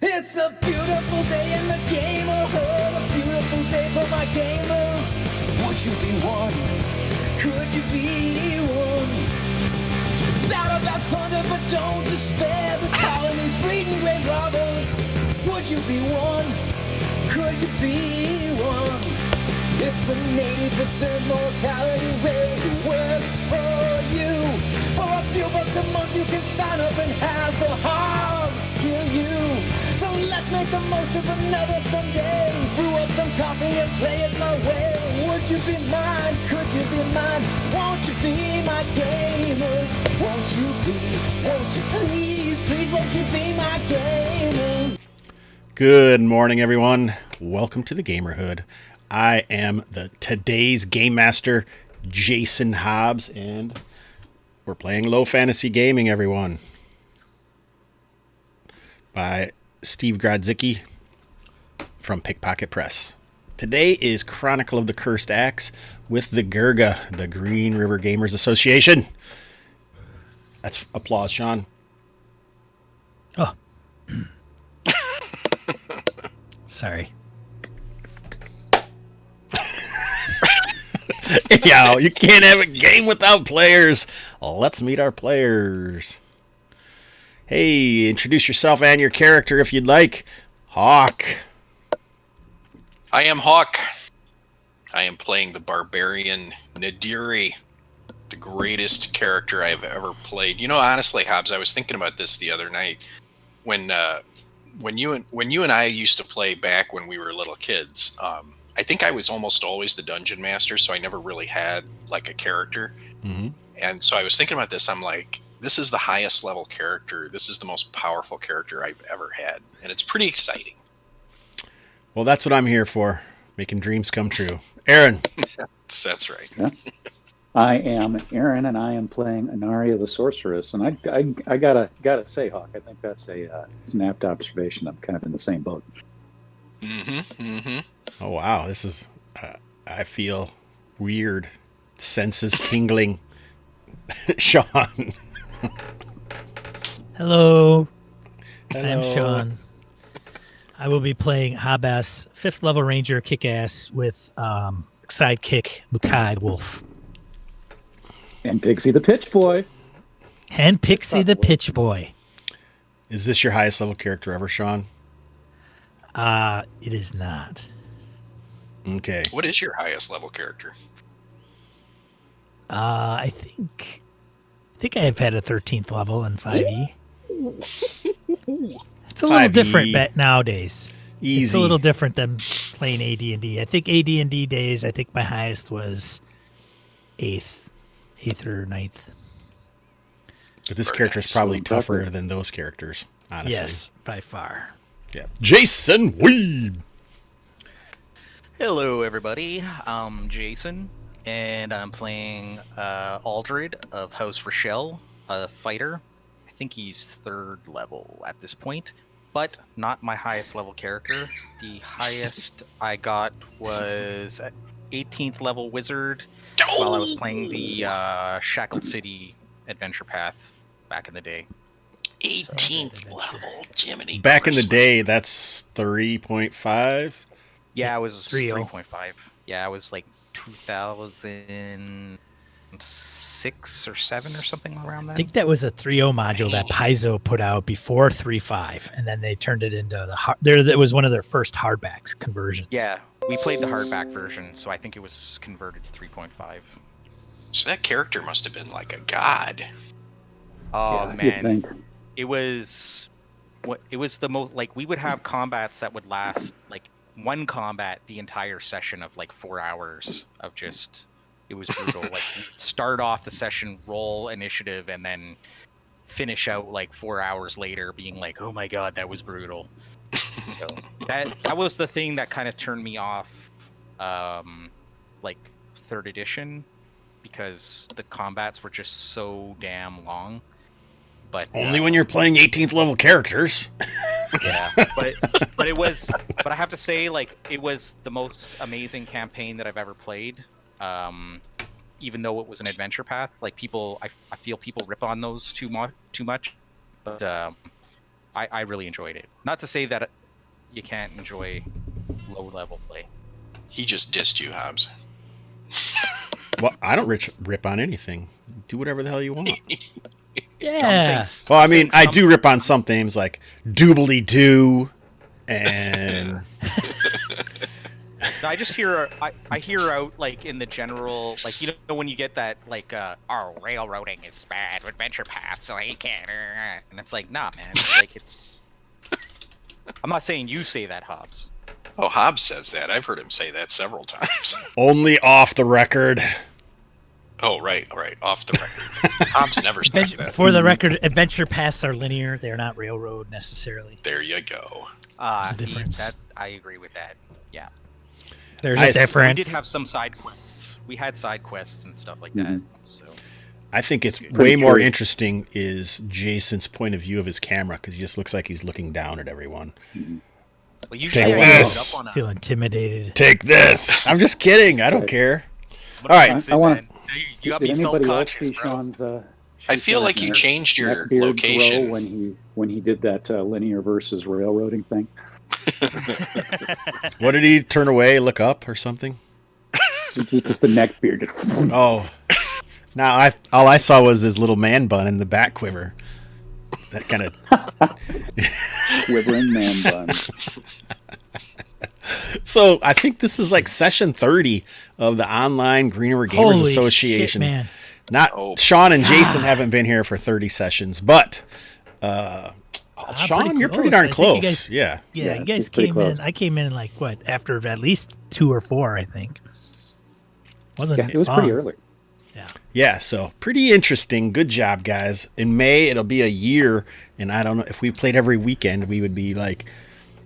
It's a beautiful day in the gamerhood, a beautiful day for my gamers. Would you be one? Could you be one? Shout about thunder, but don't despair. This colony's breeding great robbers. Would you be one? Could you be one? If the 80% mortality rate works for you, for a few bucks a month you can sign up and have the Hobbs kill you. So let's make the most of another Sunday. Brew up some coffee and play it my way. Would you be mine? Could you be mine? Won't you be my gamers? Won't you please, won't you be my gamers? Good morning, everyone. Welcome to the Gamerhood. I am today's Game Master, Jason Hobbs, and we're playing Low Fantasy Gaming, everyone, by Steve Grodzicki from Pickpocket Press. Today is Chronicle of the Cursed Axe with the GRGA, the Green River Gamers Association. That's applause, Sean. Oh. Sorry. Yeah, you can't have a game without players. Let's meet our players. Hey, introduce yourself and your character if you'd like. Hawk. I am Hawk. I am playing the barbarian Nadiri, the greatest character I've ever played. You know, honestly, Hobbs, I was thinking about this the other night when you and I used to play back when we were little kids. I think I was almost always the dungeon master, so I never really had like a character. Mm-hmm. And so I was thinking about this. I'm like, this is the highest level character. This is the most powerful character I've ever had. And it's pretty exciting. Well, that's what I'm here for, making dreams come true. Aaron. That's right. Yeah. I am Aaron, and I am playing Anaria the Sorceress. And I gotta say, Hawk, I think that's it's an apt observation. I'm kind of in the same boat. Mm-hmm. Mm-hmm. Oh, wow. This is, I feel weird. Senses tingling. Sean. Hello. Hello. I'm Sean. I will be playing Hah Bess, 5th level ranger kick-ass with sidekick Mukai Wolf. And Pixie the Pitch Boy. And Pixie the Pitch Boy. Is this your highest level character ever, Sean? It is not. Okay. What is your highest level character? I think I've had a 13th level in 5e. It's a little 5e. different nowadays. Easy. It's a little different than playing AD&D. I think AD&D days, I think my highest was 8th or 9th. But this Very character is nice. probably tougher than those characters, honestly. Yes, by far. Yeah. Jason Weeb. Hello, everybody. I'm Jason, and I'm playing Aldred of House Rochelle, a fighter. I think he's 3rd level at this point, but not my highest level character. The highest I got was 18th level wizard while I was playing the Shackled City adventure path back in the day. 18th level, Jiminy. Back in the Christmas. day, that's 3.5. Yeah, I was 3.0. 3.5. Yeah, I was like 2006 or 7 or something around I that. think that was a 3.0 module that Paizo put out before 3.5, and then they turned it into the hard. It was one of their first hardbacks conversions. Yeah, we played the hardback version, so I think it was converted to 3.5. So that character must have been like a god. Oh Yeah, you'd man, think. it was the most, like, we would have combats that would last like one combat the entire session of like 4 hours of just, it was brutal. Like, start off the session, roll initiative, and then finish out like 4 hours later being like, oh my god, that was brutal. So that was the thing that kind of turned me off like 3rd edition, because the combats were just so damn long. But Only when you're playing 18th level characters. yeah, but I have to say, like, it was the most amazing campaign that I've ever played. even though it was an adventure path. Like people, I feel people rip on those too much, but I really enjoyed it. Not to say that you can't enjoy low level play. He just dissed you, Hobbs. Well, I don't rip on anything. Do whatever the hell you want. Yeah. Well, I mean, I do rip on some things like Doobly Doo and... I just hear I hear out like in the general, like, you know, when you get that like railroading is bad, adventure path, so you can't, and it's like, nah, man, it's like it's. I'm not saying you say that, Hobbs. Oh, Hobbs says that. I've heard him say that several times. Only off the record. Oh, right, off the record. Hobbs never says that. For the record, adventure paths are linear; they're not railroad necessarily. There you go. There's a difference. That I agree with that. Yeah. There's a difference. We did have some side quests. We had side quests and stuff like that. So I think it's Pretty way more true. interesting is Jason's point of view of his camera, because he just looks like he's looking down at everyone. well, usually Take I this. load up on Feel intimidated. Take this. I'm just kidding. I don't Right. care. What All about right. you, I wanna- man? You got Did me anybody else self-conscious, see bro. Sean's? I feel like you changed your neckbeard location. grow when he did that linear versus railroading thing. What did he turn away, look up, or something? Just the neck beard. Just Oh. Now, all I saw was his little man bun and the back quiver. That kind of... quivering man bun. So, I think this is like session 30 of the online Green River Gamers Holy Association. shit, man! Not Oh. Sean and Jason haven't been here for 30 sessions, but Sean, pretty you're pretty close. darn I think close. you guys- Yeah. Yeah, you guys it's pretty came in. close. I came in like what, after at least 2 or 4, I think. Wasn't Yeah, it was pretty long. early. Yeah, so pretty interesting. Good job, guys. In May, it'll be a year, and I don't know, if we played every weekend, we would be like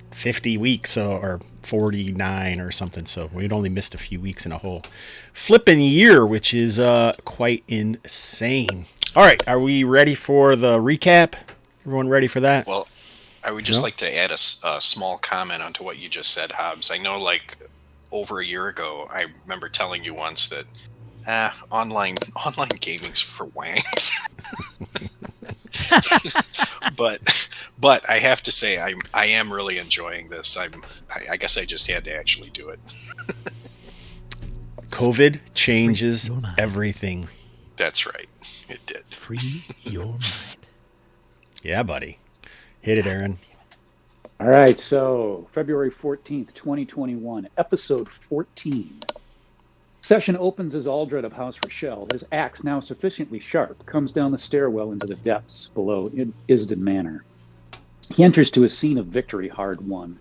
50 weeks or 49 or something. So we'd only missed a few weeks in a whole flipping year, which is quite insane. All right, are we ready for the recap? Everyone ready for that? Well, I would just No? like to add a small comment onto what you just said, Hobbs. I know, like, over a year ago, I remember telling you once that online gaming's for wanks. but I have to say I am really enjoying this. I guess I just had to actually do it. COVID changes Free your mind. everything. That's right. It did. Free your mind. Yeah, buddy. Hit it, Aaron. All right, so February 14th, 2021, episode 14. Session opens as Aldred of House Rochelle, his axe now sufficiently sharp, comes down the stairwell into the depths below Isden Manor. He enters to a scene of victory hard won.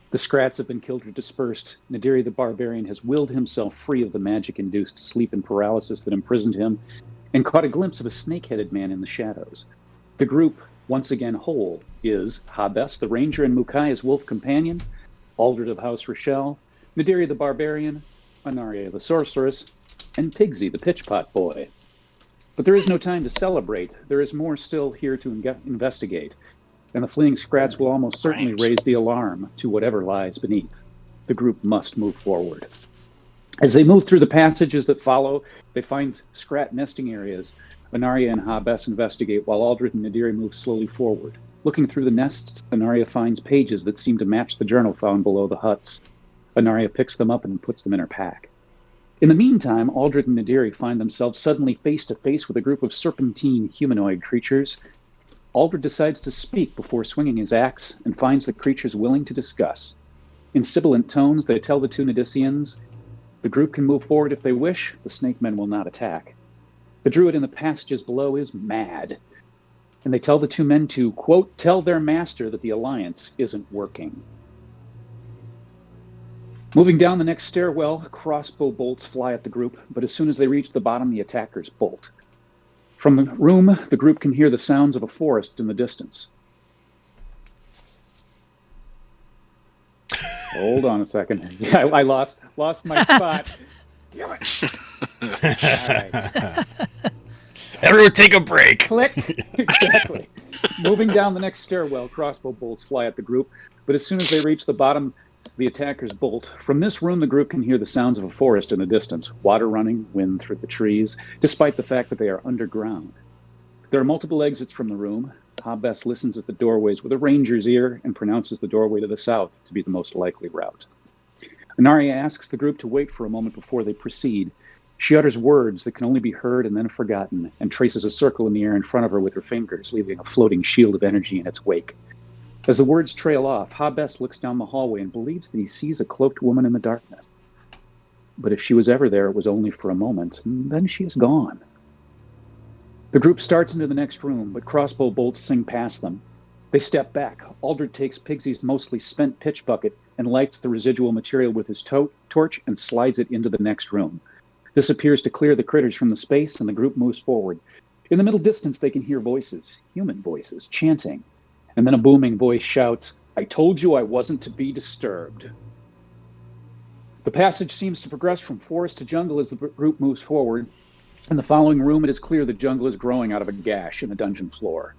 The Scrats have been killed or dispersed. Nadiri the Barbarian has willed himself free of the magic-induced sleep and paralysis that imprisoned him, and caught a glimpse of a snake-headed man in the shadows. The group, once again whole, is Hah Bess the Ranger and Mukai his wolf companion, Aldred of House Rochelle, Nadiri the Barbarian, Anaria the Sorceress, and Pigsy the Pitchpot Boy. But there is no time to celebrate. There is more still here to investigate, and the fleeing Scrats will almost certainly raise the alarm to whatever lies beneath. The group must move forward. As they move through the passages that follow, they find Scrat nesting areas. Anaria and Hah Bess investigate while Aldred and Nadiri move slowly forward. Looking through the nests, Anaria finds pages that seem to match the journal found below the huts. Anaria picks them up and puts them in her pack. In the meantime, Aldred and Nadiri find themselves suddenly face to face with a group of serpentine humanoid creatures. Aldred decides to speak before swinging his axe and finds the creatures willing to discuss. In sibilant tones, they tell the two Nadicians the group can move forward if they wish. The snake men will not attack. The druid in the passages below is mad, and they tell the two men to, quote, tell their master that the alliance isn't working. Moving down the next stairwell, crossbow bolts fly at the group, but as soon as they reach the bottom, the attackers bolt. From the room, the group can hear the sounds of a forest in the distance. Hold on a second. Yeah, I lost my spot. Damn it. All right. Everyone take a break. Click. Exactly. Moving down the next stairwell, crossbow bolts fly at the group, but as soon as they reach the bottom, The attackers bolt. From this room, the group can hear the sounds of a forest in the distance, water running, wind through the trees, despite the fact that they are underground. There are multiple exits from the room. Hah Bess listens at the doorways with a ranger's ear and pronounces the doorway to the south to be the most likely route. Anaria asks the group to wait for a moment before they proceed. She utters words that can only be heard and then forgotten, and traces a circle in the air in front of her with her fingers, leaving a floating shield of energy in its wake. As the words trail off, Hah Bess looks down the hallway and believes that he sees a cloaked woman in the darkness. But if she was ever there, it was only for a moment, and then she is gone. The group starts into the next room, but crossbow bolts sing past them. They step back. Aldred takes Pigsy's mostly spent pitch bucket and lights the residual material with his torch and slides it into the next room. This appears to clear the critters from the space, and the group moves forward. In the middle distance, they can hear voices, human voices, chanting. And then a booming voice shouts, "I told you I wasn't to be disturbed." The passage seems to progress from forest to jungle as the group moves forward. In the following room, it is clear the jungle is growing out of a gash in the dungeon floor.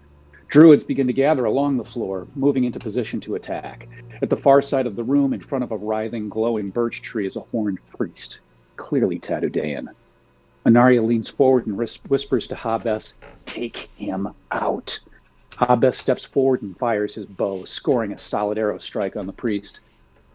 Druids begin to gather along the floor, moving into position to attack. At the far side of the room, in front of a writhing, glowing birch tree, is a horned priest, clearly Tadudean. Anaria leans forward and whispers to Hah Bess, "Take him out." Hah Bess steps forward and fires his bow, scoring a solid arrow strike on the priest.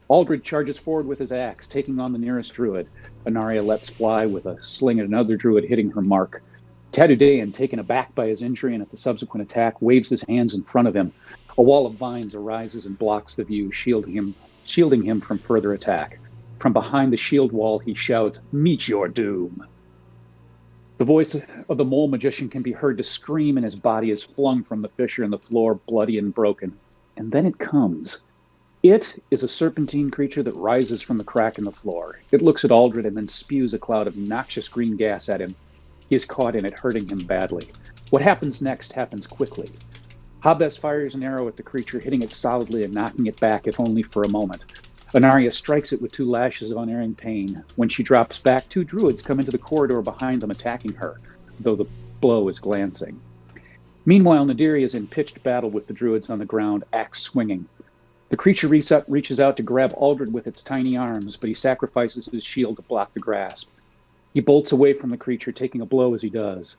Aldred charges forward with his axe, taking on the nearest druid. Anaria lets fly with a sling at another druid, hitting her mark. Tadudean, taken aback by his injury and at the subsequent attack, waves his hands in front of him. A wall of vines arises and blocks the view, shielding him from further attack. From behind the shield wall, he shouts, "Meet your doom." The voice of the mole magician can be heard to scream, and his body is flung from the fissure in the floor, bloody and broken. And then it comes. It is a serpentine creature that rises from the crack in the floor. It looks at Aldred and then spews a cloud of noxious green gas at him. He is caught in it, hurting him badly. What happens next happens quickly. Hah Bess fires an arrow at the creature, hitting it solidly and knocking it back, if only for a moment. Anaria strikes it with 2 lashes of unerring pain. When she drops back, 2 druids come into the corridor behind them, attacking her, though the blow is glancing. Meanwhile, Nadiri is in pitched battle with the druids on the ground, axe swinging. The creature reaches out to grab Aldred with its tiny arms, but he sacrifices his shield to block the grasp. He bolts away from the creature, taking a blow as he does.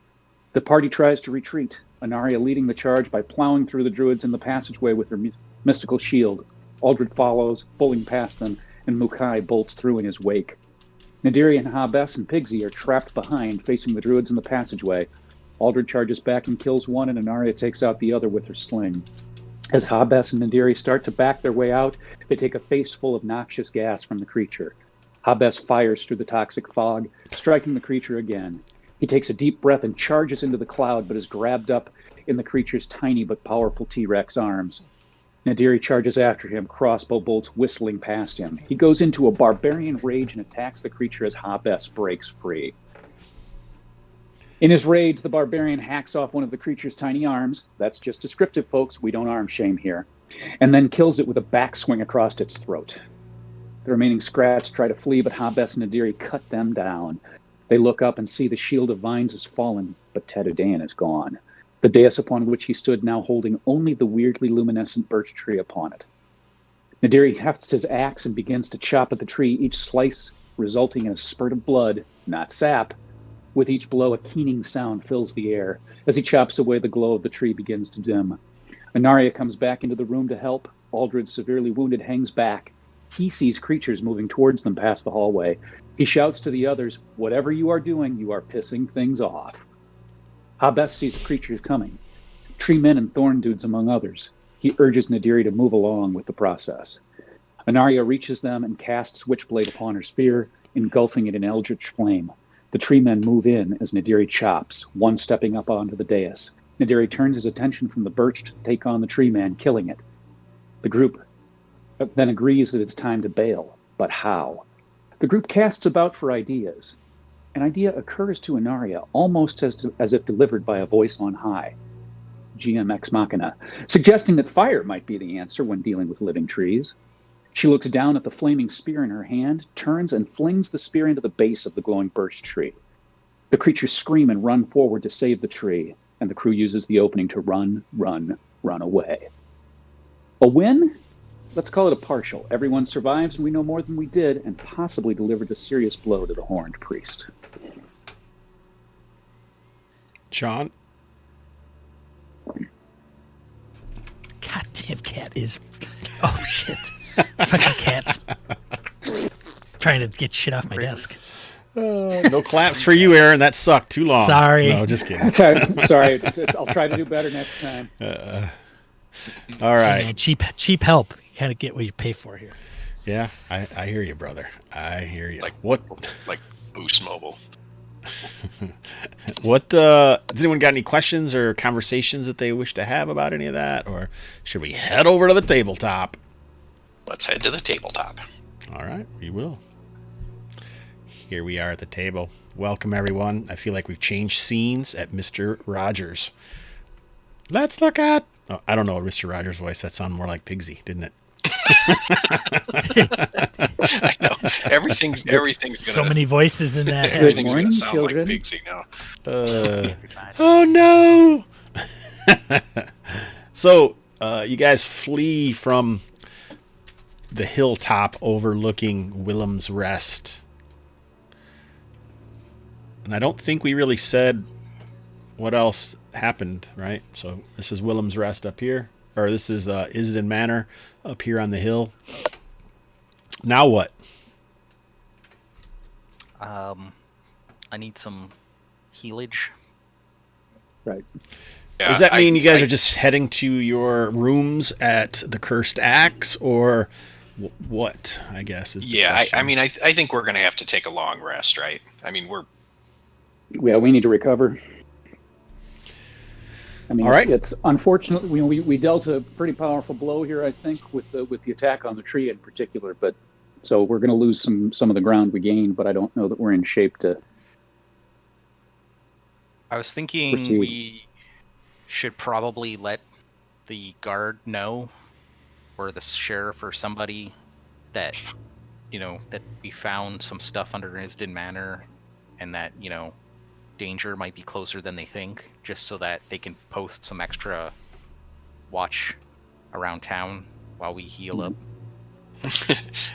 The party tries to retreat, Anaria leading the charge by plowing through the druids in the passageway with her mystical shield. Aldred follows, bowling past them, and Mukai bolts through in his wake. Nadiri and Hah Bess and Pigsy are trapped behind, facing the druids in the passageway. Aldred charges back and kills one, and Anaria takes out the other with her sling. As Hah Bess and Nadiri start to back their way out, they take a face full of noxious gas from the creature. Hah Bess fires through the toxic fog, striking the creature again. He takes a deep breath and charges into the cloud, but is grabbed up in the creature's tiny but powerful T-Rex arms. Nadiri charges after him, crossbow bolts whistling past him. He goes into a barbarian rage and attacks the creature as Hah Bess breaks free. In his rage, the barbarian hacks off one of the creature's tiny arms. That's just descriptive, folks. We don't arm shame here. And then kills it with a backswing across its throat. The remaining scrats try to flee, but Hah Bess and Nadiri cut them down. They look up and see the shield of vines has fallen, but Tadudean is gone. The dais upon which he stood now holding only the weirdly luminescent birch tree upon it. Nadiri hefts his axe and begins to chop at the tree, each slice resulting in a spurt of blood, not sap. With each blow, a keening sound fills the air. As he chops away, the glow of the tree begins to dim. Anaria comes back into the room to help. Aldred, severely wounded, hangs back. He sees creatures moving towards them past the hallway. He shouts to the others, "Whatever you are doing, you are pissing things off." Hah Bess sees the creatures coming. Tree men and thorn dudes among others. He urges Nadiri to move along with the process. Anaria reaches them and casts Witchblade upon her spear, engulfing it in eldritch flame. The tree men move in as Nadiri chops, one stepping up onto the dais. Nadiri turns his attention from the birch to take on the tree man, killing it. The group then agrees that it's time to bail. But how? The group casts about for ideas. An idea occurs to Anaria, almost as if delivered by a voice on high. GM Ex Machina, suggesting that fire might be the answer when dealing with living trees. She looks down at the flaming spear in her hand, turns and flings the spear into the base of the glowing birch tree. The creatures scream and run forward to save the tree, and the crew uses the opening to run away. A win? let's call it a partial. Everyone survives, and we know more than we did, and possibly delivered a serious blow to the horned priest. Sean? Goddamn cat is. Oh shit! Fucking cats. Trying to get shit off my desk. No claps for you, Aaron. That sucked too long. Sorry. No, just kidding. Sorry. I'll try to do better next time. All right. Man, cheap help. You kind of get what you pay for here. Yeah, I hear you, brother. I hear you. Like What? Like Boost Mobile. What? Does anyone got any questions or conversations that they wish to have about any of that, or should we head over to the tabletop? Let's head to the tabletop. All right, we will. Here we are at the table. Welcome, everyone. I feel like we've changed scenes at Mr. Rogers. Let's look at... Oh, I don't know, Mr. Rogers' voice. That sounded more like Pigsy, didn't it? I know. Everything's gonna... So many voices in that. Everything's morning, gonna sound children. like Pigsy now. Oh, no! So, you guys flee from the hilltop overlooking Willem's Rest. And I don't think we really said what else happened, right? So this is Willem's Rest up here. Or this is Isden Manor up here on the hill. Now what? I need some healage. Right. Yeah, Does that mean you guys are just heading to your rooms at the Cursed Axe, or what, I guess, is the Yeah, question. I mean, I think we're going to have to take a long rest, right? I mean, Yeah, we need to recover. I mean, All right. it's unfortunate. We dealt a pretty powerful blow here, I think, with the attack on the tree in particular. But so we're going to lose some of the ground we gained. But I don't know that we're in shape to. I was thinking Proceed. we should probably let the guard know, or the sheriff or somebody, that that we found some stuff under Isden Manor, and that danger might be closer than they think, just so that they can post some extra watch around town while we heal up.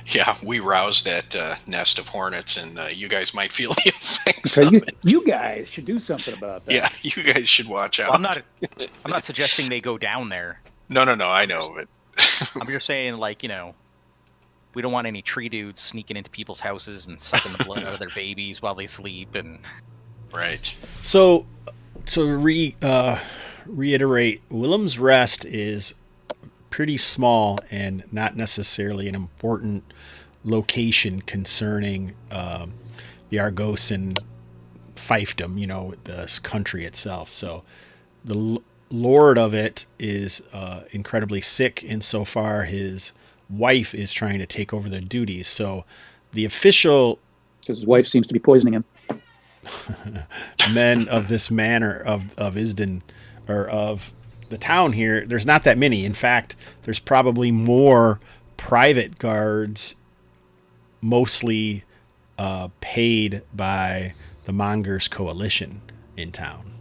yeah, we roused that nest of hornets, and you guys might feel the effects So of it. you guys should do something about that. Yeah, you guys should watch out. Well, I'm not suggesting they go down there. No, I know, but I'm just saying, we don't want any tree dudes sneaking into people's houses and sucking the blood out of their babies while they sleep. And right. So to reiterate, Willem's Rest is pretty small and not necessarily an important location concerning the Argosan fiefdom, this country itself. So the lord of it is incredibly sick insofar his wife is trying to take over the duties. So the official Because his wife seems to be poisoning him. men of this manor of Isden, or of the town here, there's not that many. In fact, there's probably more private guards, mostly paid by the Mongers Coalition in town.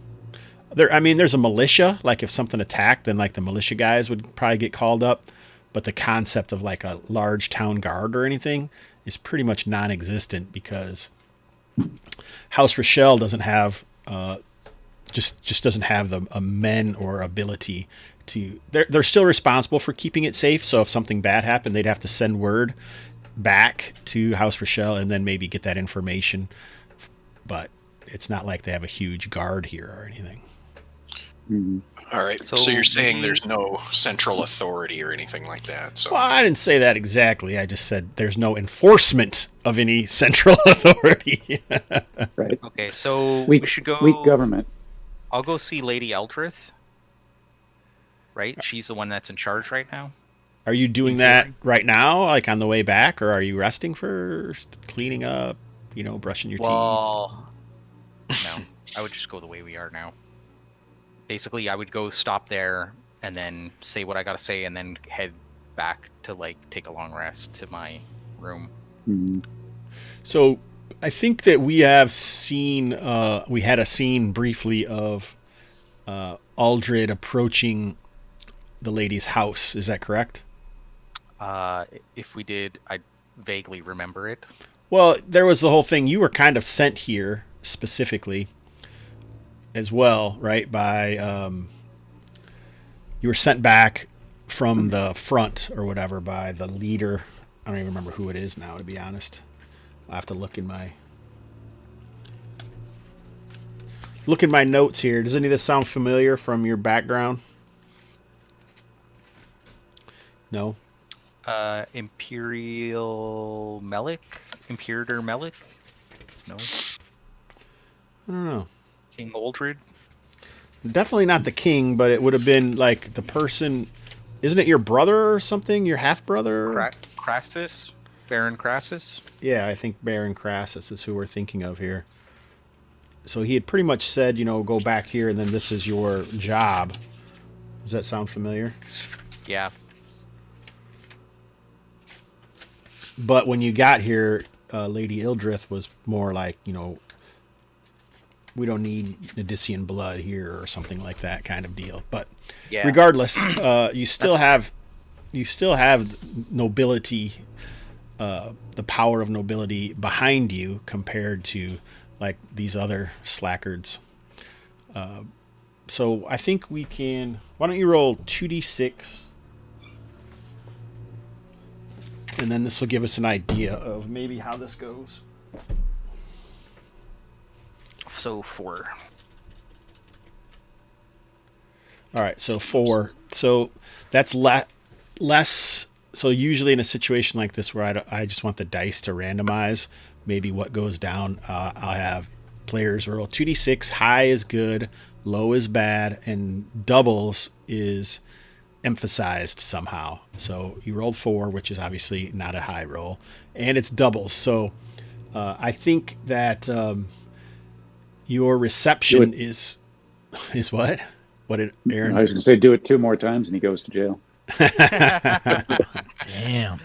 There's a militia. Like if something attacked, then like the militia guys would probably get called up. But the concept of like a large town guard or anything is pretty much non-existent, because House Rochelle doesn't have just doesn't have the men or ability to. They're still responsible for keeping it safe. So if something bad happened, they'd have to send word back to House Rochelle and then maybe get that information. But it's not like they have a huge guard here or anything. Mhm. All right. So, So you're saying maybe- there's no central authority or anything like that. So Well, I didn't say that exactly. I just said there's no enforcement of any central authority. Right. okay, so Weak, we should go. weak government. I'll go see Lady Aldred. Right, she's the one that's in charge right now. Are you doing that right now, like on the way back, or are you resting first, cleaning up, brushing your Well, no, I would just go the way we are now. Basically, I would go stop there and then say what I gotta say, and then head back to take a long rest to my room. Mhm. teeth? So I think that we have seen, we had a scene briefly of Aldred approaching the lady's house. Is that correct? If we did, I vaguely remember it. Well, there was the whole thing. You were kind of sent here specifically as well, right? You were sent back from the front or whatever by the leader. I don't even remember who it is now, to be honest. I'll have to look in my notes here. Does any of this sound familiar from your background? No? Imperator Melik? No. I don't know. King Aldred? Definitely not the king, but it would have been like the person. Isn't it your brother or something? Your half brother? Crassus? Baron Crassus? Yeah, I think Baron Crassus is who we're thinking of here. So he had pretty much said, go back here, and then this is your job. Does that sound familiar? Yeah. But when you got here, Lady Ildrith was more like, we don't need Nadician blood here or something like that kind of deal. But yeah. Regardless, you still have nobility, the power of nobility behind you compared to like these other slackers. So I think we can. Why don't you roll 2d6? And then this will give us an idea of maybe how this goes. So 4. All right, so 4. So that's less. So usually in a situation like this where I just want the dice to randomize maybe what goes down, I'll have players roll 2d6. High is good, low is bad, and doubles is emphasized somehow. So you rolled 4, which is obviously not a high roll, and it's doubles. So I think that your reception is what? What did Aaron? I was going to say, do it 2 more times and he goes to jail. Damn.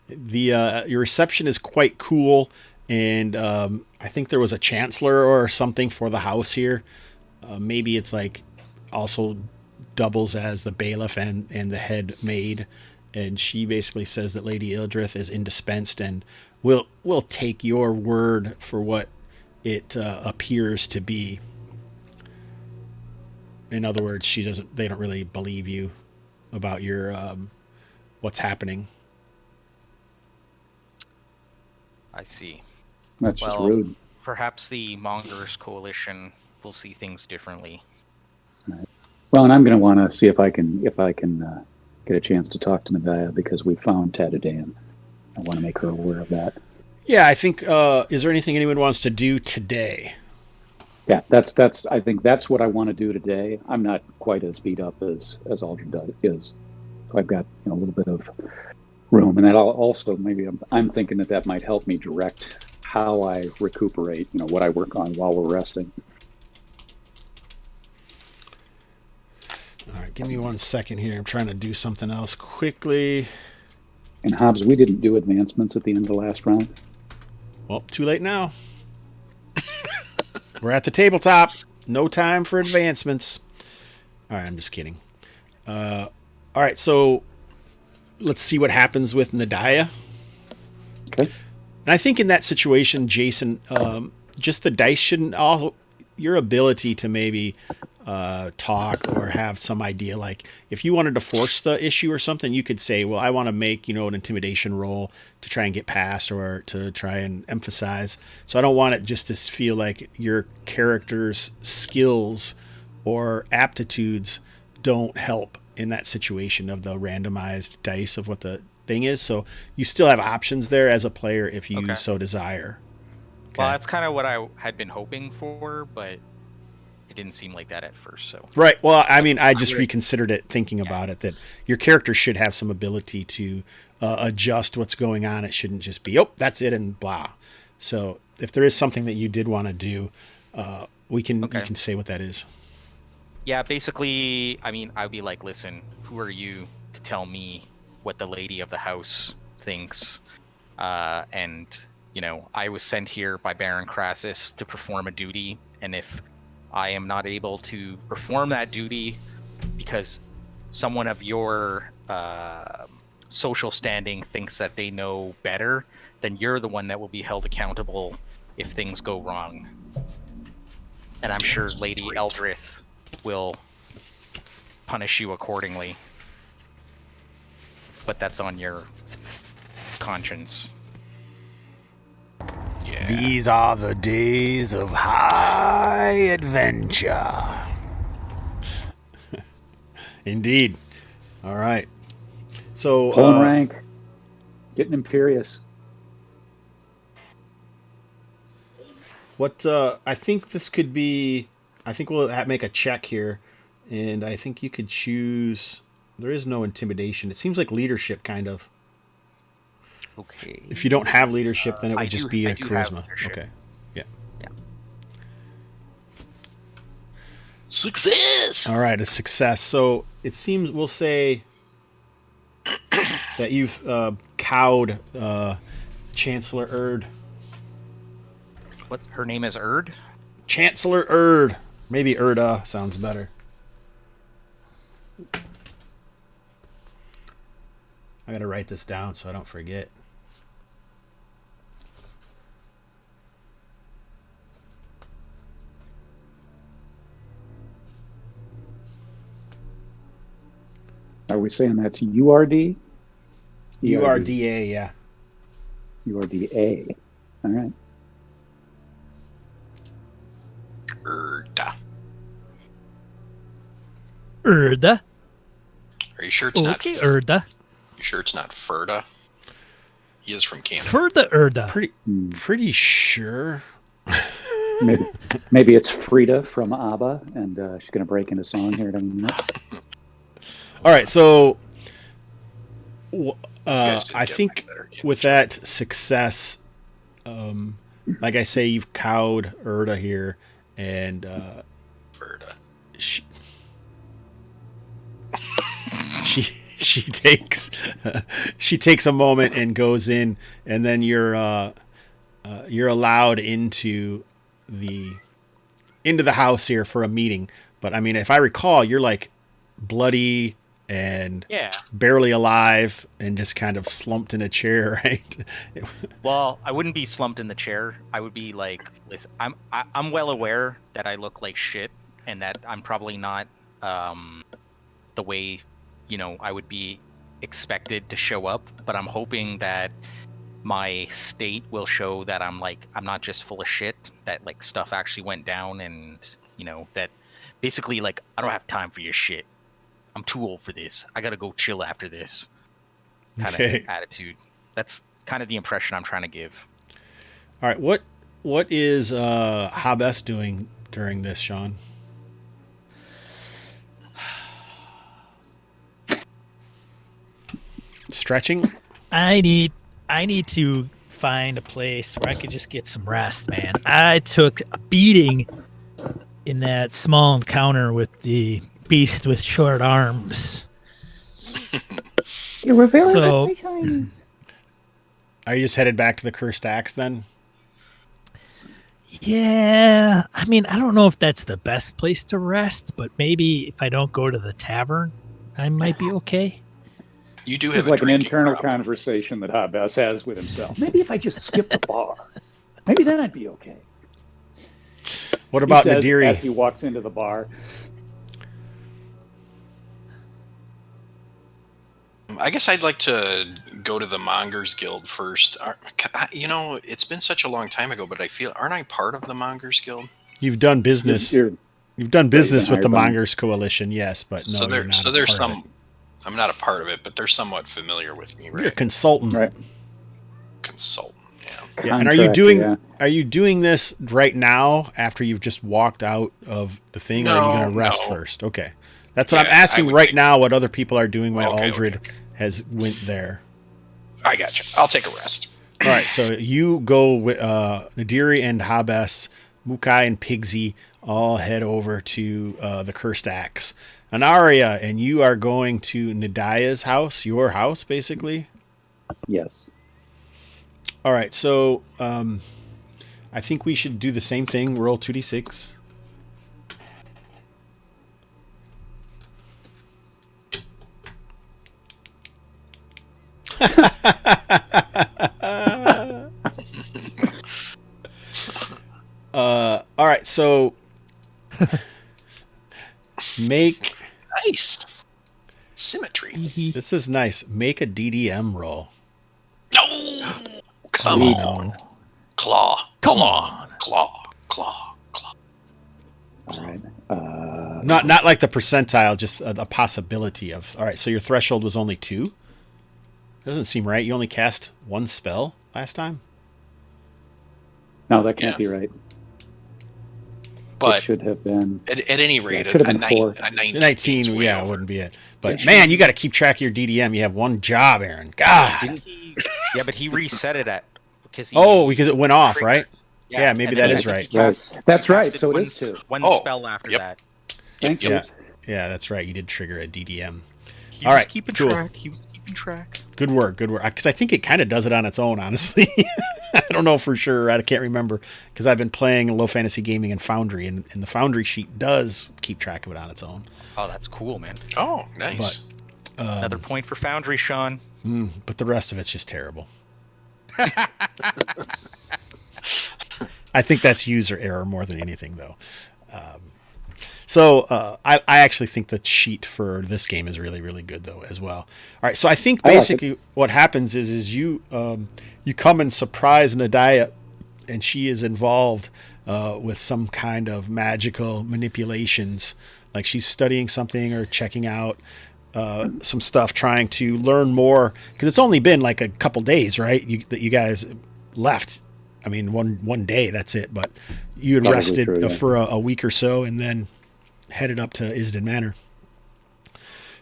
Your reception is quite cool, and I think there was a chancellor or something for the house here. Maybe it's like also doubles as the bailiff and the head maid, and she basically says that Lady Ildrith is indispensed, and we'll take your word for what it appears to be. In other words, they don't really believe you about your what's happening. I see. That's just rude. Perhaps the Mongers Coalition will see things differently. Right. Well, and I'm going to want to see if I can get a chance to talk to Nadia, because we found Tadadan. I want to make her aware of that. Yeah, I think. Is there anything anyone wants to do today? Yeah, I think that's what I want to do today. I'm not quite as beat up as Aldred is. So I've got a little bit of room, and that also maybe I'm thinking that might help me direct how I recuperate. What I work on while we're resting. All right, give me 1 second here. I'm trying to do something else quickly. And Hobbs, we didn't do advancements at the end of the last round. Well, too late now. We're at the tabletop. No time for advancements. All right, I'm just kidding. All right, so let's see what happens with Nadia. Okay. And I think in that situation, Jason, just the dice shouldn't also. Your ability to maybe talk or have some idea, like if you wanted to force the issue or something, you could say, well, I want to make an intimidation roll to try and get past or to try and emphasize. So I don't want it just to feel like your character's skills or aptitudes don't help in that situation of the randomized dice of what the thing is. So you still have options there as a player if you so desire. Okay. Well, that's kind of what I had been hoping for, but it didn't seem like that at first. So right. Well, I mean, I just reconsidered it thinking about it, that your character should have some ability to adjust what's going on. It shouldn't just be, that's it and blah. So if there is something that you did want to do, you can say what that is. Yeah, basically, I mean, I'd be like, listen, who are you to tell me what the lady of the house thinks? And I was sent here by Baron Crassus to perform a duty, and if I am not able to perform that duty because someone of your social standing thinks that they know better, then you're the one that will be held accountable if things go wrong. And I'm sure Lady Aldred will punish you accordingly. But that's on your conscience. Yeah. These are the days of high adventure. Indeed. All right. So Pulling rank. Getting imperious. what I think this could be, I think we'll make a check here, and I think you could choose. There is no intimidation. It seems like leadership, kind of. Okay. If you don't have leadership, then it would just be a I do have charisma. leadership. Okay. Yeah. Yeah. Success. All right, a success. So it seems we'll say that you've cowed Chancellor Erd. What? Her name is Erd? Chancellor Erd. Maybe Erda sounds better. I gotta write this down so I don't forget. Are we saying that's URD? URDA, yeah. URDA. All right. Erda. Erda. Are you sure it's not? Okay, Erda. You sure it's not Ferda? He is from Canada. Ferda Erda. Pretty sure. Maybe it's Frida from ABBA, and she's going to break into song here in a minute. All right, so guys did I get think better. with that success, like I say, you've cowed Erda here, and Ferda. she takes she takes a moment and goes in, and then you're allowed into the house here for a meeting. But I mean, if I recall, you're like bloody and Yeah. barely alive and just kind of slumped in a chair, right? Well, I wouldn't be slumped in the chair. I would be like, listen, I'm well aware that I look like shit and that I'm probably not the way, I would be expected to show up, but I'm hoping that my state will show that I'm not just full of shit, that like stuff actually went down, and that basically like I don't have time for your shit. I'm too old for this. I gotta go chill after this kind Okay. of attitude. That's kind of the impression I'm trying to give. All right, what is Hah Bess doing during this, Sean? Stretching? I need to find a place where I could just get some rest, man. I took a beating in that small encounter with the beast with short arms. You were very So- very shiny. Are you just headed back to the Cursed Axe then? Yeah, I mean, I don't know if that's the best place to rest, but maybe if I don't go to the tavern, I might be okay. You do have It's a like an drinking internal problem. conversation that Hah Bess has with himself. Maybe if I just skip the bar, maybe then I'd be okay. What He about says Nadiri? as he walks into the bar. I guess I'd like to go to the Mongers Guild first. It's been such a long time ago, but aren't I part of the Mongers Guild? You've done business. You're- You've done business with the hired by them. Mongers Coalition, yes, but no, so you're not there's a part of some. I'm not a part of it, but they're somewhat familiar with me, it. right? You're a consultant. right. Consultant, yeah. Yeah, and are you Contract, doing this right now after you've just walked out of the thing, or are you going to No, rest no. first? Okay, that's what I'm Yeah, I asking would right take- now. What other people are doing while Okay, Aldred okay. has went there. I got you. I'll take a rest. All right, so you go with Nadiri and Hah Bess, Mukai and Pigsy all head over to the Cursed Axe. Anaria, and you are going to Nadia's house, your house, basically. Yes. All right, so I think we should do the same thing. Roll 2d6. All right, so make Nice. Symmetry. this is nice. Make a DDM roll. No! Come Sweet. on. Claw. Come claw. on. Claw. Claw. Claw. All right. Not like the percentile, just a possibility of. All right, so your threshold was only 2. Doesn't seem right. You only cast 1 spell last time. No, that can't Yeah. be right. But It should have been. at any rate, it should a, have been 4. 19. 19, is way yeah, over. wouldn't be it. But man, you got to keep track of your DDM. You have one job, Aaron. God. Didn't he? Yeah, but he reset it at because he. Oh, because it went off, right? Yeah, maybe and that then is I right. think he cast- That's he right, casted so it one is 2. One Oh, spell after yep. Thanks, that. Yeah. Bruce. Yeah, that's right. You did trigger a DDM. He All was right, keeping cool. track. He was keeping track. Good work, good work. Because I think it kind of does it on its own, honestly. I don't know for sure. I can't remember because I've been playing low fantasy gaming in Foundry, and the Foundry sheet does keep track of it on its own. Oh, that's cool, man. Oh, nice. Another point for Foundry, Sean. But the rest of it's just terrible. I think that's user error more than anything, though. I actually think the sheet for this game is really, really good, though, as well. All right, so I think I like basically what happens is you come and surprise Nadia, and she is involved with some kind of magical manipulations, like she's studying something or checking out some stuff, trying to learn more, because it's only been like a couple days, right? That you guys left. I mean, one day, that's it. But you had Probably rested true, yeah. for a week or so, and then headed up to Isden Manor.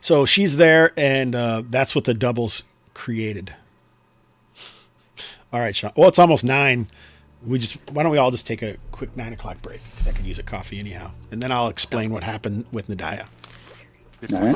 So she's there, and that's what the doubles created. All right, Sean. Well, it's almost 9. Why don't we all just take a quick 9 o'clock break? Because I could use a coffee anyhow, and then I'll explain what happened with Nadia. All right.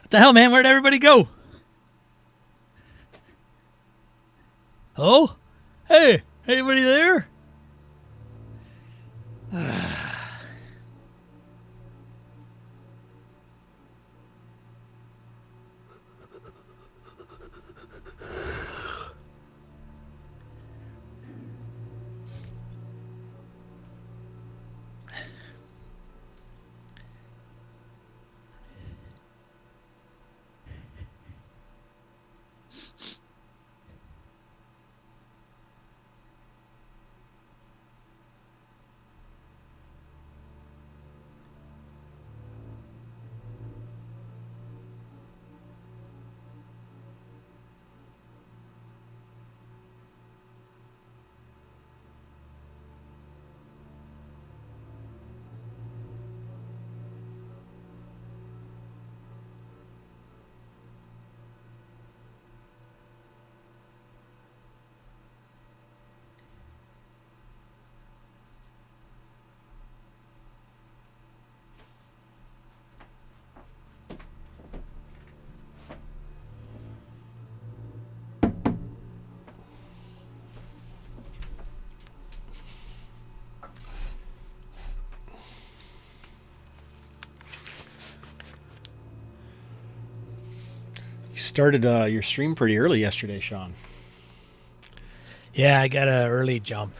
What the hell, man? Where'd everybody go? Hello? Hey, anybody there? You started your stream pretty early yesterday, Sean. Yeah, I got an early jump.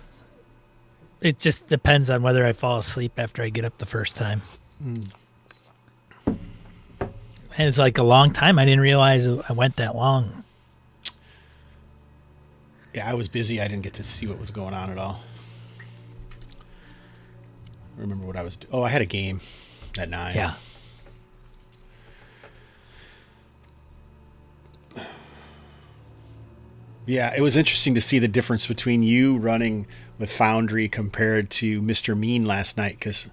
It just depends on whether I fall asleep after I get up the first time. It was like a long time. I didn't realize I went that long. Yeah, I was busy. I didn't get to see what was going on at all. remember what I was. Oh, I had a game at 9. Yeah. Yeah, it was interesting to see the difference between you running with Foundry compared to Mr. Mean last night, because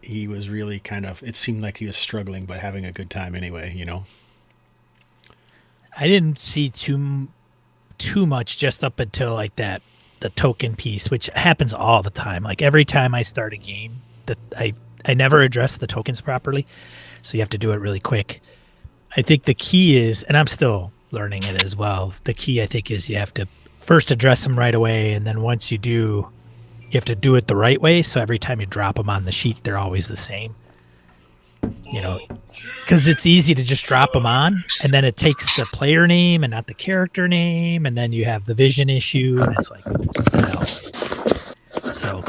he was really it seemed like he was struggling, but having a good time anyway, you know? I didn't see too much just up until like the token piece, which happens all the time. Like every time I start a game, that I never address the tokens properly, so you have to do it really quick. I think the key is, and I'm still learning it as well, the key I think is you have to first address them right away, and then once you do, you have to do it the right way, so every time you drop them on the sheet, they're always the same. You know, because it's easy to just drop them on, and then it takes the player name and not the character name, and then you have the vision issue, and it's like, you know. So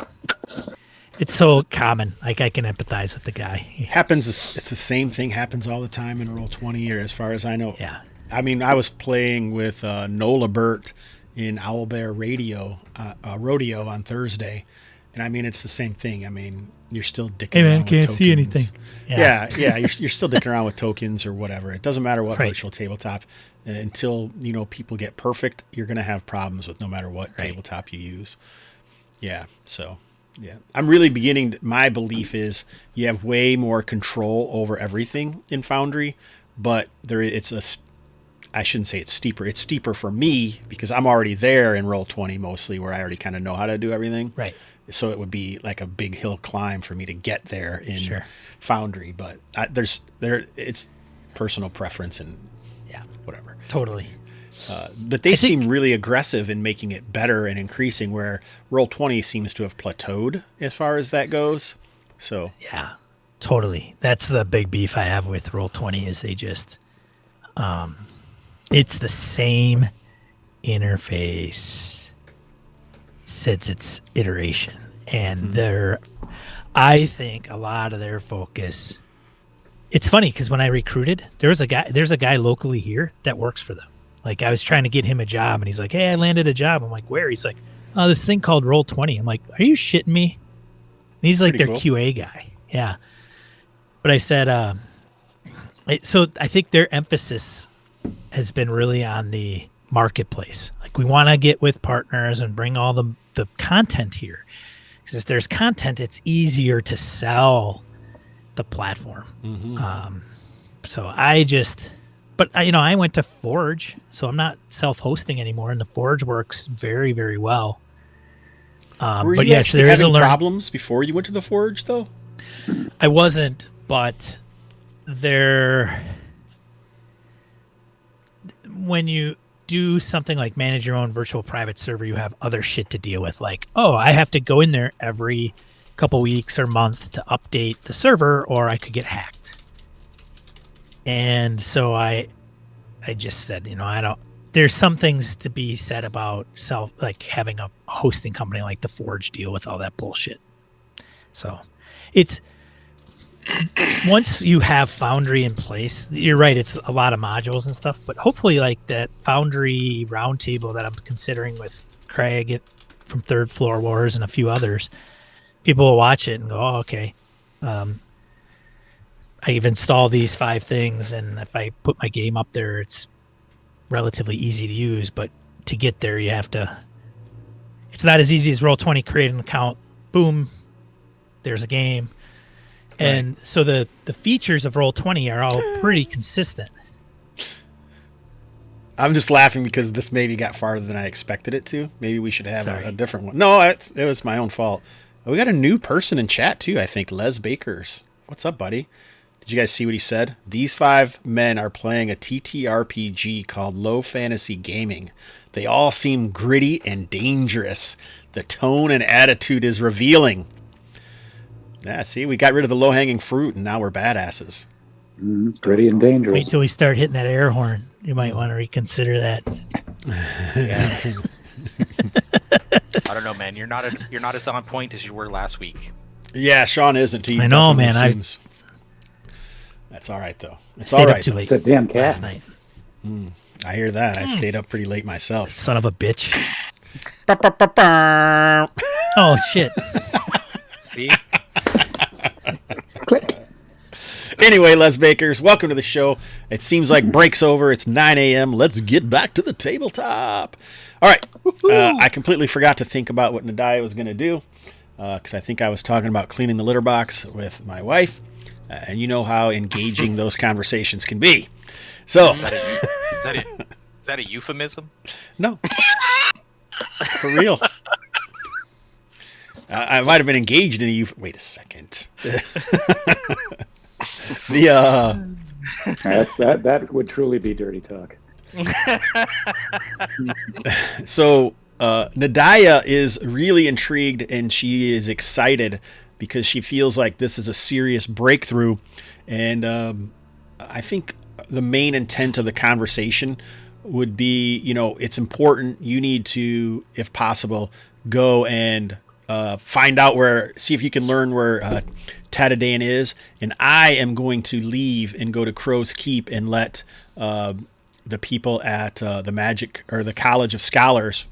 it's so common. Like I can empathize with the guy. It's the same thing happens all the time in Roll20, or as far as I know. Yeah. I mean, I was playing with Nola Burt in Owlbear Rodeo on Thursday, and I mean, it's the same thing. I mean, you're still dicking Hey man, around with can't tokens. see anything. Yeah, you're still dicking around with tokens or whatever. It doesn't matter what Right. virtual tabletop. Until, you know, people get perfect, you're going to have problems with no matter what Right. tabletop you use. Yeah, so, yeah. I'm really my belief is you have way more control over everything in Foundry, but I shouldn't say it's steeper. It's steeper for me because I'm already there in Roll20 mostly, where I already kind of know how to do everything. Right. So it would be like a big hill climb for me to get there in Sure. Foundry, but it's personal preference and whatever. Totally. But they seem really aggressive in making it better and increasing, where Roll20 seems to have plateaued as far as that goes. So Yeah, totally. That's the big beef I have with Roll20 is they just, it's the same interface since its iteration, and I think a lot of their focus. It's funny because when I recruited, there's a guy locally here that works for them. Like I was trying to get him a job, and he's like, "Hey, I landed a job." I'm like, "Where?" He's like, "Oh, this thing called Roll20." I'm like, "Are you shitting me?" And he's like Pretty their cool. QA guy. Yeah. But I said, so I think their emphasis has been really on the marketplace. Like we want to get with partners and bring all the content here. Because if there's content, it's easier to sell the platform. So I went to Forge, so I'm not self-hosting anymore, and the Forge works very, very well. were But you yes, actually there is a having learning. problems before you went to the Forge, though? I wasn't, but when you do something like manage your own virtual private server, you have other shit to deal with. Like, I have to go in there every couple weeks or month to update the server, or I could get hacked. And so I just said, there's some things to be said about having a hosting company like the Forge deal with all that bullshit. So it's, once you have Foundry in place, you're right, it's a lot of modules and stuff, but hopefully like that Foundry roundtable that I'm considering with Craig from Third Floor Wars and a few others, people will watch it and go, "Oh, okay. I've installed these 5 things, and if I put my game up there, it's relatively easy to use, but to get there, you have to, it's not as easy as Roll20, create an account, boom, there's a game." And so the features of Roll20 are all pretty consistent. I'm just laughing because this maybe got farther than I expected it to. Maybe we should have Sorry. a different one. No, it was my own fault. We got a new person in chat, too, I think. Les Bakers. What's up, buddy? Did you guys see what he said? These 5 men are playing a TTRPG called Low Fantasy Gaming. They all seem gritty and dangerous. The tone and attitude is revealing. Yeah, see, we got rid of the low-hanging fruit, and now we're badasses. Gritty and dangerous. Wait till we start hitting that air horn. You might want to reconsider that. I don't know, man. You're not as on point as you were last week. Yeah, Sean isn't. He I know, definitely man. seems- That's all right, though. It's Stayed all up right. too though. late It's a damn last cat. night. I hear that. I stayed up pretty late myself. Son of a bitch. Oh, shit. See? Click. Anyway, Les Bakers, welcome to the show. It seems like break's over. It's 9 a.m. Let's get back to the tabletop. All right. I completely forgot to think about what Nadia was going to do because I think I was talking about cleaning the litter box with my wife. And you know how engaging those conversations can be. So, Is that a euphemism? no. For real. I might have been engaged in a wait a second. That would truly be dirty talk. So Nadia is really intrigued and she is excited because she feels like this is a serious breakthrough. And I think the main intent of the conversation would be, it's important. You need to, if possible, go and find out see if you can learn where Tatadan is. And I am going to leave and go to Crow's Keep and let the people at the Magic or the College of Scholars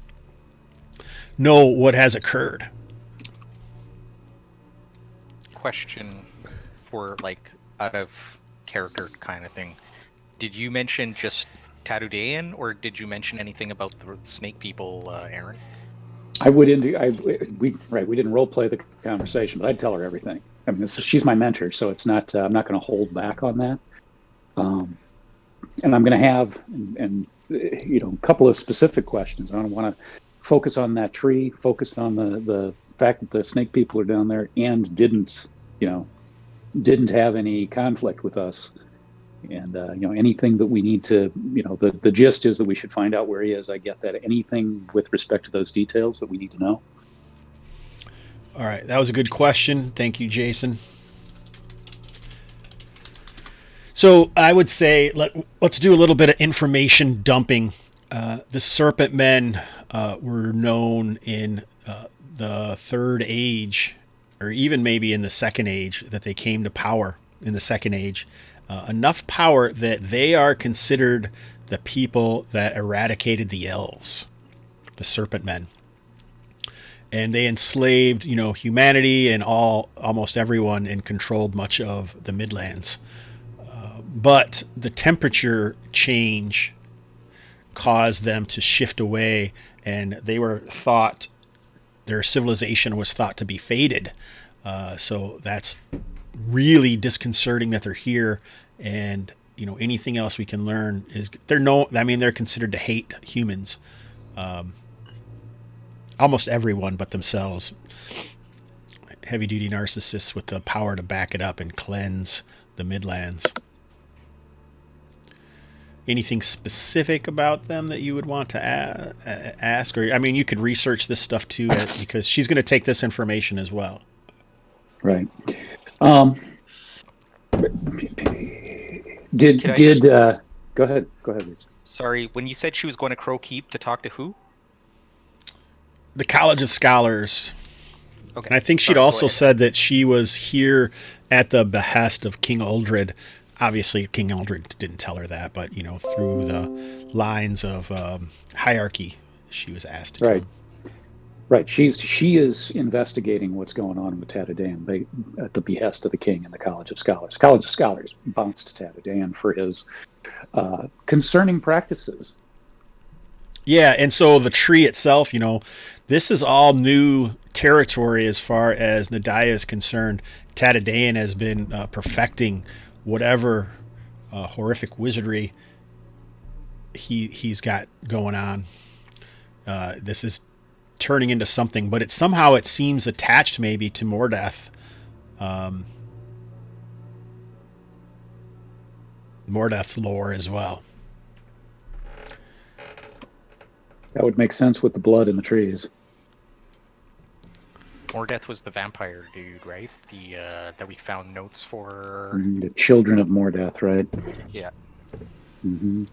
know what has occurred. Question for out of character kind of thing. Did you mention just Tatadan, or did you mention anything about the snake people, Aaron? We didn't role play the conversation, but I'd tell her everything. I mean, she's my mentor, so it's not. I'm not going to hold back on that. And I'm going to have a couple of specific questions. I don't want to focus on that tree, focus on the fact that the snake people are down there and didn't have any conflict with us. And anything that we need to, the gist is that we should find out where he is. I get that. Anything with respect to those details that we need to know. All right, that was a good question. Thank you, Jason. So I would say let's do a little bit of information dumping. The Serpent Men were known in the Third Age, or even maybe in the Second Age, that they came to power in the Second Age. Enough power that they are considered the people that eradicated the elves, the Serpent Men. And they enslaved, humanity and almost everyone, and controlled much of the Midlands. But the temperature change caused them to shift away, and their civilization was thought to be faded. So that's really disconcerting that they're here. And anything else we can learn is they're considered to hate humans, almost everyone but themselves. Heavy duty narcissists with the power to back it up and cleanse the Midlands. Anything specific about them that you would want to ask? Or you could research this stuff too, because she's going to take this information as well. Right. Go ahead. Rich. Sorry, when you said she was going to Crow Keep to talk to who? The College of Scholars. Okay. And I think she'd also said that she was here at the behest of King Aldred. Obviously, King Aldred didn't tell her that, but through the lines of hierarchy, she was asked to come. Right. She is investigating what's going on with Tatadan at the behest of the king and the College of Scholars. College of Scholars bounced Tatadan for his concerning practices. Yeah, and so the tree itself, this is all new territory as far as Nadia is concerned. Tatadan has been perfecting whatever horrific wizardry he's got going on. This is turning into something, but it seems attached maybe to Mordath. Mordath's lore as well. That would make sense with the blood in the trees. Mordath was the vampire dude, right? The that we found notes for. The children of Mordath, right? Yeah. Mm-hmm.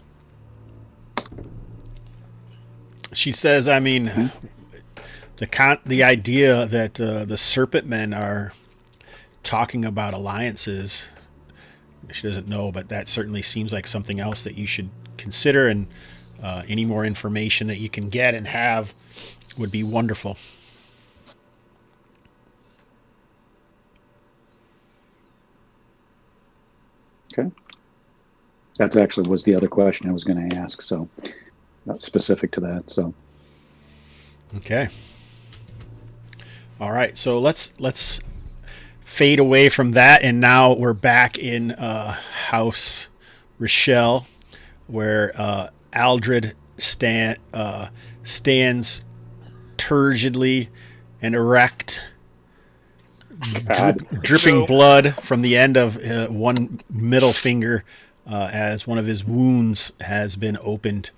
She says, the idea that the Serpent Men are talking about alliances, she doesn't know, but that certainly seems like something else that you should consider, and any more information that you can get and have would be wonderful. Okay. That actually was the other question I was going to ask, so not specific to that. So. Okay. All right. So let's fade away from that, and now we're back in House Rochelle, where Aldred stands turgidly and erect, dripping blood from the end of one middle finger as one of his wounds has been opened,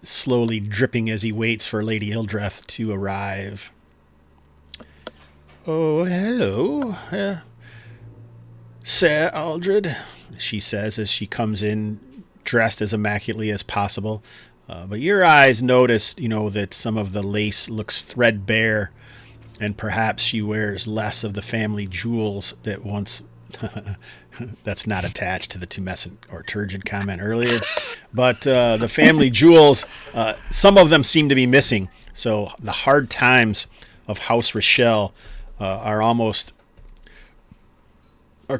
slowly dripping as he waits for Lady Hildreth to arrive. Oh, hello, Sir Aldred, she says as she comes in dressed as immaculately as possible. But your eyes notice, that some of the lace looks threadbare, and perhaps she wears less of the family jewels that once... That's not attached to the tumescent or turgid comment earlier. But the family jewels, some of them seem to be missing. So the hard times of House Rochelle are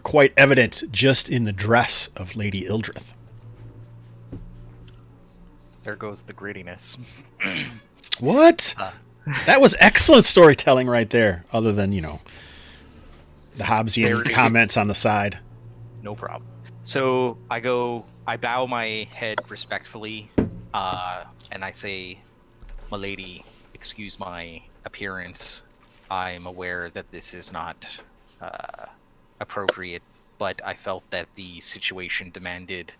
quite evident just in the dress of Lady Hildreth. There goes the grittiness. What? That was excellent storytelling right there, other than, the Hobbesian comments on the side. No problem. So I bow my head respectfully, and I say, "My lady, excuse my appearance. I'm aware that this is not appropriate, but I felt that the situation demanded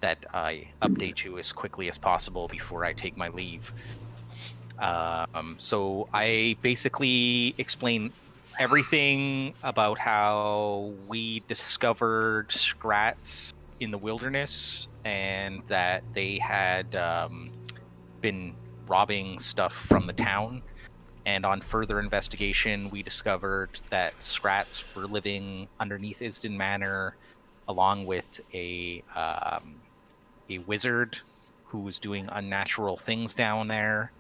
that I update you as quickly as possible before I take my leave." So I basically explain everything about how we discovered Scrats in the wilderness and that they had been robbing stuff from the town. And on further investigation, we discovered that Scrats were living underneath Isden Manor along with a wizard who was doing unnatural things down there,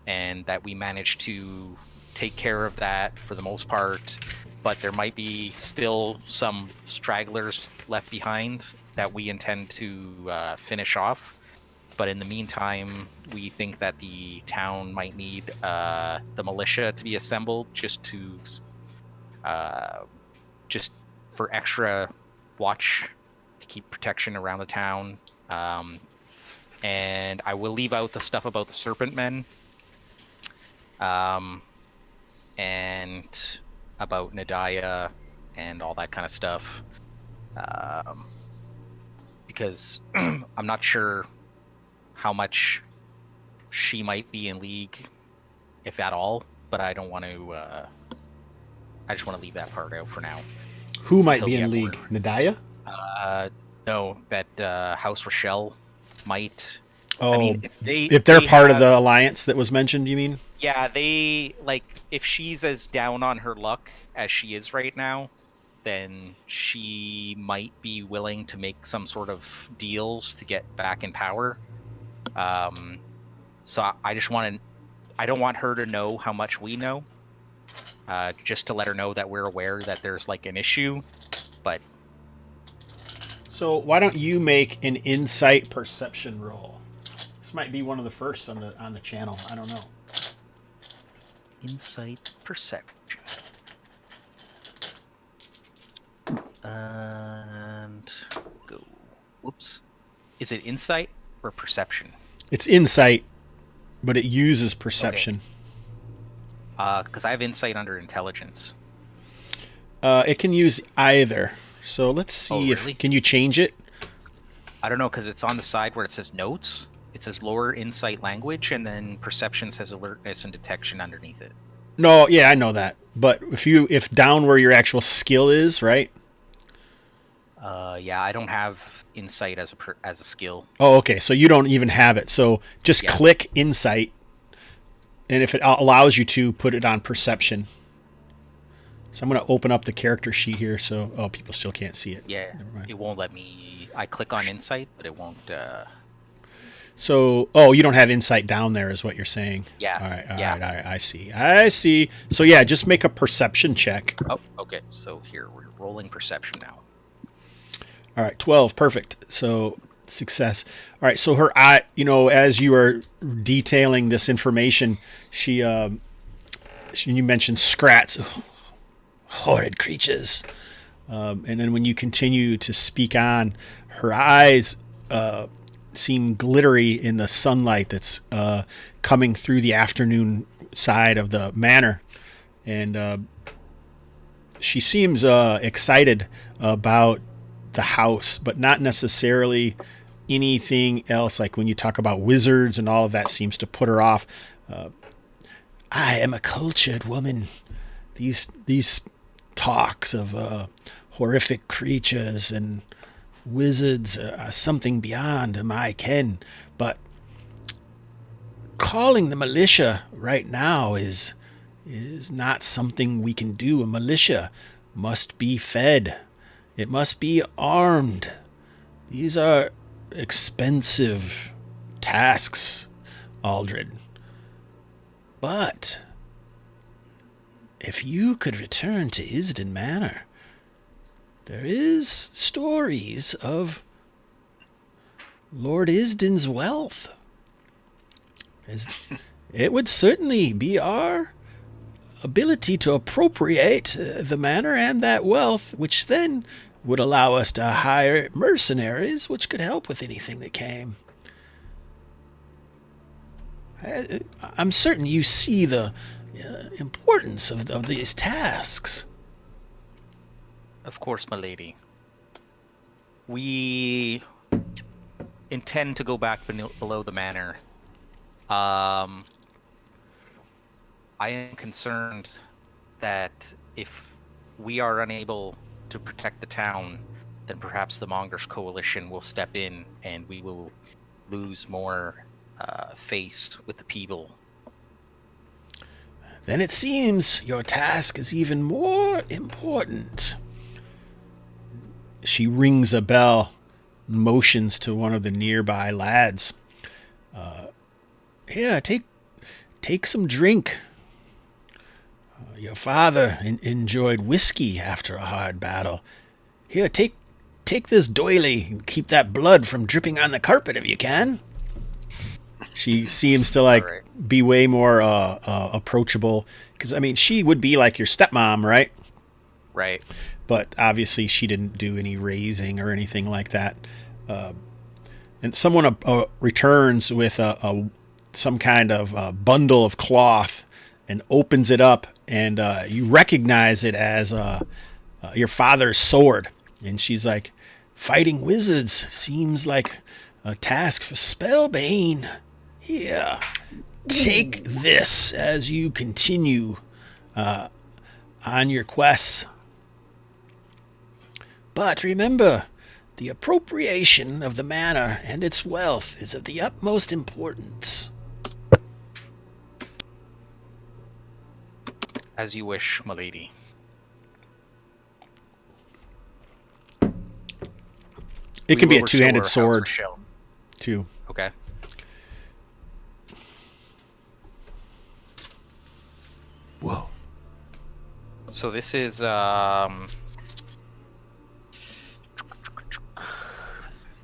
and that we managed to take care of that for the most part, but there might be still some stragglers left behind that we intend to finish off. But in the meantime, we think that the town might need the militia to be assembled just for extra watch to keep protection around the town. And I will leave out the stuff about the Serpent Men. And about Nadia and all that kind of stuff, because I'm not sure how much she might be in league, if at all, but I don't want to, I just want to leave that part out for now. Who might be in league? Nadia? No, that House Rochelle might. Oh, I mean, if they're part of the alliance that was mentioned, you mean? Yeah, if she's as down on her luck as she is right now, then she might be willing to make some sort of deals to get back in power. So I don't want her to know how much we know, just to let her know that we're aware that there's an issue, but. So why don't you make an insight perception roll? This might be one of the first on the channel. I don't know. Insight perception. And go. Whoops. Is it insight or perception? It's insight, but it uses perception. Because I have insight under intelligence. It can use either. So let's see if can you change it? I don't know, because it's on the side where it says notes. It says lower insight language, and then perception says alertness and detection underneath it. No, yeah, I know that. But if down where your actual skill is, right? Yeah, I don't have insight as a skill. Oh, okay. So you don't even have it. So just click insight, and if it allows you to, put it on perception. So I'm going to open up the character sheet here. So people still can't see it. Yeah, it won't let me. I click on insight, but it won't. So, you don't have insight down there, is what you're saying. Yeah. All right. I see. So yeah, just make a perception check. Oh, okay. So here we're rolling perception now. All right, 12, perfect. So success. All right, so her eye, as you are detailing this information, you mentioned scrats, horrid creatures, and then when you continue to speak on, her eyes seem glittery in the sunlight that's coming through the afternoon side of the manor, and she seems excited about the house, but not necessarily anything else. Like when you talk about wizards and all of that seems to put her off. I am a cultured woman. These talks of horrific creatures and wizards are something beyond my ken. But calling the militia right now is not something we can do. A militia must be fed. It must be armed. These are expensive tasks, Aldred. But if you could return to Isden Manor, there is stories of Lord Isden's wealth. It would certainly be our ability to appropriate the manor and that wealth, which then would allow us to hire mercenaries, which could help with anything that came. I'm certain you see the importance of these tasks. Of course, my lady. We intend to go back below the manor. I am concerned that if we are unable to protect the town, then perhaps the Mongers Coalition will step in and we will lose more face with the people. Then it seems your task is even more important. She rings a bell, motions to one of the nearby lads. Here, take some drink. Your father enjoyed whiskey after a hard battle. Here, take this doily and keep that blood from dripping on the carpet if you can. She seems to be way more approachable, because she would be like your stepmom, right? Right. But obviously she didn't do any raising or anything like that. And someone returns with some kind of bundle of cloth and opens it up, and you recognize it as your father's sword. And she's like, fighting wizards seems like a task for Spellbane. Here, take this as you continue on your quests. But remember, the appropriation of the manor and its wealth is of the utmost importance. As you wish, my lady. It can be a two-handed sword, too. Okay. Whoa. So this is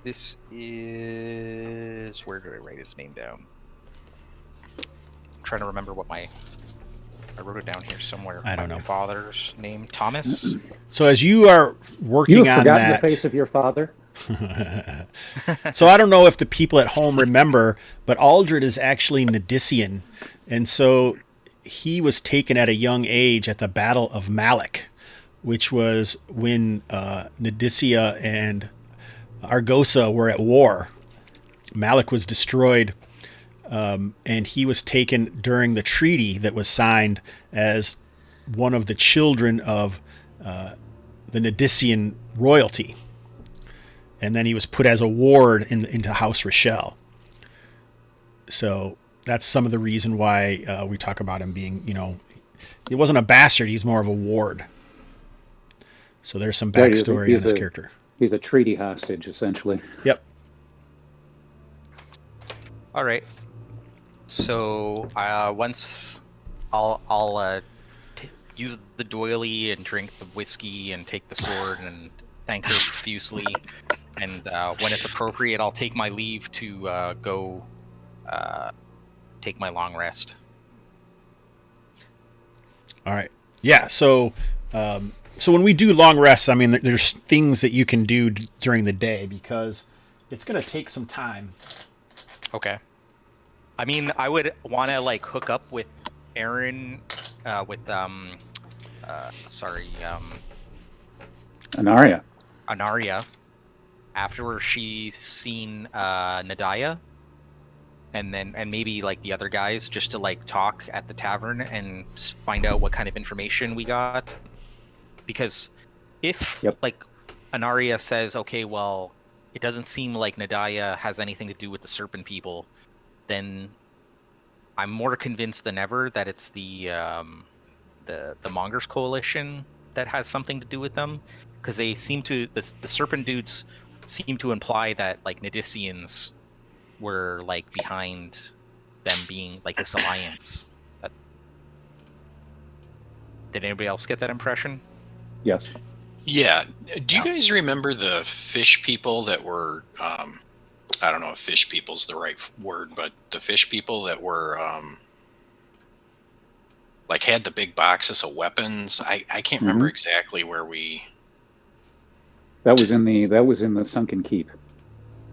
this is, where did I write his name down? I'm trying to remember what I wrote it down here somewhere. I don't know. My father's name, Thomas. So as you are working You've on forgotten that, the face of your father. so I don't know if the people at home remember, but Aldred is actually Nadician, and so he was taken at a young age at the Battle of Malek, which was when Nadicia and Argosa were at war. Malek was destroyed, and he was taken during the treaty that was signed as one of the children of the Nadician royalty. And then he was put as a ward into House Rochelle. So that's some of the reason why we talk about him being, he wasn't a bastard. He's more of a ward. So there's some backstory on this character. He's a treaty hostage, essentially. Yep. All right. So once I'll use the doily and drink the whiskey and take the sword and thank her profusely, and when it's appropriate, I'll take my leave to go take my long rest. All right. Yeah. So, so when we do long rests, I mean, there's things that you can do during the day because it's going to take some time. Okay. I mean, I would want to like hook up with Aaron, with Anaria. after she's seen Nadaya, and maybe like the other guys, just to like talk at the tavern and find out what kind of information we got. Because if like Anaria says, okay, well, it doesn't seem like Nadaya has anything to do with the Serpent people, then I'm more convinced than ever that it's the Mongers Coalition that has something to do with them, because they seem to the Serpent dudes seem to imply that like Nadicians were like behind them being like this alliance. Did anybody else get that impression? Yes. Yeah. Do you guys remember the fish people that were, I don't know if fish people's the right word, but the fish people that were, like had the big boxes of weapons? I can't remember exactly where we... That was in the Sunken Keep.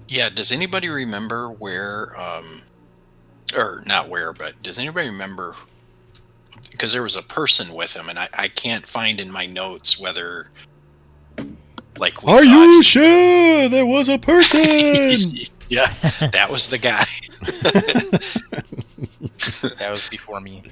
Yeah. Does anybody remember where, or not where, but does anybody remember, because there was a person with him, and I can't find in my notes whether, like, are you sure there was a person? Yeah, that was the guy. That was before me.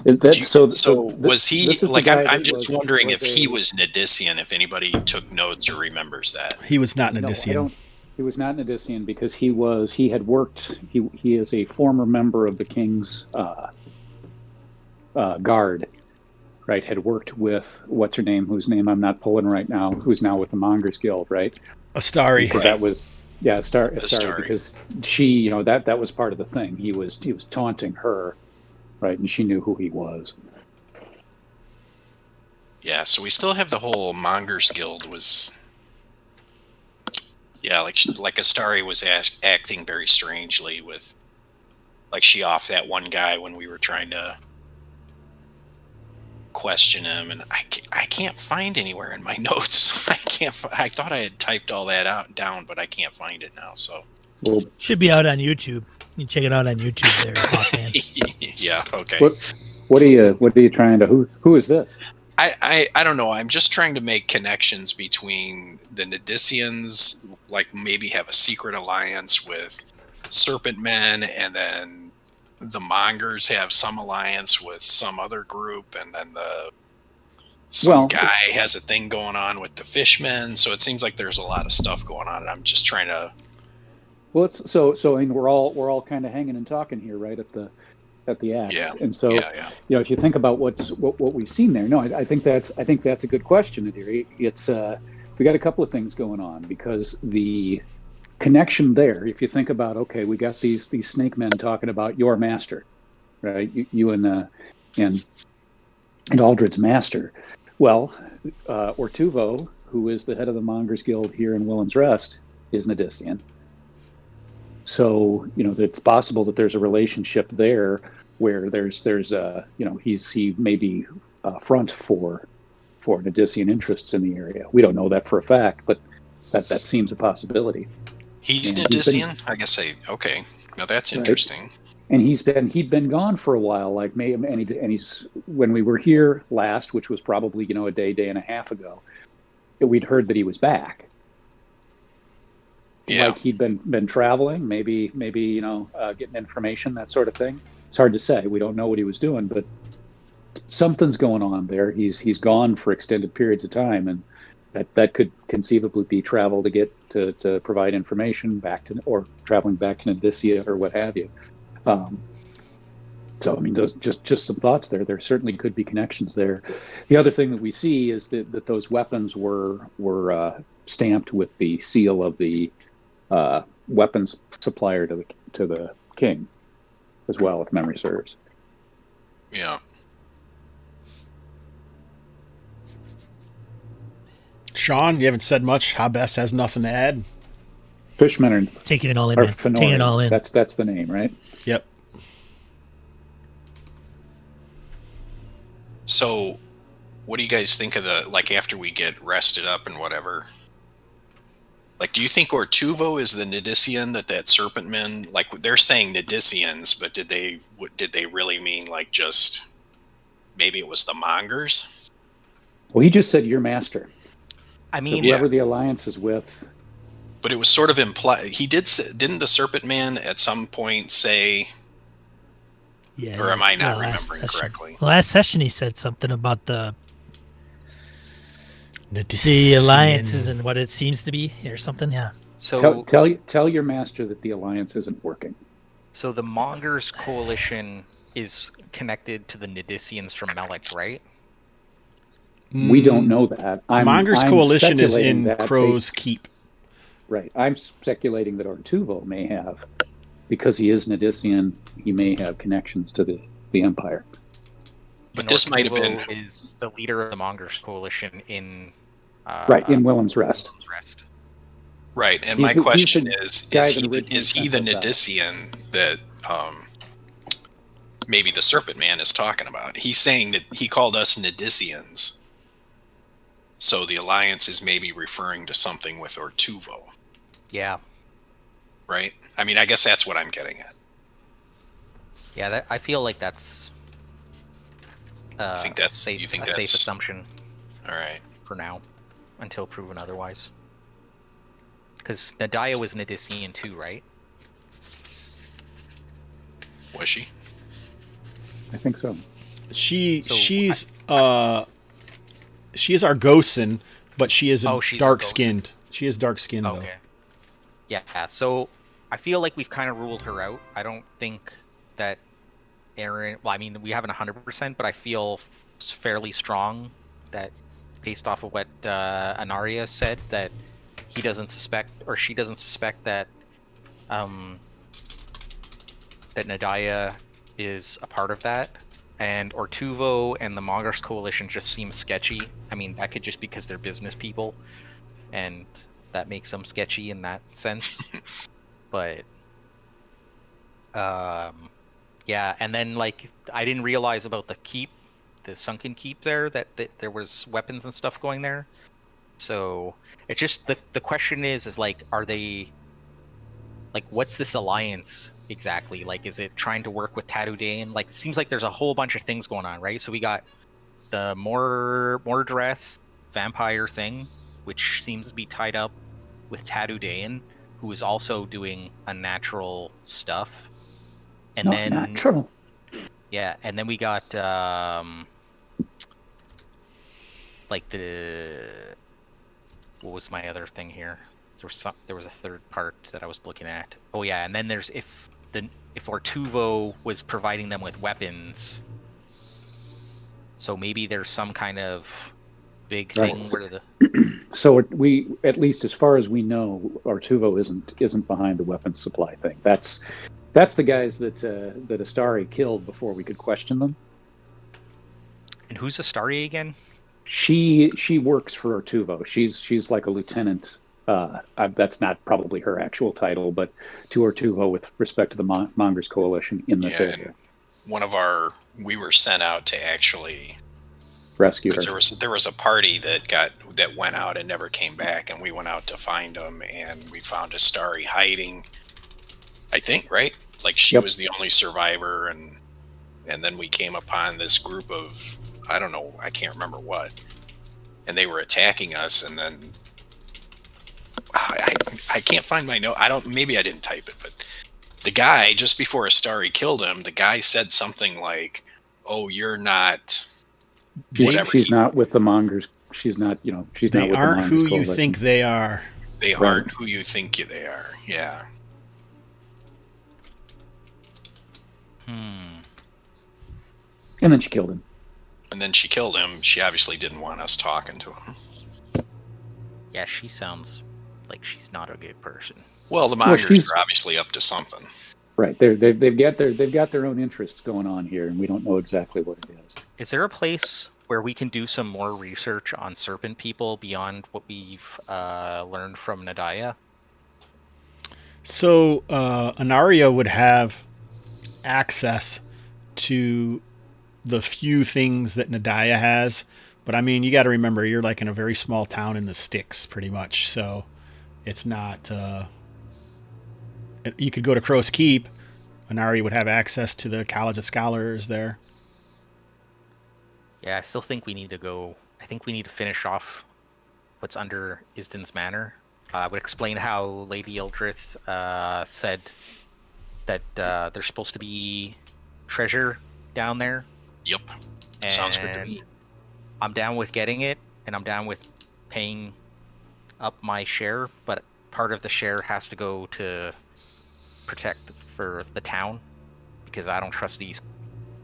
Was he like? I'm just wondering if he was Nadician. If anybody took notes or remembers that. He was not Nadician. No, he was not Nadician because he had worked. He is a former member of the King's guard, right? Had worked with what's her name, whose name I'm not pulling right now, who's now with the Mongers Guild, right? Astari. Because that was Astari, because she, that was part of the thing. He was taunting her, right? And she knew who he was. Yeah, so we still have the whole Mongers Guild was. Yeah, like Astari was acting very strangely with, like, she offed that one guy when we were trying to question him, and I can't find anywhere in my notes. I thought I had typed all that down, but I can't find it now. So should be out on YouTube. You check it out on YouTube there, Hawkman. Yeah. Okay. What are you trying to? Who is this? I don't know. I'm just trying to make connections between the Nadicians, like maybe have a secret alliance with Serpent Men, and then the Mongers have some alliance with some other group, and then some guy has a thing going on with the Fishmen. So it seems like there's a lot of stuff going on, and I'm just trying to. Well, it's so I mean, we're all kind of hanging and talking here, right, at the axe. Yeah. And so, if you think about what we've seen there, no, I think that's a good question, Adiri. It's we got a couple of things going on, because the connection there, if you think about, okay, we got these snake men talking about your master, right? You and Aldred's master. Well, Ortuvo, who is the head of the Mongers Guild here in Willen's Rest, is Nadician. So, it's possible that there's a relationship there where there's he may be front for Nadician interests in the area. We don't know that for a fact, but that seems a possibility. He's Nadician? I guess okay. Now that's interesting. Right. And he'd been gone for a while, like and he's when we were here last, which was probably a day and a half ago, we'd heard that he was back. Yeah. Like he'd been traveling, maybe getting information, that sort of thing. It's hard to say. We don't know what he was doing, but something's going on there. He's gone for extended periods of time, and that could conceivably be travel to get to provide information or traveling back to Nadicia or what have you. So I mean, those just some thoughts there. There certainly could be connections there. The other thing that we see is that those weapons were stamped with the seal of the weapons supplier to the king as well, if memory serves. Yeah. Sean, you haven't said much. Hah Bess has nothing to add. Fishmen are Taking it all in, Or man. Taking it all in. That's the name, right? Yep. So, what do you guys think of after we get rested up and whatever? Like, do you think Ortuvo is the Nidician that Serpent Men, like, they're saying Nidicians, but did they really mean, like, just, maybe it was the Mongers? Well, he just said your master. I So mean, whoever the alliance is with. But it was sort of implied, didn't the Serpent Man at some point say, Yeah. or am I not the last remembering session. correctly? The last session, he said something about the Nidician. alliances and what it seems to be, or something. Yeah. so Tell your master that the alliance isn't working. so the Mongers coalition is connected to the Nidicians from Melek, right? We don't know that. Monger's I'm coalition is speculating in that Crow's Keep. Right. I'm speculating that Ortuvo may have, because he is Nidician, he may have connections to the Empire. But And this might have been- Ortuvo is the leader of the Mongers coalition in Right, in Willem's Rest. Willem's Rest. Right, and He's my the- question he's the is guy he that originally is he the sent us out. Nidician that maybe the Serpent Man is talking about? He's saying that he called us Nidicians. So the alliance is maybe referring to something with Ortuvo, Yeah, right? I mean, I guess that's what I'm getting at. yeah. I feel like that's. Think that's- safe, you think a safe that's- assumption All right. for now, until proven otherwise. Because Nadia was Nidician too, right? Was she? I think so. So She's Argosan, but she is Oh, she's dark skinned. She is dark skinned though. Okay. Yeah, so I feel like we've kind of ruled her out. I don't think that Aaron. Well, I mean, we haven't 100%, but I feel fairly strong that, based off of what Anaria said, that he doesn't suspect, or she doesn't suspect that that Nadia is a part of that. And Ortuvo and the Mongers coalition just seem sketchy. I mean, that could just be because they're business people, and that makes them sketchy in that sense. But yeah, and then like I didn't realize about the keep, the sunken keep there, that there was weapons and stuff going there. So it's just the question is like, are they, like, what's this alliance exactly? Like, is it trying to work with Tattoodain? Like, it seems like there's a whole bunch of things going on, right? So we got the Mordreth vampire thing, which seems to be tied up with Tattoodain, who is also doing unnatural stuff. It's And not then natural. yeah, and then we got like what was my other thing here? There was a third part that I was looking at. Oh yeah, and then there's if Ortuvo was providing them with weapons, so maybe there's some kind of big thing Right. where the So we, at least as far as we know, Ortuvo isn't behind the weapons supply thing. That's the guys that Astari killed before we could question them. and who's Astari again? She works for Ortuvo. She's like a lieutenant. That's not probably her actual title, but to Ortuvo with respect to the Mongers Coalition in this area. We were sent out to actually Rescue her. because there was a party that went out and never came back, and we went out to find them, and we found Astari hiding. I think, right? Like she Yep. was the only survivor, and then we came upon this group of, I don't know, I can't remember what, and they were attacking us, and then I can't find my note. Maybe I didn't type it, but the guy, just before Astari killed him, the guy said something like, "Oh, you're not." Whatever She's he- not with the Mongers. She's not. She's not They with aren't the Mongers who you Coalition. think they are. They Right. aren't who you think they are. Yeah. And then she killed him. And then she killed him. She obviously didn't want us talking to him. Yeah, she sounds like she's not a good person. Well, the Well, Mongers she's- are obviously up to something. Right. They've got their own interests going on here, and we don't know exactly what it is. Is there a place where we can do some more research on serpent people beyond what we've learned from Nadaya? So Anaria would have access to the few things that Nadaya has, but I mean, you got to remember, you're like in a very small town in the sticks, pretty much. So it's not. You could go to Crow's Keep. Anaria would have access to the College of Scholars there. Yeah, I still think we need to go. I think we need to finish off what's under Isden's Manor. I would explain how Lady Ildrith said that there's supposed to be treasure down there. Yep. And Sounds good to me. I'm down with getting it, and I'm down with paying up my share, but part of the share has to go to protect for the town, because I don't trust these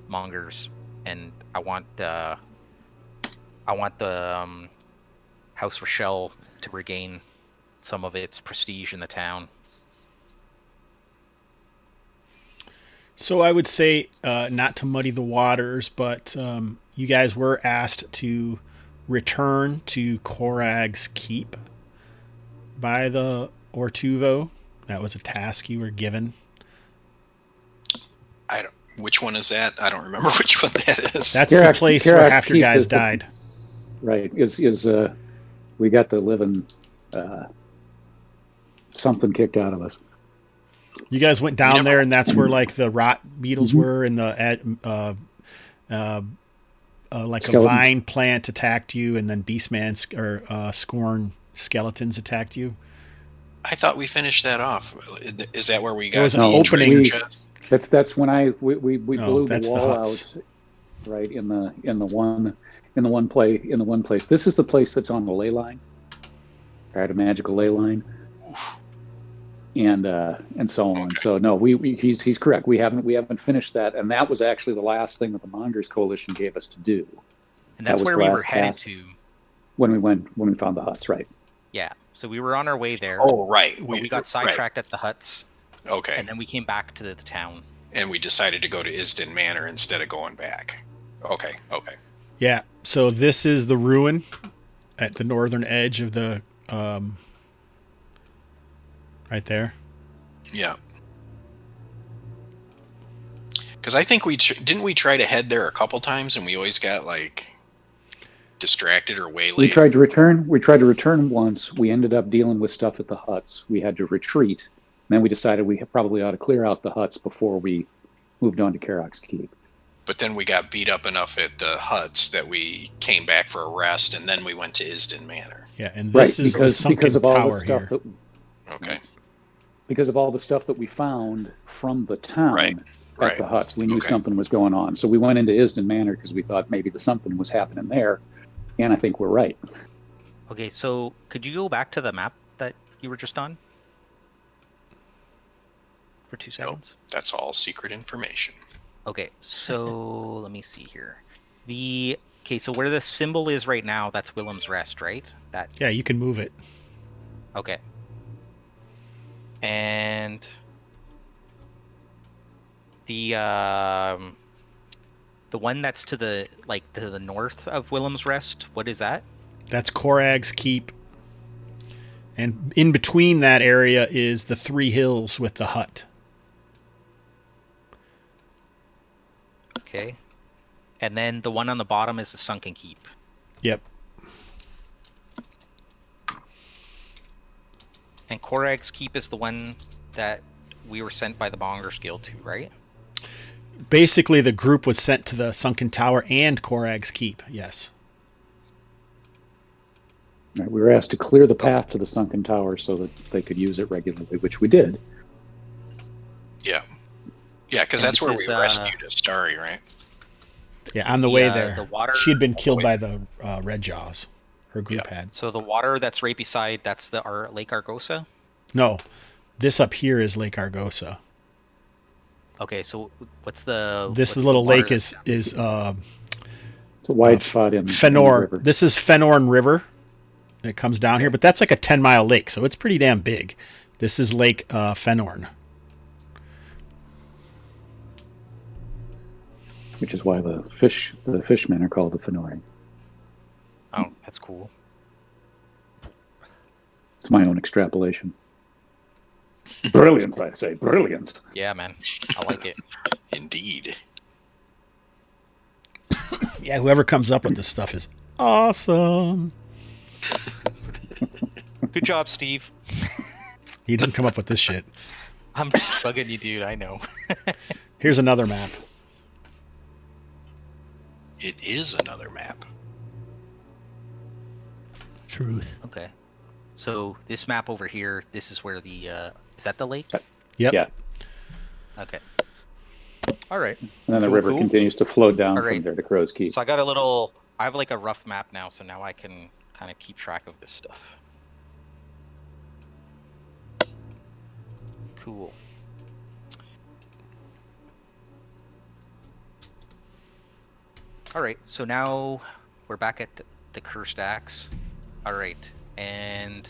mongers, and I want the House Rochelle to regain some of its prestige in the town. So I would say, not to muddy the waters, but you guys were asked to return to Korag's Keep by the Ortuvo. That was a task you were given. Which one is that? I don't remember which one that is. That's the place where half your guys died. Right. We got the living something kicked out of us. You guys went down there, and that's where like the rot beetles were, and the like skeletons. A vine plant attacked you, and then Beastman or Scorn skeletons attacked you. I thought we finished that off. Is that where we got was an the opening. chest? That's when we blew the wall out, right in the one place. This is the place that's on the ley line, right? A magical ley line, and so on. Okay. So no, he's correct. We haven't finished that, and that was actually the last thing that the Mongers Coalition gave us to do. And that's That was where the we were last headed task. to. When we found the huts, right? Yeah. So we were on our way there. Oh, right. But we got sidetracked at the huts, Okay. and then we came back to the town. And we decided to go to Isden Manor instead of going back. Okay. Yeah. So this is the ruin at the northern edge of the right there. Yeah. Because I think didn't we try to head there a couple times, and we always got like distracted or waylaid. We tried to return once. We ended up dealing with stuff at the huts. We had to retreat. And then we decided we probably ought to clear out the huts before we moved on to Karok's Keep. But then we got beat up enough at the huts that we came back for a rest, and then we went to Isden Manor. Yeah, and this is the sunken tower here. Okay. Because of all the stuff that we found from the town Right. the huts, we knew something was going on. So we went into Isden Manor because we thought maybe something was happening there, and I think we're right. Okay, so could you go back to the map that you were just on? For 2 seconds? Nope, that's all secret information. Okay, so let me see here. So where the symbol is right now, that's Willem's Rest, right? Yeah, you can move it. Okay. And the one that's to the north of Willem's Rest, what is that? That's Korag's Keep. And in between that area is the 3 hills with the hut. Okay. And then the one on the bottom is the Sunken Keep. Yep. And Korag's Keep is the one that we were sent by the Bongers Guild to, right? Basically, the group was sent to the Sunken Tower and Korag's Keep, yes. Right, we were asked to clear the path to the Sunken Tower so that they could use it regularly, which we did. Yeah. Yeah, because that's where we rescued Astari, right? Yeah, on the way there. The water, she had been killed by the Red Jaws. Her group had. So the water that's right beside, that's the Lake Argosa? No, this up here is Lake Argosa. Okay, so what's the... This little lake is it's a wide spot in Fenor. In the river. This is Fenorn River. It comes down here, but that's like a 10-mile lake, so it's pretty damn big. This is Lake Fenorn. Which is why the fishmen are called the Fenori. Oh, that's cool. It's my own extrapolation. Brilliant, I say. Brilliant. Yeah, man. I like it. Indeed. Yeah, whoever comes up with this stuff is awesome. Good job, Steve. He didn't come up with this shit. I'm just bugging you, dude. I know. Here's another map. It is another map. Truth. Okay. So this map over here, this is where the is that the lake? Yep. Yeah. Okay. All right. And then the Cool, river cool. continues to flow down All from right. there to Crow's Keep. So I have like a rough map now, so now I can kind of keep track of this stuff. Cool. All right, so now we're back at the Cursed Axe. All right, and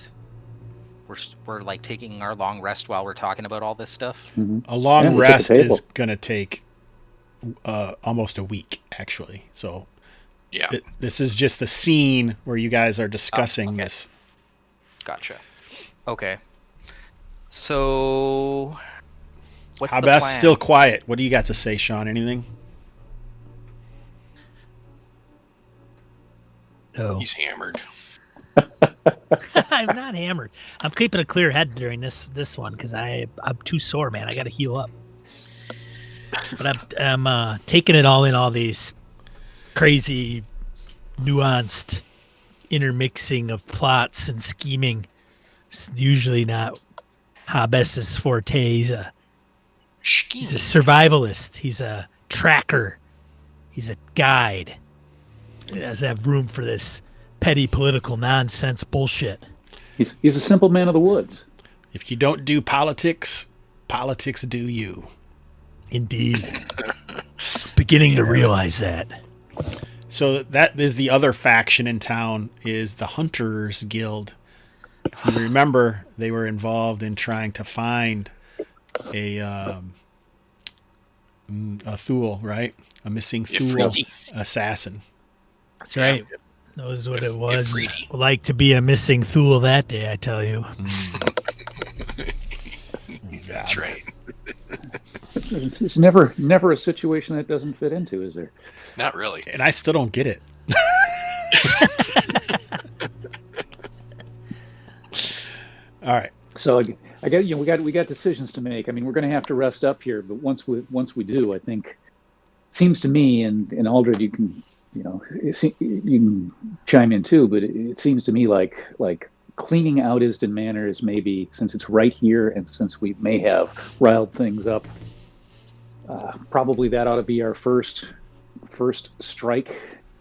we're like taking our long rest while we're talking about all this stuff. A long Yeah, we took rest the table. is going to take almost a week, actually. So Yeah. this is just the scene where you guys are discussing okay. this. Gotcha. Okay. So what's Hah the Bess, plan? still quiet. What do you got to say, Sean? Anything? No. He's hammered. I'm not hammered. I'm keeping a clear head during this one because I'm too sore, man. I got to heal up. But I'm taking it all in, all these crazy, nuanced intermixing of plots and scheming. It's usually not Hah Bess's forte. He's a survivalist. He's a tracker. He's a guide. He doesn't have room for this petty political nonsense bullshit. He's a simple man of the woods. If you don't do politics, politics do you. Indeed. Beginning to realize that. So that is the other faction in town, is the Hunters Guild. If you remember, they were involved in trying to find a Thule, right? A missing Thule Ifriti. assassin. That's right. Knows what it was Ifriti. like to be a missing Thule that day, I tell you. That's right. It's never a situation that doesn't fit into, is there? Not really. And I still don't get it. All right. So I got we got decisions to make. I mean, we're going to have to rest up here, but once we do, I think seems to me, and Aldred, you can you can chime in too, but it seems to me like cleaning out Isden Manor is maybe, since it's right here and since we may have riled things up, probably that ought to be our first strike.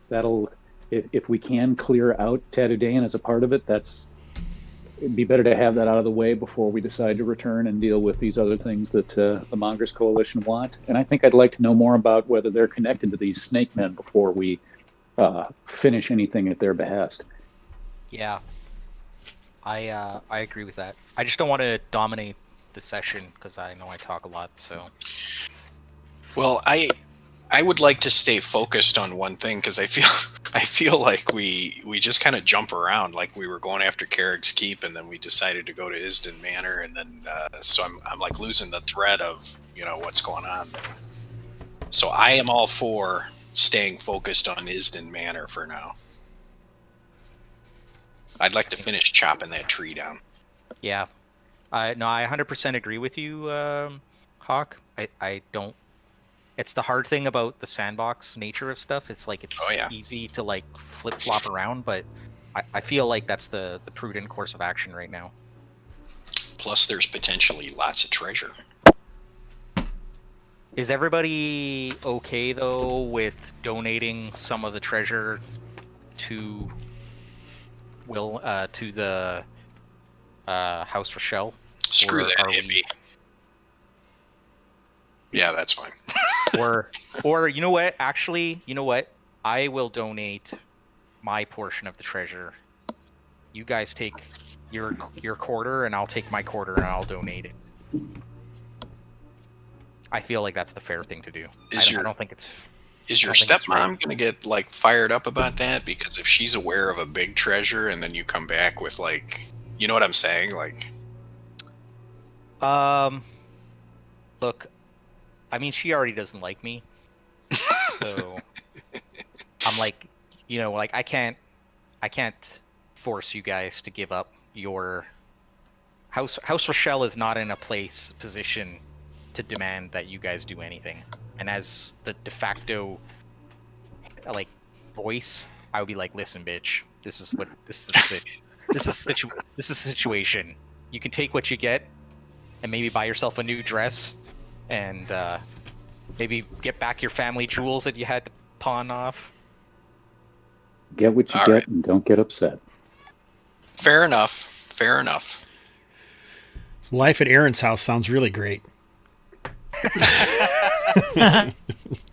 That'll, if we can clear out Tattoodain as a part of it, it'd be better to have that out of the way before we decide to return and deal with these other things that the Mongers Coalition want. And I think I'd like to know more about whether they're connected to these snake men before we finish anything at their behest. Yeah. I agree with that. I just don't want to dominate the session because I know I talk a lot. So. Well, I would like to stay focused on one thing because I feel like we just kind of jump around. Like we were going after Carrick's Keep, and then we decided to go to Isden Manor, and then so I'm like losing the thread of what's going on there. So I am all for staying focused on Isden Manor for now. I'd like to finish chopping that tree down. Yeah. I 100% agree with you, Hawk. I don't. It's the hard thing about the sandbox nature of stuff. It's like it's easy to like flip flop around, but I feel like that's the prudent course of action right now. Plus, there's potentially lots of treasure. Is everybody okay though with donating some of the treasure to the House Rochelle? Screw Or that are we- hippie. Yeah, that's fine. or you know what? Actually, you know what? I will donate my portion of the treasure. You guys take your quarter, and I'll take my quarter, and I'll donate it. I feel like that's the fair thing to do. I don't think it's. Is your I think it's stepmom going to get like fired up about that? Because if she's aware of a big treasure and then you come back with like, you know what I'm saying? Like, Look, I mean, she already doesn't like me, so I'm like, like I can't force you guys to give up your house. House Rochelle is not in a position to demand that you guys do anything. And as the de facto like voice, I would be like, listen, bitch, this is the situation. You can take what you get, and maybe buy yourself a new dress, and maybe get back your family jewels that you had to pawn off. Get what you All get right. and don't get upset. fair enough. Fair enough. Life at Aaron's house sounds really great. You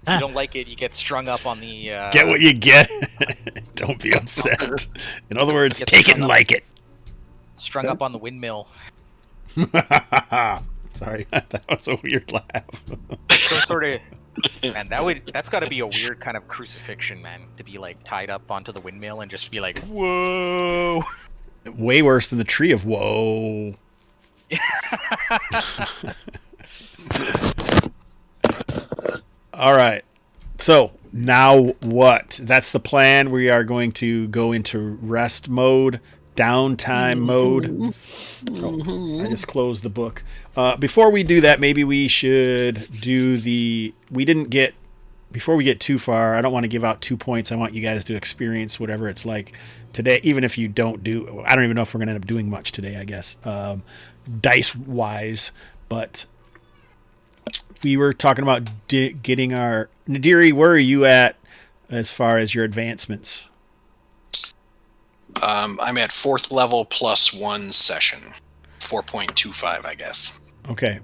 don't like it, you get strung up on the Get what you get. Don't be upset. In other words, Get take it strung and up. like it. strung up on the windmill. Sorry, that was a weird laugh. So sort of, man, that's got to be a weird kind of crucifixion, man, to be like tied up onto the windmill and just be like, whoa. Way worse than the tree of woe. All right. So now what? That's the plan. We are going to go into rest mode, downtime mode. Oh, I just closed the book. Before we do that, maybe we should do before we get too far, I don't want to give out 2 points. I want you guys to experience whatever it's like today, even if you don't I don't even know if we're going to end up doing much today, I guess, dice-wise. But we were talking about getting our... Nadiri, where are you at as far as your advancements? I'm at 4th level plus 1 session. 4.25, I guess. Okay.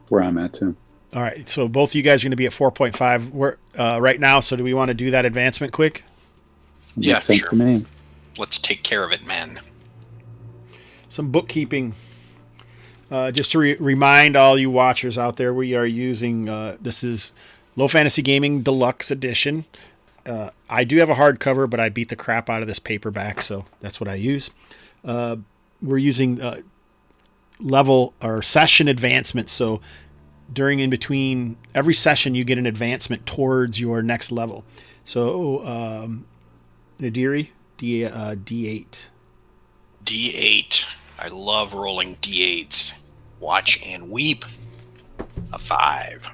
Where I'm at, too. All right. So both of you guys are going to be at 4.5 right now. So do we want to do that advancement quick? Yeah, Makes sense sure. to me. Let's take care of it, man. Some bookkeeping. Just to remind all you watchers out there, we are using, this is Low Fantasy Gaming Deluxe Edition. I do have a hardcover, but I beat the crap out of this paperback, so that's what I use. We're using level or session advancement, so in between every session, you get an advancement towards your next level. So, Nadiri, D8. D8. I love rolling D8s. Watch and weep. A 5.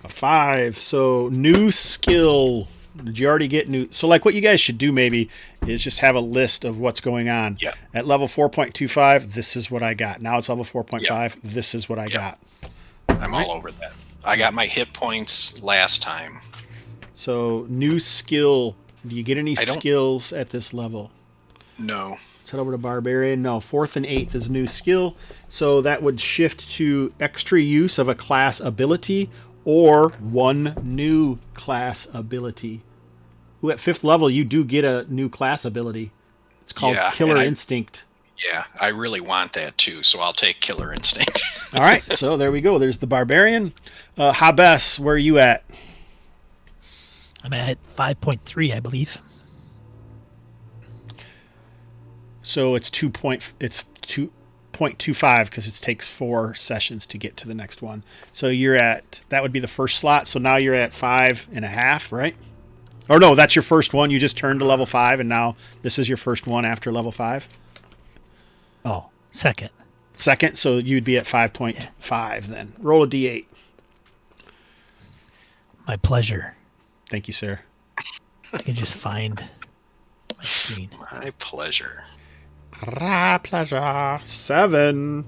A 5. So new skill. Did you already get new? So like what you guys should do maybe is just have a list of what's going on. Yeah. At level 4.25, this is what I got. Now it's level 4.5. Yeah. This is what I got. I'm all over that. I got my hit points last time. So new skill. Do you get any skills at this level? No. Let's head over to Barbarian. No, 4th and 8th is new skill. So that would shift to extra use of a class ability or one new class ability. Ooh, at 5th level, you do get a new class ability. It's called Killer Instinct. Yeah, I really want that too, so I'll take Killer Instinct. All right, so there we go. There's the Barbarian. Hah Bess, where are you at? I'm at 5.3, I believe. So it's 2.25 because it takes 4 sessions to get to the next one. So that would be the first slot. So now you're at 5.5, right? Or no, that's your first one. You just turned to level 5, and now this is your first one after level 5. Oh, second. Second, so you'd be at 5.5 then. Roll a d8. My pleasure. Thank you, sir. I can just find my screen. My pleasure. Pleasure. 7.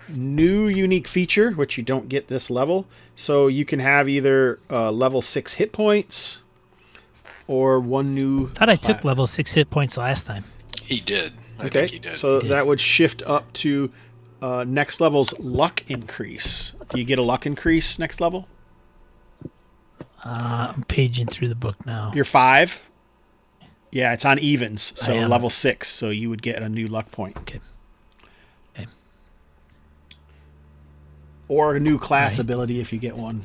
New unique feature, which you don't get this level. So you can have either level 6 hit points or one new... Thought I took level 6 hit points last time. He did. I Okay, think he did. so that would shift up to next level's luck increase. Do you get a luck increase next level? I'm paging through the book now. You're 5. Yeah, it's on evens, so I am. level 6, so you would get a new luck point. Okay. Or a new class Right. ability if you get one.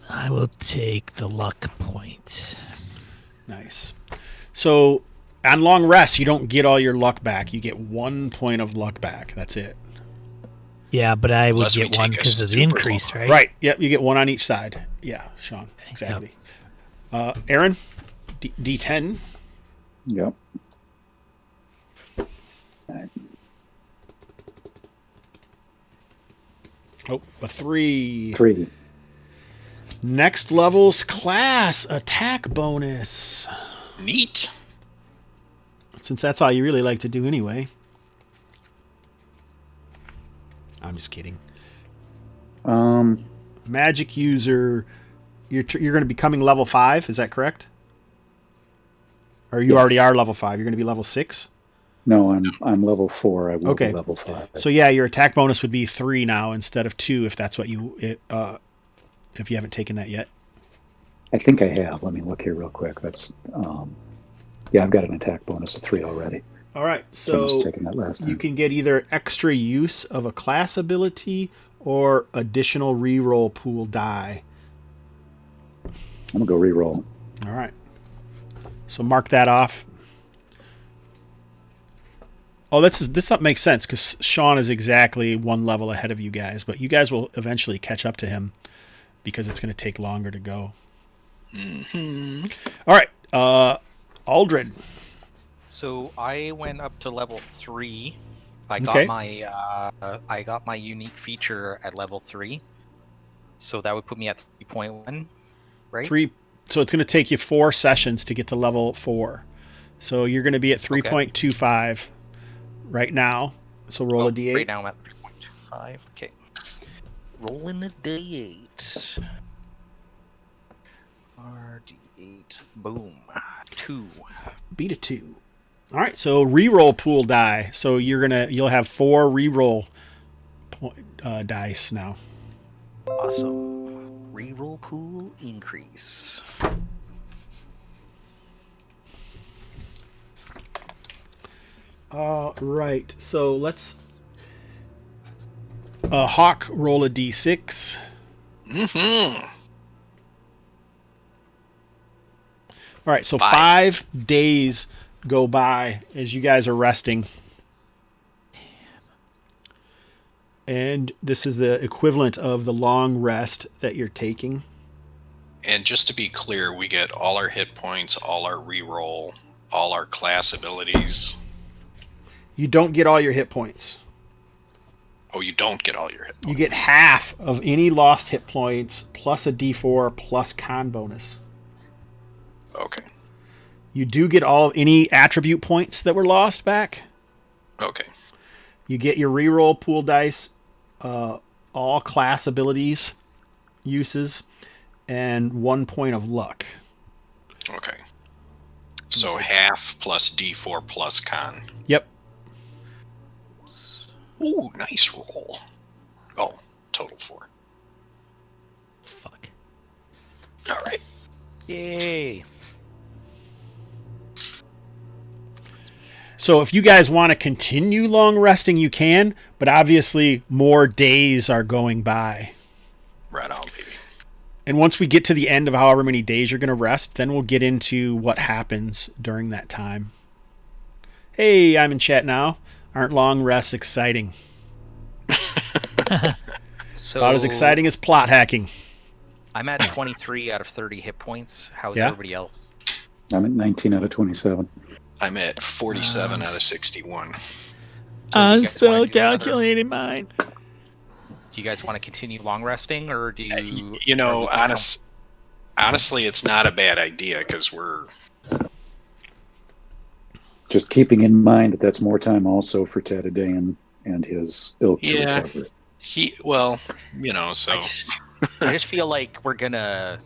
I will take the luck point. Nice. So on long rest, you don't get all your luck back. You get 1 point of luck back. That's it. Yeah, but I would Unless we get one take a because of the super increase, long- right? Right. Yep. You get one on each side. Yeah, Sean. Exactly. Aaron, D10. Yep. Alright. Oh, a 3. 3. Next level's class attack bonus. Neat. Since that's all you really like to do anyway. I'm just kidding. Magic user, you're going to be becoming level 5. Is that correct? Or you Yes. already are level 5. You're going to be level 6. No, I'm level 4. I will Okay. be level 5. So yeah, your attack bonus would be 3 now instead of 2 if that's what you if you haven't taken that yet. I think I have. Let me look here real quick. That's yeah, I've got an attack bonus of 3 already. All right. So I So was taking that last time. you can get either extra use of a class ability or additional reroll pool die. I'm gonna go re-roll. All right. So mark that off. Oh, this makes sense because Sean is exactly 1 level ahead of you guys, but you guys will eventually catch up to him because it's going to take longer to go. Mm-hmm. All right. Aldred. So I went up to level 3. I got Okay. my unique feature at level 3. So that would put me at 3.1, right? 3. So it's going to take you 4 sessions to get to level 4. So you're going to be at 3.25 right now. So roll a d8. Right now I'm at 3.25. Okay. Rolling a d8. RD8. Boom. 2. Beat a 2. All right. So reroll pool die. So you'll have 4 reroll dice now. Awesome. Reroll pool increase. Right. So let's Hawk roll a d6. Mm-hmm. All right. So 5. 5 days go by as you guys are resting. And this is the equivalent of the long rest that you're taking. And just to be clear, we get all our hit points, all our reroll, all our class abilities. You don't get all your hit points. Oh, you don't get all your hit points. You get half of any lost hit points plus a d4 plus con bonus. Okay. You do get all of any attribute points that were lost back. Okay. You get your reroll pool dice, all class abilities uses, and 1 point of luck. Okay. So half plus D4 plus con. Yep. Ooh, nice roll. Oh, total 4. Fuck. All right. Yay. So if you guys want to continue long resting, you can, but obviously more days are going by. Right on, baby. And once we get to the end of however many days you're going to rest, then we'll get into what happens during that time. Hey, I'm in chat now. Aren't long rests exciting? So About as exciting as plot hacking. I'm at 23 out of 30 hit points. How's Yeah? everybody else? I'm at 19 out of 27. I'm at 47 out of 61. So do I'm you guys still wanna do another- calculating mine. Do you guys want to continue long resting, or do you? You know, honestly, it's not a bad idea because we're... Just keeping in mind that that's more time also for Tadadean and his ilk to Yeah. recover. So... I just feel like we're gonna,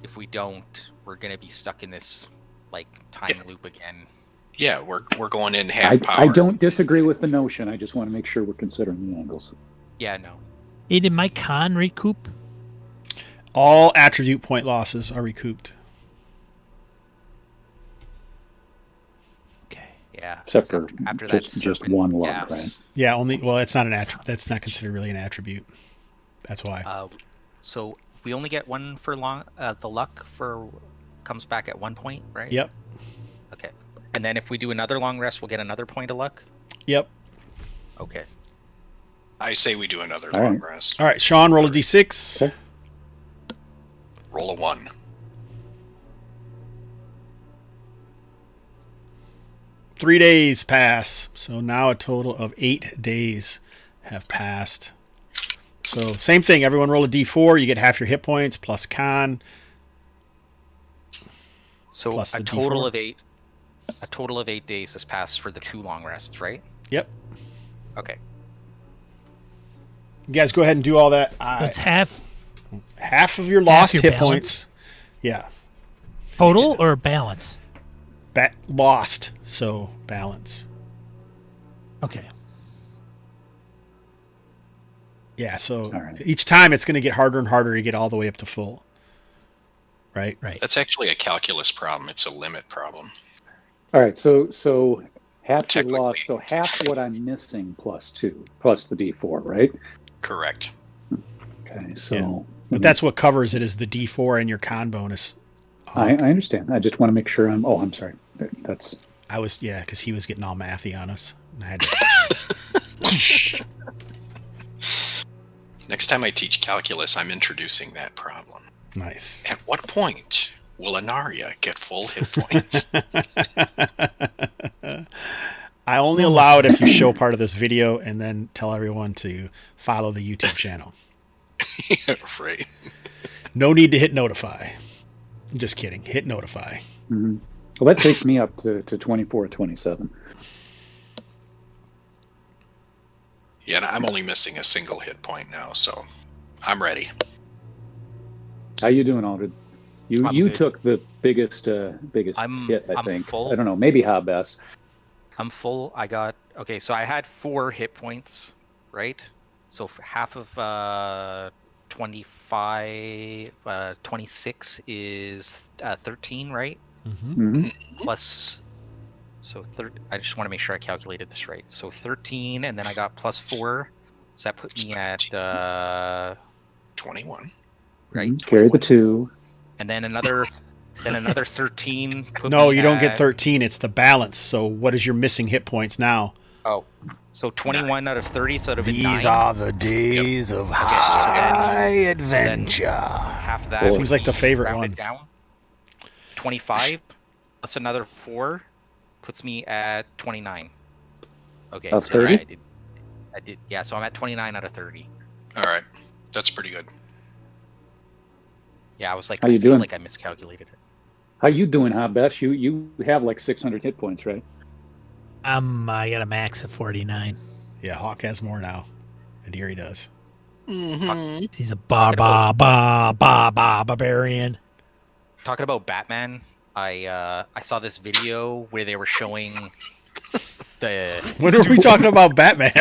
if we don't, we're gonna be stuck in this like time loop again. Yeah, we're going in half power. I don't disagree with the notion. I just want to make sure we're considering the angles. Yeah, no. Hey, did my con recoup? All attribute point losses are recouped. Okay. Yeah. Except for after that, just serpent one luck, gas. right? Yeah, only. Well, it's not an attribute. That's not considered really an attribute. That's why. So we only get one for long. The luck for comes back at 1 point, right? Yep. Okay. And then if we do another long rest, we'll get another point of luck. Yep. Okay. I say we do another All long right. rest. All right, Sean, roll a d6. Okay. Roll a 1. Three days pass, so now a total of 8 days have passed. So same thing. Everyone roll a d4. You get half your hit points plus con. So Plus a the total D4. of 8. A total of 8 days has passed for the 2 long rests, right? Yep. Okay. You guys go ahead and do all that. That's half Half of your lost your hit balance? points. Yeah. total or balance? Lost, so balance. Okay. Yeah, so All right. each time it's going to get harder and harder to get all the way up to full. Right? Right. That's actually a calculus problem. It's a limit problem. All right, so half the Technically. loss, so half what I'm missing plus 2, plus the D4, right? Correct. Okay, so Yeah. But that's what covers it is the D4 and your con bonus. I understand. I just want to make sure I'm sorry. That's Because he was getting all mathy on us. And I had to, Next time I teach calculus, I'm introducing that problem. nice. At what point will Anaria get full hit points? I only allow it if you show part of this video and then tell everyone to follow the YouTube channel. Right. No need to hit notify. Just kidding. Hit notify. well, that takes me up to 24, 27. Yeah, and I'm only missing a single hit point now, so I'm ready. How you doing, Aldred? You I'm you good. took the biggest I'm- hit, I I'm think. full. I don't know, maybe Hah Bess. I'm full. I got so I had 4 hit points, right? So for half of 25, 26 is 13, right? Mhm. Plus, I just want to make sure I calculated this right. So 13, and then I got plus 4. So that put me at 21. right. Mhm. Carry the 21. 2. And then another 13. Put No, me you don't get at- 13. It's the balance. So what is your missing hit points now? Oh, so 21 out of 30. So it'd have been 9. the days of high adventure. Half of that. Four. Seems like the would be favorite rounded one. Down. 25 plus another 4 puts me at 29. Okay. Of so 30? I did. Yeah. So I'm at 29 out of 30. All right. That's pretty good. Yeah. I was like, How you I feel doing? like I miscalculated it. How you doing, Hah Bess? You have like 600 hit points, right? I got a max of 49. Yeah, Hawk has more now. And here he does. He's a barbarian. Talking about Batman, I saw this video where they were showing the When are we talking about Batman?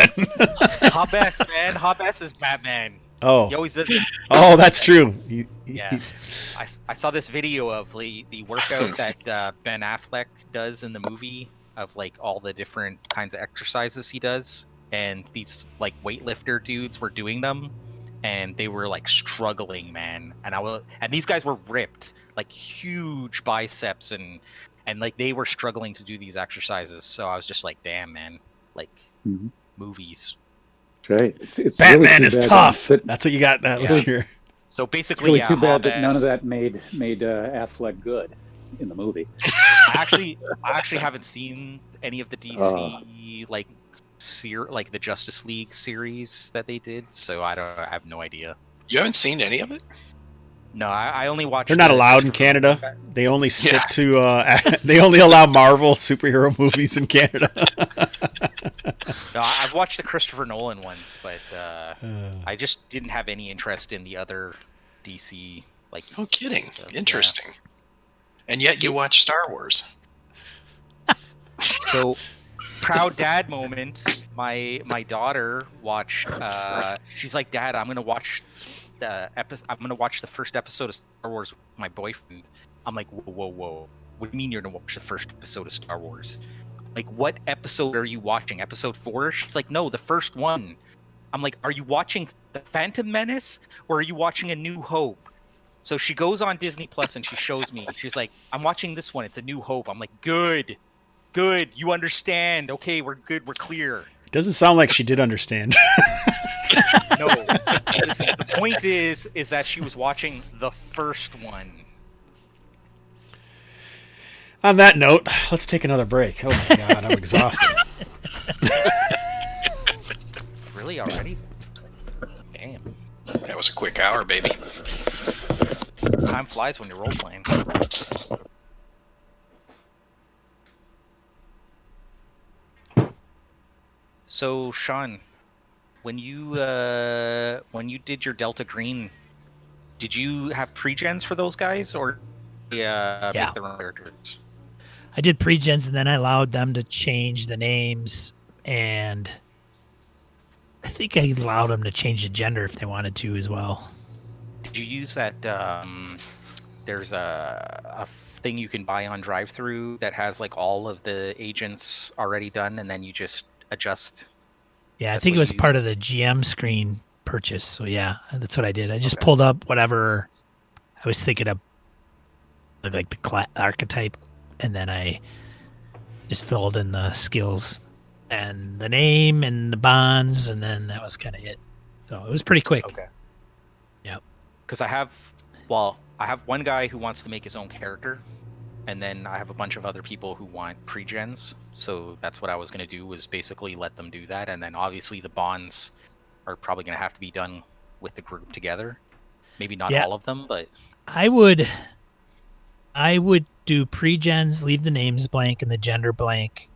Hah Bess, man. Hah Bess is Batman. He Oh, always does it. oh, that's true. Yeah. I saw this video of the workout that Ben Affleck does in the movie of like all the different kinds of exercises he does, and these like weightlifter dudes were doing them, and they were like struggling, man. And these guys were ripped, like huge biceps, and like they were struggling to do these exercises. So I was just like, damn, man, like Mhm. movies. That's right. It's Batman really too is bad tough. That, That's what you got. That Yeah. was your. So basically, really yeah, too bad that Hah none of Bess- that made Affleck good in the movie. I actually haven't seen any of the DC like the Justice League series that they did, so I have no idea. You haven't seen any of it? No, I only watched. They're not the allowed in Christopher Nolan Canada. They only stick Yeah. to. They only allow Marvel superhero movies in Canada. No, I've watched the Christopher Nolan ones, but I just didn't have any interest in the other DC. Like, No kidding. so, Interesting. And yet you watch Star Wars. So, proud dad moment. My daughter watched. She's like, Dad, I'm gonna watch the episode. I'm gonna watch the first episode of Star Wars with my boyfriend. I'm like, whoa. What do you mean you're gonna watch the first episode of Star Wars? like, what episode are you watching? Episode 4? She's like, no, the first one. I'm like, are you watching The Phantom Menace or are you watching A New Hope? So she goes on Disney Plus and she shows me. She's like, I'm watching this one. It's A New Hope. I'm like, good. You understand. Okay, we're good. We're clear. It doesn't sound like she did understand. No. Listen, the point is that she was watching the first one. On that note, let's take another break. Oh my God, I'm exhausted. Really already? Damn. That was a quick hour, baby. Time flies when you're role playing. So, Sean, when you did your Delta Green, did you have pre-gens for those guys, or make their own characters? I did pre-gens, and then I allowed them to change the names, and I think I allowed them to change the gender if they wanted to as well. Did you use that? There's a thing you can buy on drive-thru that has like all of the agents already done, and then you just adjust. Yeah, I think it was part of the GM screen purchase. So yeah, that's what I did. I just pulled up whatever I was thinking of, like the archetype, and then I just filled in the skills and the name and the bonds, and then that was kind of it. So it was pretty quick. Okay. Yep. Because I have one guy who wants to make his own character, and then I have a bunch of other people who want pre-gens. So that's what I was going to do, was basically let them do that. And then obviously the bonds are probably going to have to be done with the group together. Maybe not all of them, but I would do pre-gens, leave the names blank and the gender blank.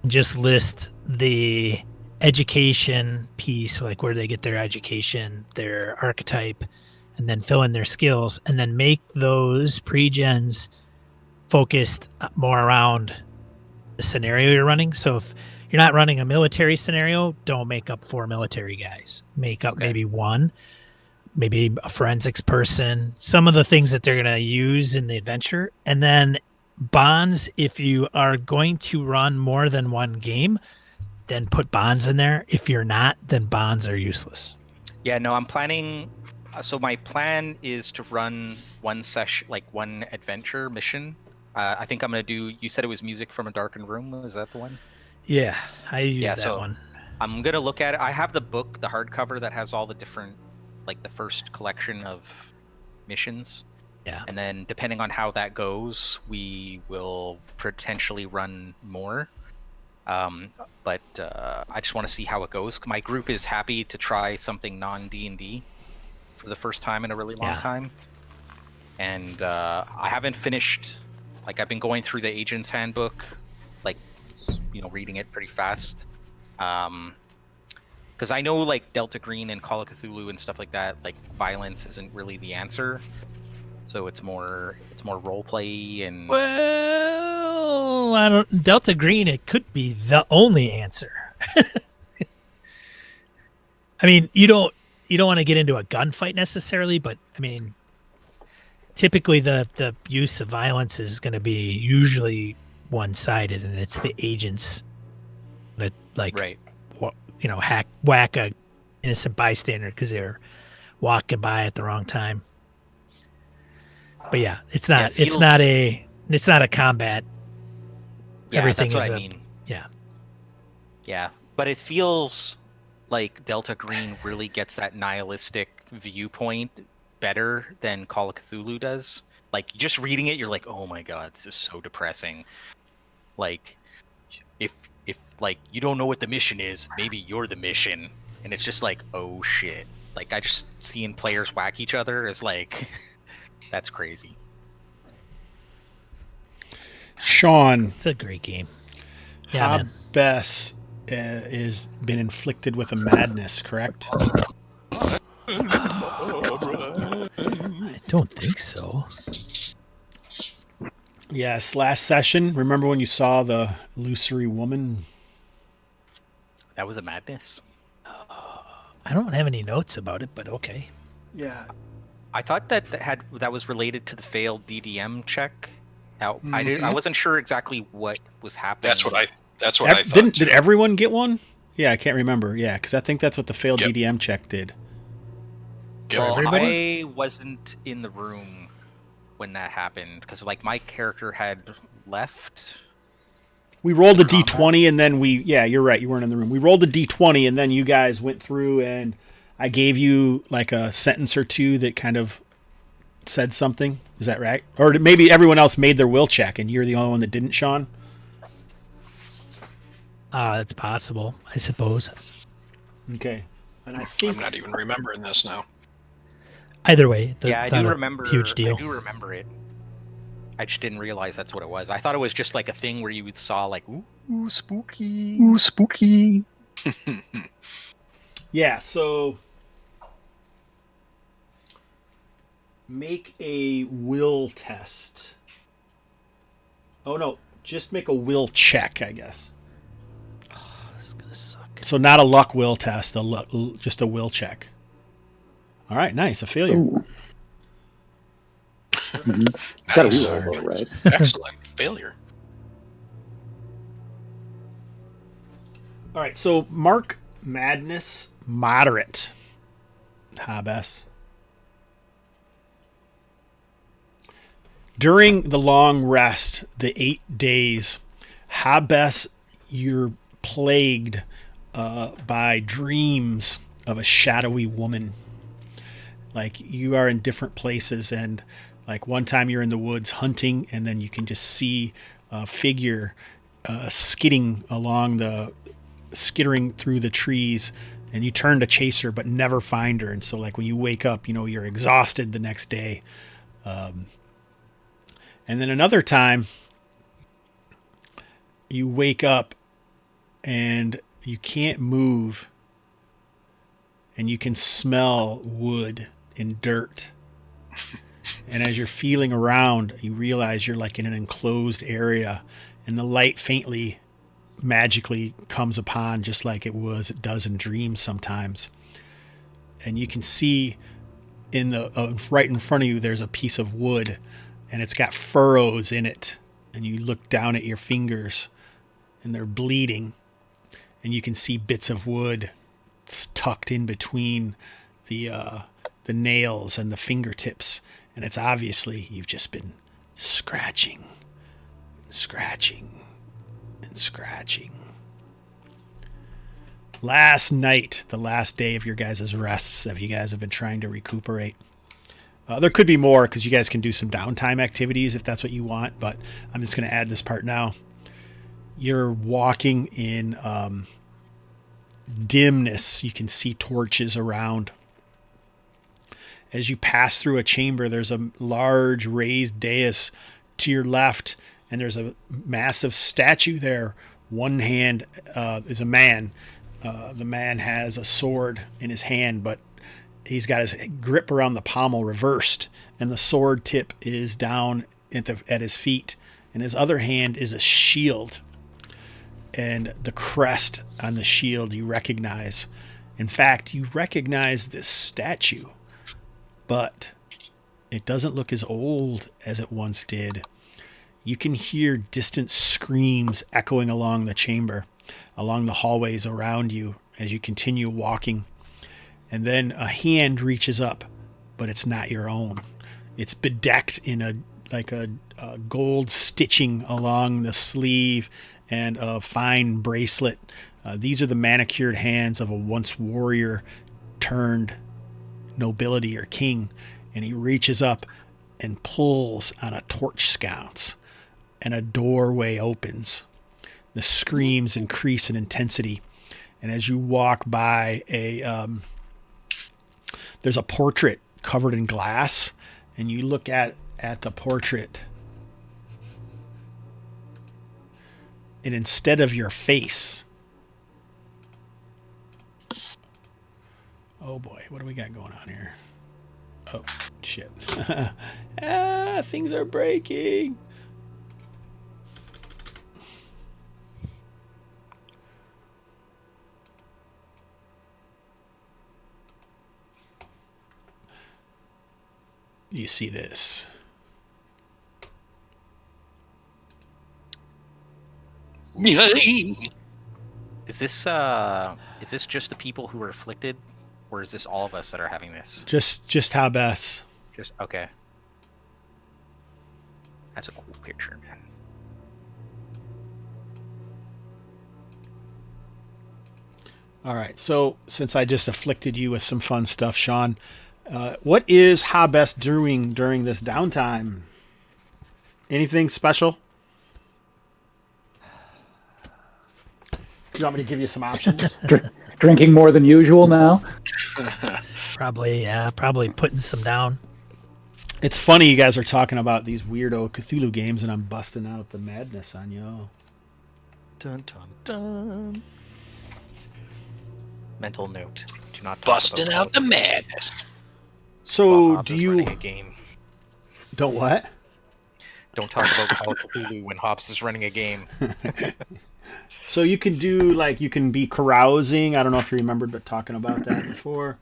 Just list the education piece, like where they get their education, their archetype, and then fill in their skills, and then make those pre-gens focused more around the scenario you're running. So if you're not running a military scenario, don't make up 4 military guys. Make up maybe 1, maybe a forensics person, some of the things that they're going to use in the adventure. And then bonds, if you are going to run more than one game, then put bonds in there. If you're not, then bonds are useless. Yeah, no, I'm planning. So my plan is to run one session, like one adventure mission. I think I'm going to do, you said it was Music from a Darkened Room. Is that the one? Yeah, I use that one. I'm going to look at it. I have the book, the hardcover that has all the different, like the first collection of missions. Yeah. And then depending on how that goes, we will potentially run more. But I just want to see how it goes. My group is happy to try something non-D&D for the first time in a really long time. And I haven't finished, like I've been going through the Agent's Handbook, like, you know, reading it pretty fast. Because I know like Delta Green and Call of Cthulhu and stuff like that, like violence isn't really the answer. So it's more role play and well, I don't Delta Green, it could be the only answer. I mean, you don't want to get into a gunfight necessarily, but I mean, typically the use of violence is going to be usually one-sided, and it's the agents that whack a innocent bystander because they're walking by at the wrong time. But yeah, it's not a combat. Yeah, Everything that's what is I mean. Yeah. But it feels like Delta Green really gets that nihilistic viewpoint better than Call of Cthulhu does. Like just reading it, you're like, oh my god, this is so depressing. Like if like you don't know what the mission is, maybe you're the mission, and it's just like, oh shit. Like I just seeing players whack each other is like that's crazy. Sean, It's a great game. Yeah, Hah man. Bess is been inflicted with a madness, correct? I don't think so. Yes, last session. Remember when you saw the illusory woman? That was a madness. I don't have any notes about it, but okay. Yeah. I thought that was related to the failed DDM check Now, I wasn't sure exactly what was happening. That's what I thought. Did everyone get one? Yeah, I can't remember. Yeah, because I think that's what the failed Yep. DDM check did. Well, everybody? I wasn't in the room when that happened because, like, my character had left. We rolled a combat? D20 and then you're right, you weren't in the room. We rolled a D20 and then you guys went through and I gave you like a sentence or two that kind of said something. Is that right? Or maybe everyone else made their will check and you're the only one that didn't, Sean? That's possible, I suppose. Okay. And I I'm think not even remembering this now. Either way, Yeah, I it's do not a remember. huge deal. I do remember it. I just didn't realize that's what it was. I thought it was just like a thing where you saw like, ooh, spooky, ooh, spooky. yeah, so make a will test. Oh no, just make a will check, I guess. This is gonna suck. So not a luck will test, just a will check. All right, nice, a failure. Ooh. Got Nice. a reroll, though, right? Excellent. Failure. All right, so mark madness moderate. Hah Bess. During the long rest, the 8 days, Hah Bess, you're plagued by dreams of a shadowy woman. Like you are in different places, and like one time you're in the woods hunting, and then you can just see a figure skittering through the trees, and you turn to chase her but never find her. And so like when you wake up, you're exhausted the next day. And then another time you wake up and you can't move and you can smell wood and dirt. And as you're feeling around, you realize you're like in an enclosed area and the light faintly magically comes upon just like it does in dreams sometimes. And you can see in the right in front of you there's a piece of wood and it's got furrows in it, and you look down at your fingers and they're bleeding, and you can see bits of wood tucked in between the nails and the fingertips, and it's obviously you've just been scratching and scratching. Last night, the last day of your guys' rests, if you guys have been trying to recuperate. There could be more because you guys can do some downtime activities if that's what you want, but I'm just going to add this part now. You're walking in dimness. You can see torches around. As you pass through a chamber, there's a large raised dais to your left, and there's a massive statue there. One hand is a man. The man has a sword in his hand, but he's got his grip around the pommel reversed, and the sword tip is down at his feet, and his other hand is a shield. And the crest on the shield you recognize. In fact, you recognize this statue, but it doesn't look as old as it once did. You can hear distant screams echoing along the chamber, along the hallways around you as you continue walking. And then a hand reaches up, but it's not your own. It's bedecked in a gold stitching along the sleeve and a fine bracelet. These are the manicured hands of a once warrior turned nobility or king. And he reaches up and pulls on a torch sconce, and a doorway opens. The screams increase in intensity. And as you walk by there's a portrait covered in glass, and you look at the portrait, and instead of your face, oh boy, what do we got going on here? Oh shit. Things are breaking. You see this. Is this just the people who are afflicted, or is this all of us that are having this? Just Hah Bess. Just okay. That's a cool picture, man. All right. So since I just afflicted you with some fun stuff, Sean, what is Hah Bess doing during this downtime? Anything special? You want me to give you some options? Drinking more than usual now? Probably putting some down. It's funny you guys are talking about these weirdo Cthulhu games, and I'm busting out the madness on you. Dun dun dun. Mental note: do not talk Busting about out the madness. So Hobbs do is you running a game. don't what? Don't talk about Call of Cthulhu when Hobbs is running a game. So you can do like you can be carousing. I don't know if you remembered talking about that before.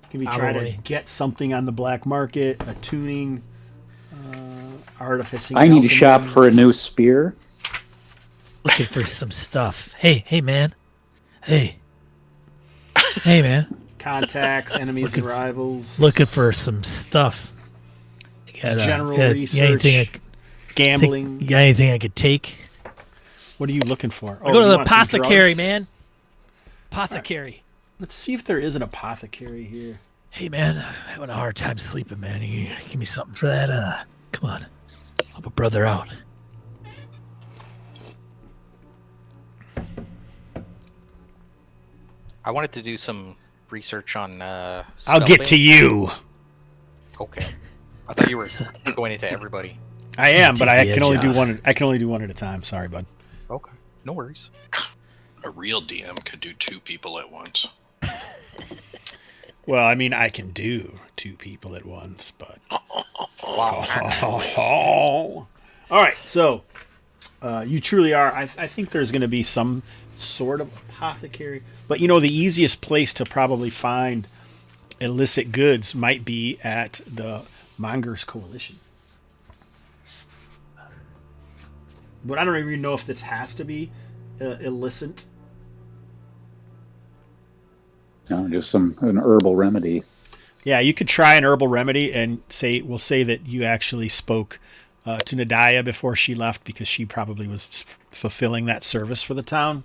You can be trying to Probably. get something on the black market, a tuning, artificing. I need to alchemy. shop for a new spear. Looking for some stuff. Hey, man. Hey, man. Contacts, enemies, and rivals. Looking for some stuff. You got, General you research, gambling. You got anything I could take? What are you looking for? Go to you the want some apothecary, drugs? man. Apothecary. Let's see if there is an apothecary here. Hey, man. I'm having a hard time sleeping, man. You give me something for that? Come on. Help a brother out. I wanted to do some research on. I'll get to spellbinding. you. Okay. I thought you were going into everybody. I am, but I Take the can only edge do off. one. I can only do one at a time. Sorry, bud. Okay. No worries. A real DM could do 2 people at once. Well, I mean, I can do 2 people at once, but. Wow. All right, so you truly are. I think there's going to be some sort of apothecary, but you know, the easiest place to probably find illicit goods might be at the Mongers Coalition. But I don't even know if this has to be illicit. No, just an herbal remedy. Yeah, you could try an herbal remedy and we'll say that you actually spoke to Nadia before she left because she probably was fulfilling that service for the town.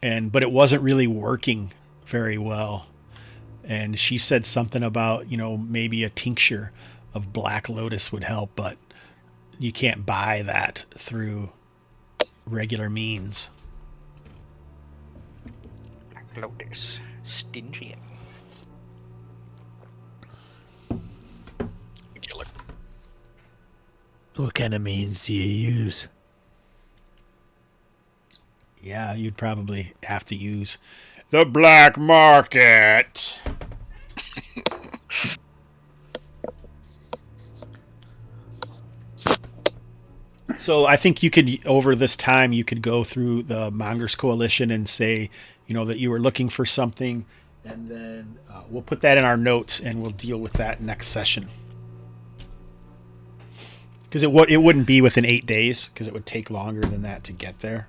But it wasn't really working very well. And she said something about, maybe a tincture of black lotus would help, but you can't buy that through regular means. Lotus. Stygian. Killer. What kind of means do you use? Yeah, you'd probably have to use the black market. So I think you could, over this time, you could go through the Mongers Coalition and say, that you were looking for something, and then we'll put that in our notes and we'll deal with that next session. Because it wouldn't be within 8 days, because it would take longer than that to get there.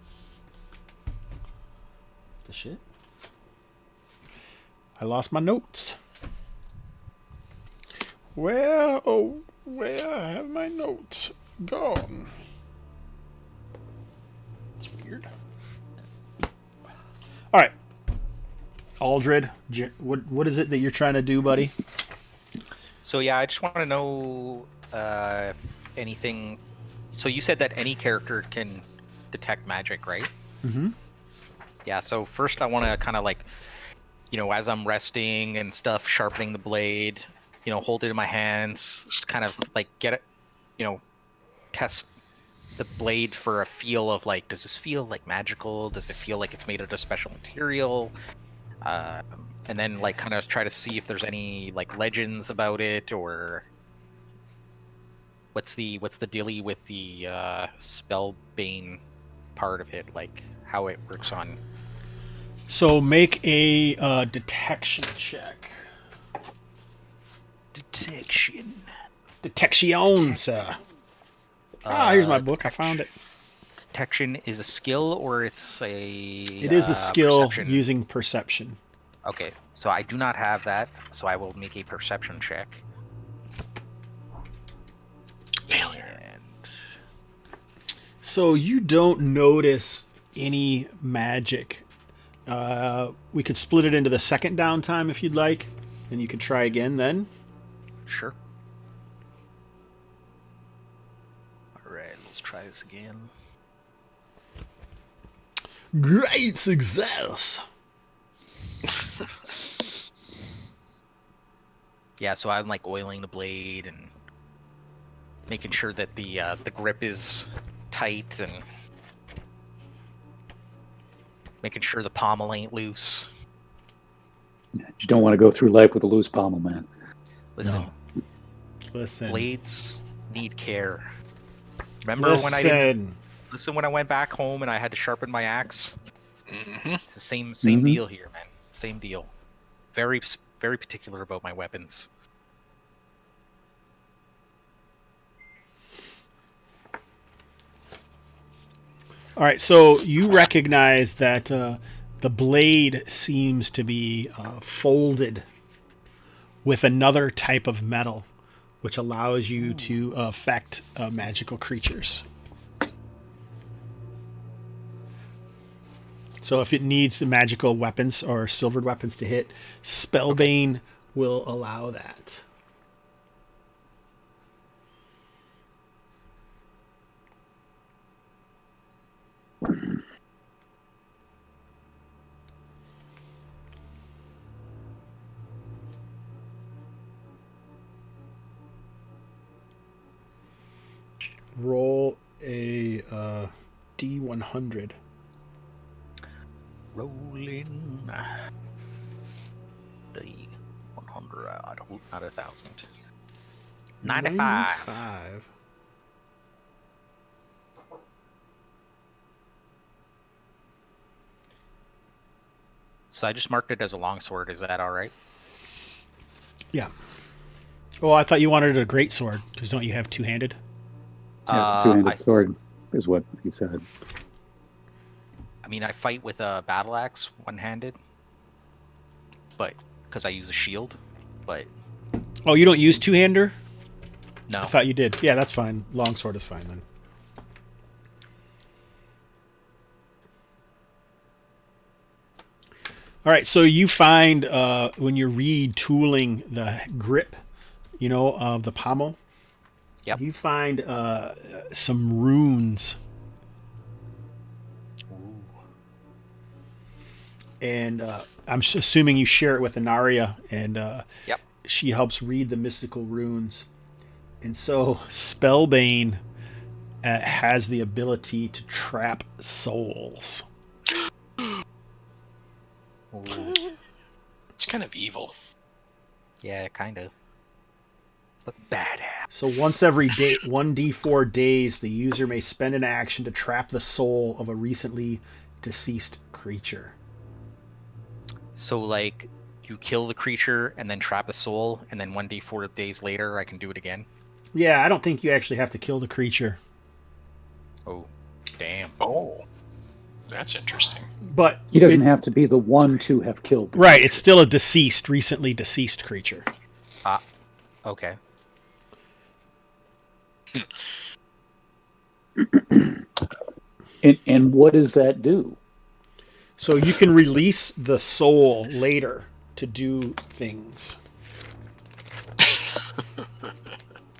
The shit? I lost my notes. Where have my notes gone? It's weird. All right. Aldred, what is it that you're trying to do, buddy? So yeah, I just want to know anything. So you said that any character can detect magic, right? Mm-hmm. Yeah. So first, I want to kind of like, as I'm resting and stuff, sharpening the blade, hold it in my hands, kind of like get it, test the blade for a feel of like, does this feel like magical? Does it feel like it's made out of special material? And then like kind of try to see if there's any like legends about it, or what's the dealie with the spellbane part of it, like how it works on. So make a detection check. Detection. Detection, sir. Here's my book. I found it. Detection is a skill, or it's a. It is a skill perception? using perception. Okay, so I do not have that, so I will make a perception check. Failure. And So you don't notice any magic. We could split it into the second downtime if you'd like, and you could try again then. sure. All right, let's try this again. Great success. Yeah, so I'm like oiling the blade and making sure that the grip is tight and making sure the pommel ain't loose. You don't want to go through life with a loose pommel, man. Listen, Listen. blades need care. Remember when I didn't Listen. listen when I went back home and I had to sharpen my axe? Hmm. It's the same Mhm. deal here, man. Same deal. Very particular about my weapons. All right, so you recognize that the blade seems to be folded with another type of metal, which allows you to affect magical creatures. So if it needs the magical weapons or silvered weapons to hit, Spellbane will allow that. Roll a D100. Rolling the 100 out of 1,000. 95. 95. So I just marked it as a longsword. Is that all right? Yeah. Oh, I thought you wanted a great sword because don't you have two-handed? Yeah, it's a two-handed sword, is what he said. I mean, I fight with a battle axe, one-handed, but because I use a shield. But Oh, you don't use two-hander? no, I thought you did. Yeah, that's fine. Long sword is fine then. All right, so you find when you're retooling the grip, of the pommel, Yep. you find some runes. And I'm assuming you share it with Anaria, and Yep. she helps read the mystical runes. And so Spellbane has the ability to trap souls. Ooh. It's kind of evil. Yeah, kind of. But badass. So once every day, 1d4 days, the user may spend an action to trap the soul of a recently deceased creature. So like, you kill the creature and then trap the soul, and then 1d4 days later, I can do it again. Yeah, I don't think you actually have to kill the creature. Oh, damn. Oh, that's interesting. But He doesn't have to be the one to have killed. The right, it's still a recently deceased creature. Okay. And what does that do? So you can release the soul later to do things.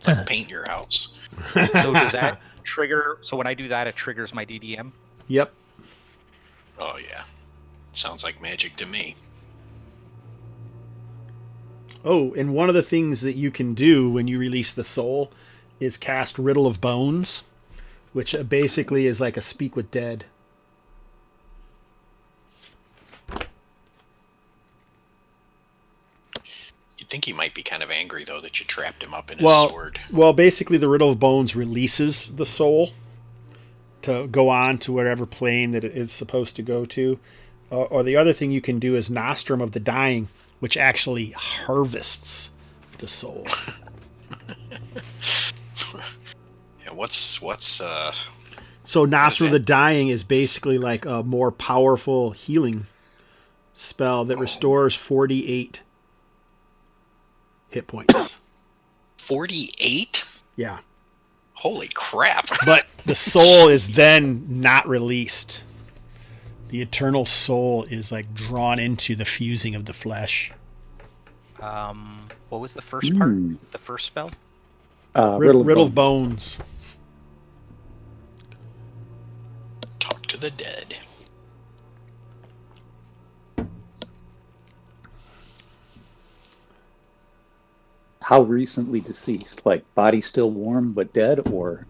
Like paint your house. So does that trigger? So when I do that, it triggers my DDM? Yep. Oh yeah, sounds like magic to me. Oh, and one of the things that you can do when you release the soul is cast Riddle of Bones, which basically is like a speak with dead. You'd think he might be kind of angry though that you trapped him up in his sword. Well, basically the Riddle of Bones releases the soul to go on to whatever plane that it's supposed to go to. Or the other thing you can do is Nostrum of the Dying, which actually harvests the soul. Yeah, what's So Nostril of it? the Dying is basically like a more powerful healing spell that restores 48 hit points. 48? Yeah. Holy crap. But the soul is then not released. The eternal soul is like drawn into the fusing of the flesh. What was the first part? The first spell? Riddle of Bones. Talk to the dead. How recently deceased? Like body still warm but dead, or?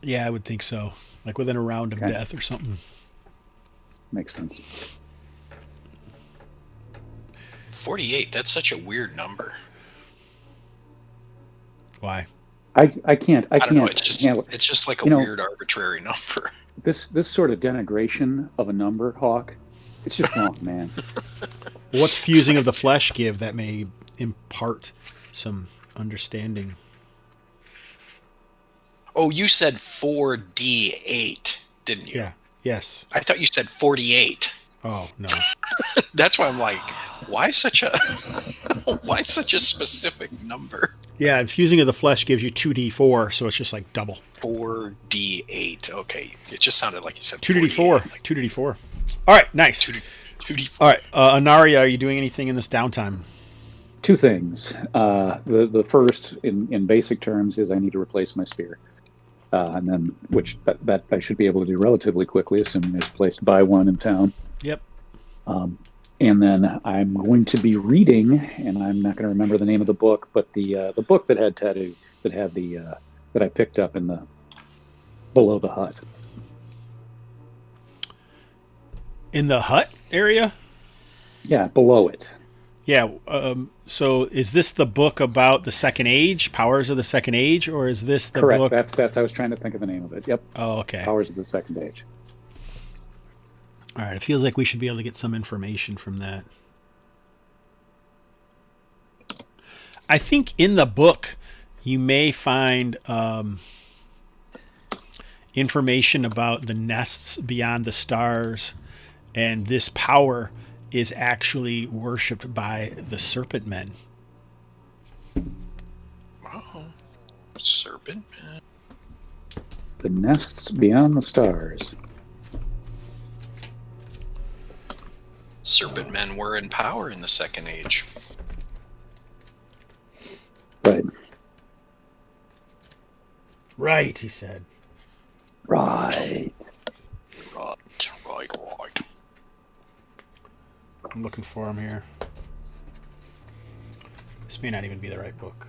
Yeah, I would think so. Like within a round of Okay. death or something. Makes sense. 48, that's such a weird number. Why? I can't. I don't know, it's just like a you know, weird arbitrary number. This sort of denigration of a number, Hawk. It's just wrong, man. What's fusing of the flesh give that may impart some understanding? Oh, you said 4D8, didn't you? Yeah. Yes. I thought you said 48. Oh, no. That's why I'm like, why such a specific number? Yeah, and fusing of the flesh gives you 2d4, so it's just like double. 4D8. Okay, it just sounded like you said 2d4. Like 2d4. All right, nice. 2D4. All right, Anaria, are you doing anything in this downtime? Two things. The first, in basic terms, is I need to replace my spear, and then that I should be able to do relatively quickly, assuming there's a place to buy one in town. Yep. And then I'm going to be reading, and I'm not going to remember the name of the book, but the book that had tattoo that had that I picked up in the below the hut. In the hut area? Yeah, below it. Yeah. So is this the book about the Second Age, Powers of the Second Age, or is this the Correct. book? That's I was trying to think of the name of it. Yep. Oh, okay. Powers of the Second Age. All right. It feels like we should be able to get some information from that. I think in the book you may find information about the nests beyond the stars, and this power is actually worshipped by the Serpent Men. Oh, Serpent Man. The nests beyond the stars. Serpent Men were in power in the Second Age. Right. Right, he said. Right. Right. I'm looking for him here. This may not even be the right book.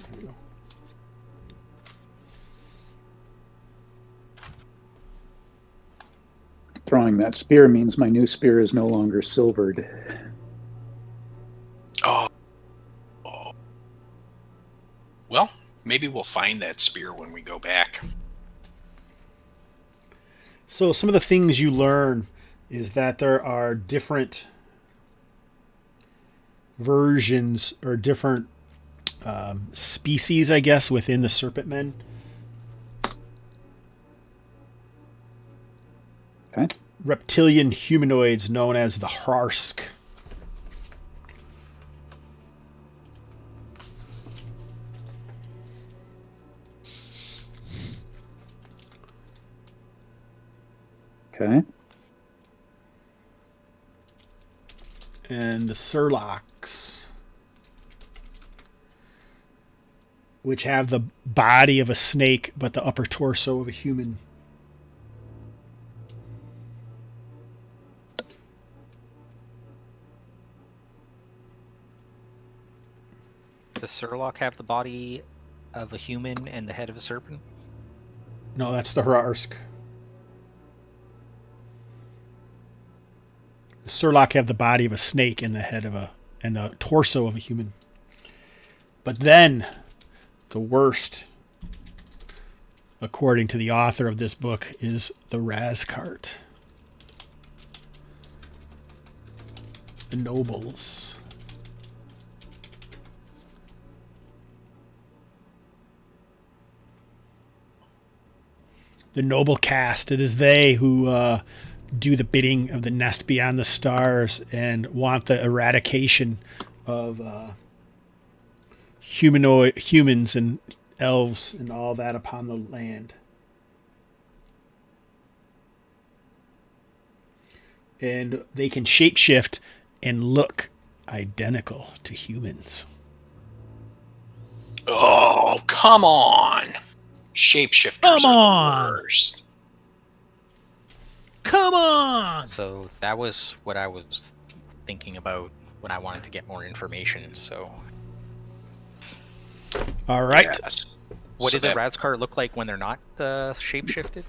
There we go. Throwing that spear means my new spear is no longer silvered. Oh. Well, maybe we'll find that spear when we go back. So some of the things you learn is that there are different versions or different species, I guess, within the Serpent Men. Okay. Reptilian humanoids known as the Harsk. Okay. And the Surlocks, which have the body of a snake but the upper torso of a human. Does Surlock have the body of a human and the head of a serpent? No, that's the Harsk. The Surlock have the body of a snake and the head of and the torso of a human. But then, the worst, according to the author of this book, is the Razcart. The nobles. the noble cast. It is they who do the bidding of the nest beyond the stars and want the eradication of humans and elves and all that upon the land. And they can shapeshift and look identical to humans. Oh, come on. Shapeshifters Come on. are the worst. Come on! So that was what I was thinking about when I wanted to get more information. So All right. Yes. what So did the that- Radskar look like when they're not shapeshifted?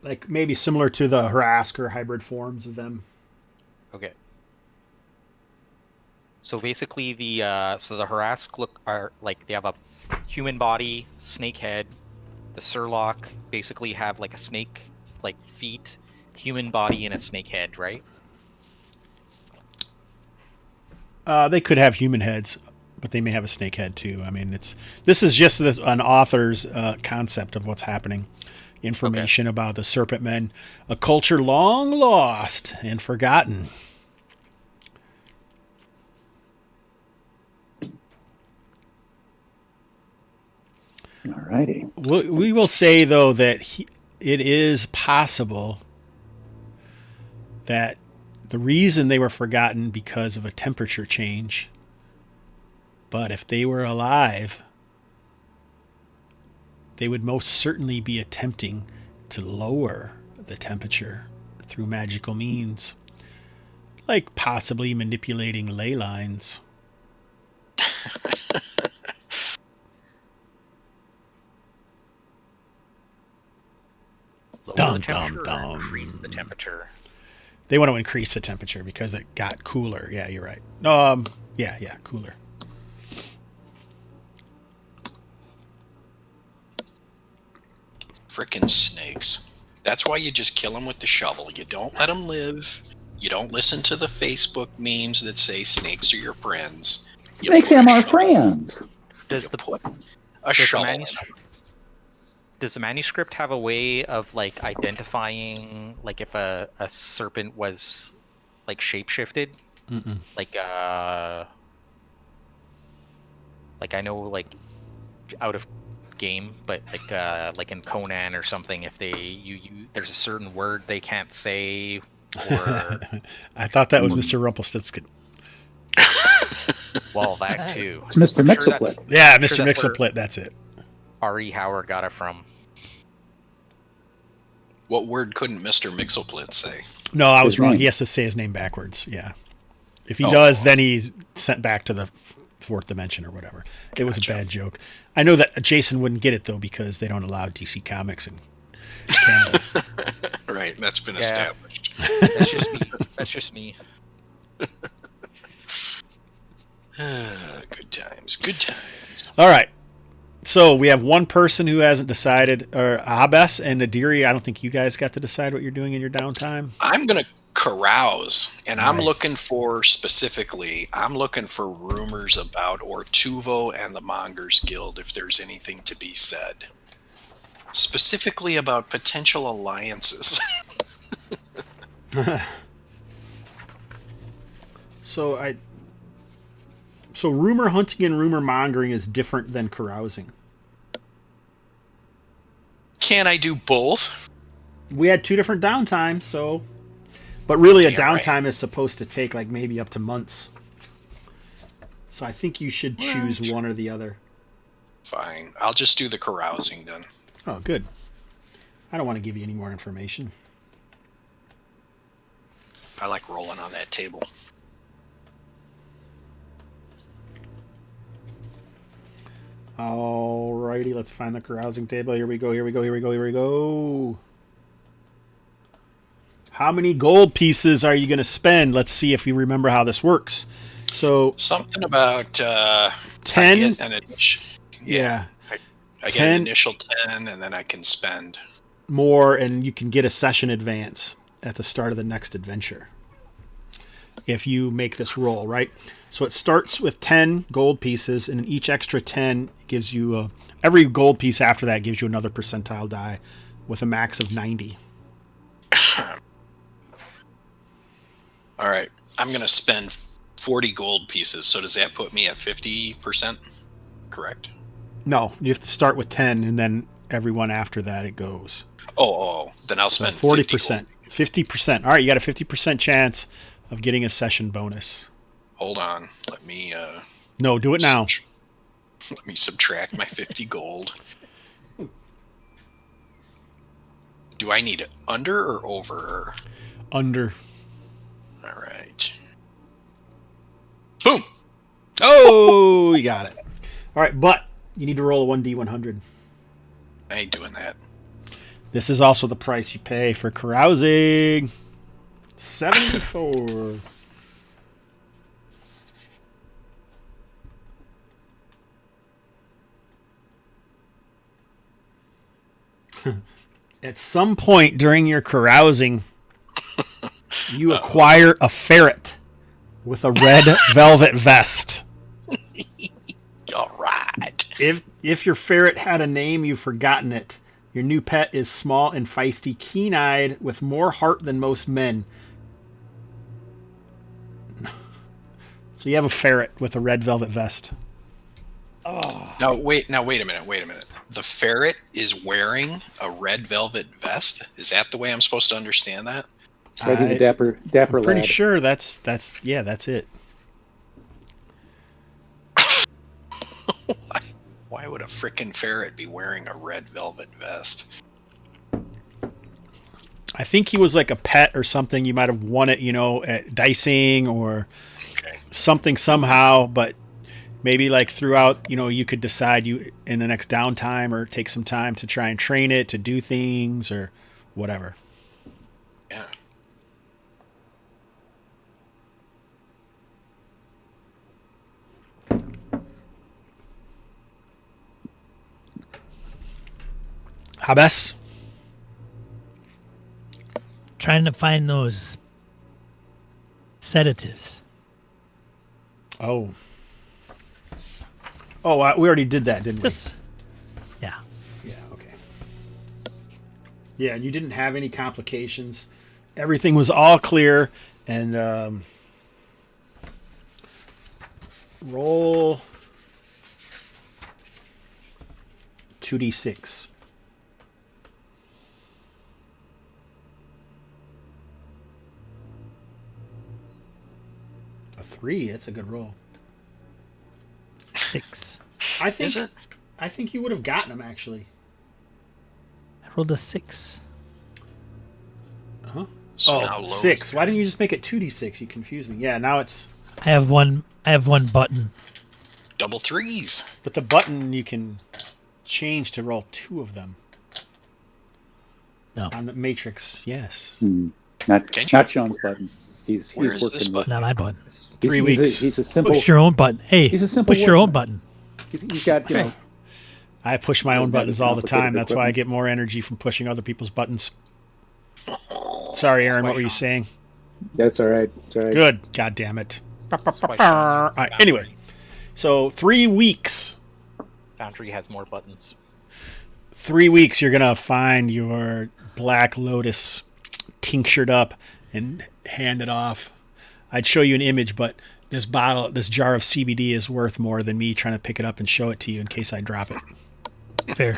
Like maybe similar to the Harask or hybrid forms of them. Okay. So basically, the Harask are like they have a human body, snake head. The Surlock basically have like a snake, like feet, human body, and a snake head, right? They could have human heads, but they may have a snake head too. I mean, this is just an author's concept of what's happening. Information about the Serpent Men, a culture long lost and forgotten. Alrighty. We will say, though, that it is possible that the reason they were forgotten because of a temperature change, but if they were alive, they would most certainly be attempting to lower the temperature through magical means, like possibly manipulating ley lines. Lower Dum, the temperature dum, or dum. increase the temperature. They want to increase the temperature because it got cooler. Yeah, you're right. Yeah, cooler. Frickin' snakes. That's why you just kill them with the shovel. You don't let them live. You don't listen to the Facebook memes that say snakes are your friends. You Snakes put am a our shovel- friends. Does you the put a does shovel the, in manus- them. does the manuscript have a way of like identifying like if a serpent was like shapeshifted? Mm-mm. Like I know like out of game, but like in Conan or something, if they you there's a certain word they can't say, or I thought that was Mr. Rumpelstiltskin. well that too. It's Mr. I'm sure Mixelplit. Yeah, I'm Mr. sure that's where Mixelplit, that's it. R.E. Howard got it from. What word couldn't Mr. Mixelplit say? No, I was His wrong. name. He has to say his name backwards. Yeah. If he Oh. does, then he's sent back to the fourth dimension or whatever. It was a Gotcha. bad joke. I know that Jason wouldn't get it, though, because they don't allow DC Comics in Canada. Right, that's been Yeah. established. That's just me. That's just me. Good times, good times. All right. So we have one person who hasn't decided, or Hah Bess and Nadiri. I don't think you guys got to decide what you're doing in your downtime. I'm going to carouse, and I'm Nice. looking for rumors about Ortuvo and the Mongers Guild, if there's anything to be said. Specifically about potential alliances. So rumor hunting and rumor mongering is different than carousing. Can I do both? We had 2 different downtimes, so. But really, a Yeah, right. downtime is supposed to take like maybe up to months. So I think you should choose What? one or the other. Fine. I'll just do the carousing then. Oh, good. I don't want to give you any more information. I like rolling on that table. Alrighty, let's find the carousing table. Here we go. How many gold pieces are you going to spend? Let's see if you remember how this works. So, Something about 10? I get an initial, Yeah. I get 10. an initial 10, and then I can spend. More, and you can get a session advance at the start of the next adventure if you make this roll, right? So it starts with 10 gold pieces, and each extra 10 gives you every gold piece after that gives you another percentile die with a max of 90. All right. I'm going to spend 40 gold pieces. So does that put me at 50%? Correct. No, you have to start with 10, and then everyone after that it goes. Oh, then I'll spend 40%. 50%. All right, you got a 50% chance of getting a session bonus. Hold on. Let me No, do it now. let me subtract my 50 gold. Do I need it under or over? Under. All right. Boom. Oh, you got it. All right, but you need to roll a 1d100. I ain't doing that. This is also the price you pay for carousing. 74. At some point during your carousing, you acquire a ferret with a red velvet vest. All right. If your ferret had a name, you've forgotten it. Your new pet is small and feisty, keen-eyed, with more heart than most men. So you have a ferret with a red velvet vest. Now wait a minute. The ferret is wearing a red velvet vest? Is that the way I'm supposed to understand that? That's right, he's a dapper I'm pretty lad. sure that's it. Why would a frickin' ferret be wearing a red velvet vest? I think he was like a pet or something. You might have won it, at dicing or something somehow, but maybe like throughout, you could decide you in the next downtime or take some time to try and train it to do things or whatever. Yeah. Hah Bess? Trying to find those sedatives. Oh, we already did that, didn't we? Yeah. Yeah, okay. Yeah, and you didn't have any complications. Everything was all clear, and roll 2d6. A 3, that's a good roll. 6. I think Is it? I think you would have gotten them actually. I rolled a 6. Huh? So now low 6. is Why didn't you just make it 2d6? You confused me. Yeah, now it's. I have one button. double threes. But the button you can change to roll 2 of them. No, On the Matrix, yes. Not Can you? Sean's button. He's Where is working this with. button? not my button. 3 He's weeks. a simple. Push your own button. Hey, He's a simple push your own wordsmith. button. He's got I push my own That buttons is all the time. complicated That's why I equipment. get more energy from pushing other people's buttons. Sorry, Aaron. What were you saying? That's all right. It's all right. Good. God damn it. That's why All right. Anyway, so 3 weeks. Foundry has more buttons. 3 weeks, you're gonna find your Black Lotus tinctured up and hand it off. I'd show you an image, but this jar of CBD is worth more than me trying to pick it up and show it to you in case I drop it. Fair.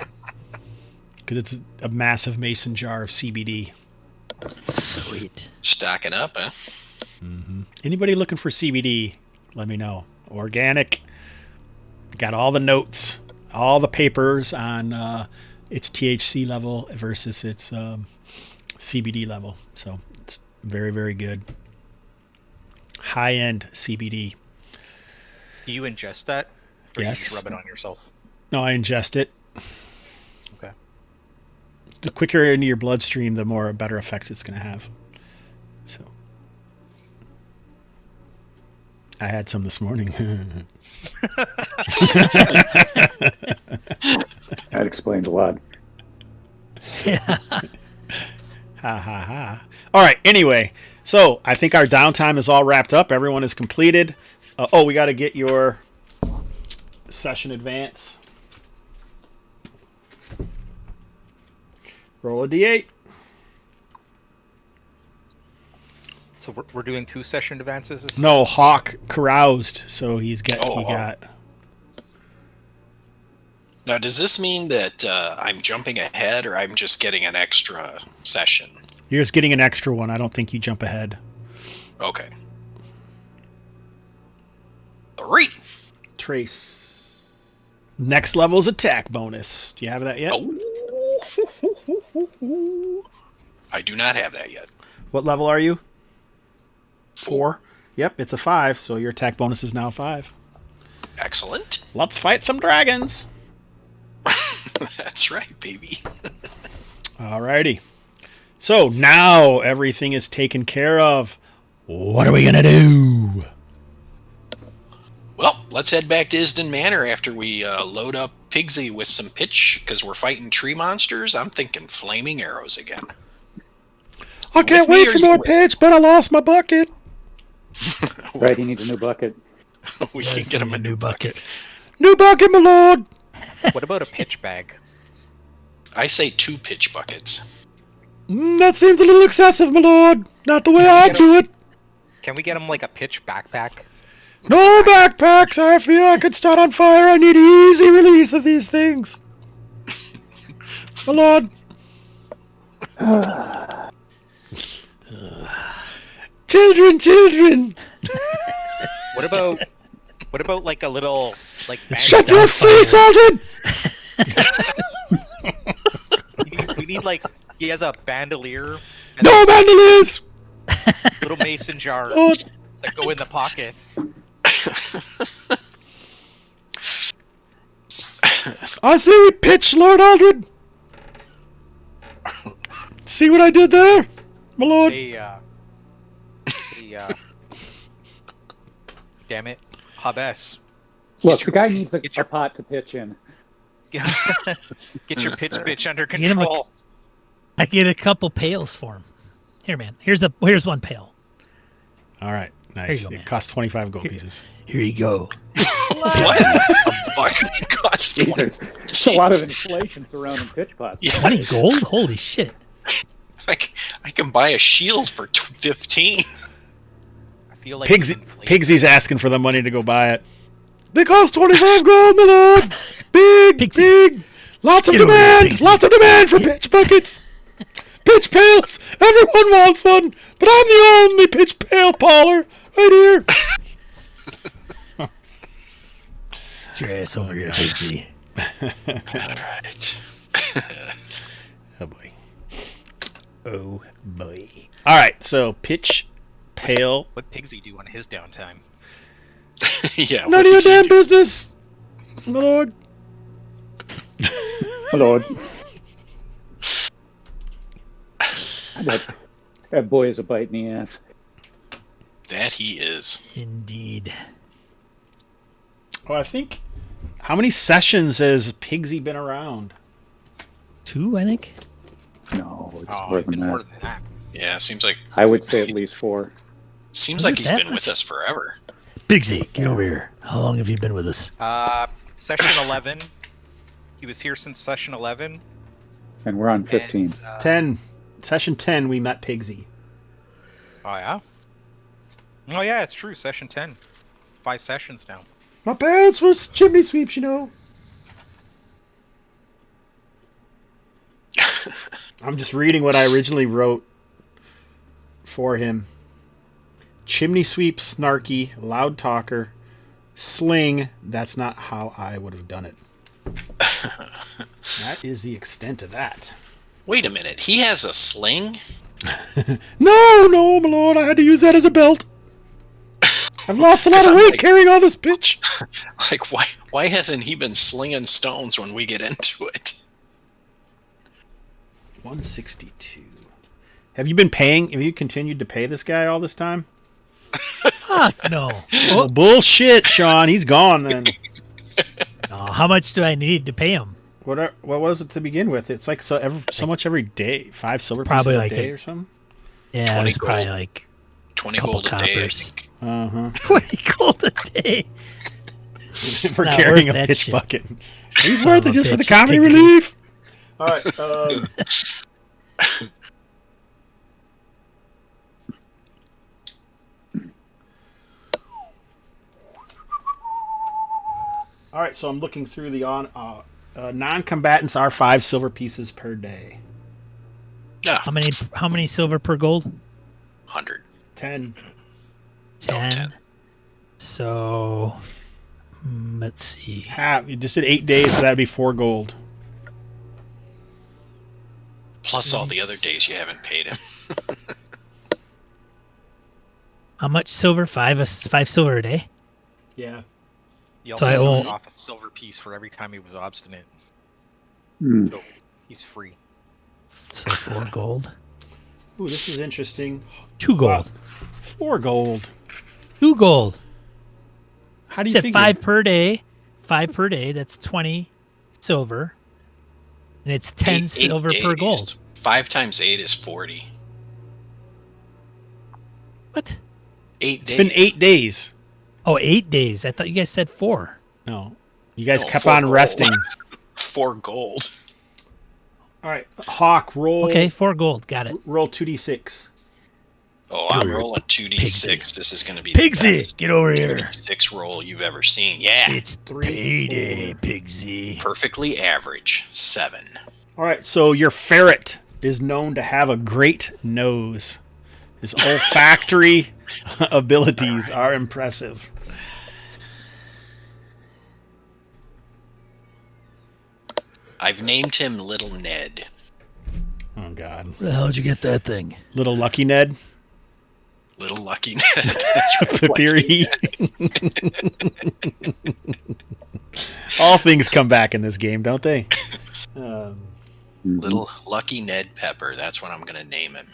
Because it's a massive mason jar of CBD. Sweet. Stacking up, huh? Anybody looking for CBD, let me know. Organic. Got all the notes, all the papers on its THC level versus its CBD level. So it's very, very good. High-end CBD. Do you ingest that? Or Yes. You just rub it on yourself? No, I ingest it. Okay. The quicker into your bloodstream, the more better effect it's going to have. So I had some this morning. That explains a lot. Ha ha ha. All right. Anyway, so I think our downtime is all wrapped up. Everyone is completed. We got to get your session advance. Roll a d8. So we're doing 2 session advances? No, Hawk caroused, so he Oh. got... Now, does this mean that I'm jumping ahead, or I'm just getting an extra session? You're just getting an extra one. I don't think you jump ahead. Okay. 3. Trace. Next level's attack bonus. Do you have that yet? Oh. I do not have that yet. What level are you? 4. Yep, it's a 5, so your attack bonus is now 5. Excellent. Let's fight some dragons. That's right, baby. Alrighty. So now everything is taken care of. What are we gonna do? Well, let's head back to Isden Manor after we load up Pigsy with some pitch, because we're fighting tree monsters. I'm thinking flaming arrows again. I can't me wait or for you more with? pitch, but I lost my bucket. Right, he needs a new bucket. We can get him a new bucket. New bucket, my lord. What about a pitch bag? I say 2 pitch buckets. That seems a little excessive, my lord. Not the way I do it. Can we get him like a pitch backpack? No backpacks. I fear I could start on fire. I need easy release of these things. My lord. Children. What about like a little like Shut your face, Aldred. we need like he has a bandolier and No bandoliers. little mason jars Oh, that go in the pockets. I see we pitch, Lord Aldred. See what I did there, my lord? Damn it, Hah Bess. Look, the guy needs get a your- pot to pitch in. Get your pitch bitch under Get him a- control. I get a couple pails for him. Here, man. Here's one pail. All right, nice. you go, It man. costs 25 gold pieces. Here you go. What? Cost Jesus, there's a lot of inflation surrounding pitch pots. Yeah. 20 gold? Holy shit. I can buy a shield for 15. I feel like Pigsy's asking for the money to go buy it. They cost 25 gold, my lord. Big, Pigsy. big. Lots of Get over here, demand. Pigsy. Lots of demand for pitch buckets. Pitch pails. Everyone wants one, but I'm the only pitch pail paler right here. Get your ass over here, Pigsy. Right. Oh boy. Oh boy. All right, so pitch pail. What Pigsy do on his downtime? Yeah. None of your damn business, my lord. My lord. That boy is a bite in the ass. That he is. Indeed. Well, I think. How many sessions has Pigsy been around? 2, I think. No, it's Oh, more it's than been more that. than that. Yeah, seems like I would say at least 4. Was like it he's that been much? with us forever. Pigsy, get over here. How long have you been with us? Session 11. He was here since session 11. And we're on 15. And, 10. Session 10, we met Pigsy. oh yeah. Oh yeah, it's true. Session 10. 5 sessions now. My parents were chimney sweeps, you know. I'm just reading what I originally wrote for him. Chimney sweep, snarky, loud talker, sling. That's not how I would have done it. That is the extent of that. Wait a minute. He has a sling? No, my lord. I had to use that as a belt. I've lost a lot of weight carrying all this pitch. Like, why hasn't he been slinging stones when we get into it? 162. Have you been paying? Have you continued to pay this guy all this time? Fuck no. Oh, bullshit, Sean. He's gone then. How much do I need to pay him? What was it to begin with? It's like so much every day. 5 silver pieces Probably a like day a- or something. Yeah, 20 it's probably gold. like 20 Couple gold a day, I coppers. think. 20 gold a day. For Not carrying worth a that pitch shit. bucket. He's Son worth of it a just for the bitch, comedy Pigsy. relief. All right. All right, so I'm looking through the non-combatants are 5 silver pieces per day. Yeah. How many silver per gold? 100. 10. 10. 10. So let's see. You just did 8 days, so that'd be 4 gold. Plus all the other days you haven't paid him. How much silver? 5 silver a day. Yeah. He So I also own- took off a silver piece for every time he was obstinate. Hmm. So he's free. So 4 gold. Ooh, this is interesting. 2 gold. 4 gold. 2 gold. How You do you said figure? 5 per day. 5 per day. That's 20 silver. And it's 10 Eight silver per days. gold. 5 times 8 is 40. What? 8 It's days. been 8 days. Oh, 8 days. I thought you guys said 4. No, you guys No, kept 4 on gold. resting. 4 gold. All right, Hawk, roll. Okay, 4 gold. Got it. Roll 2d6. Oh, I'm rolling 2d6. This is going to be Pigsy, the best get over here. 2d6 roll you've ever seen. Yeah. It's payday, Pigsy. Perfectly average. 7. All right, so your ferret is known to have a great nose. His olfactory abilities are impressive. I've named him Little Ned. Oh, God. Where the hell did you get that thing? Little Lucky Ned. Little Lucky Ned. That's right. Theory. All things come back in this game, don't they? Little Lucky Ned Pepper. That's what I'm going to name him.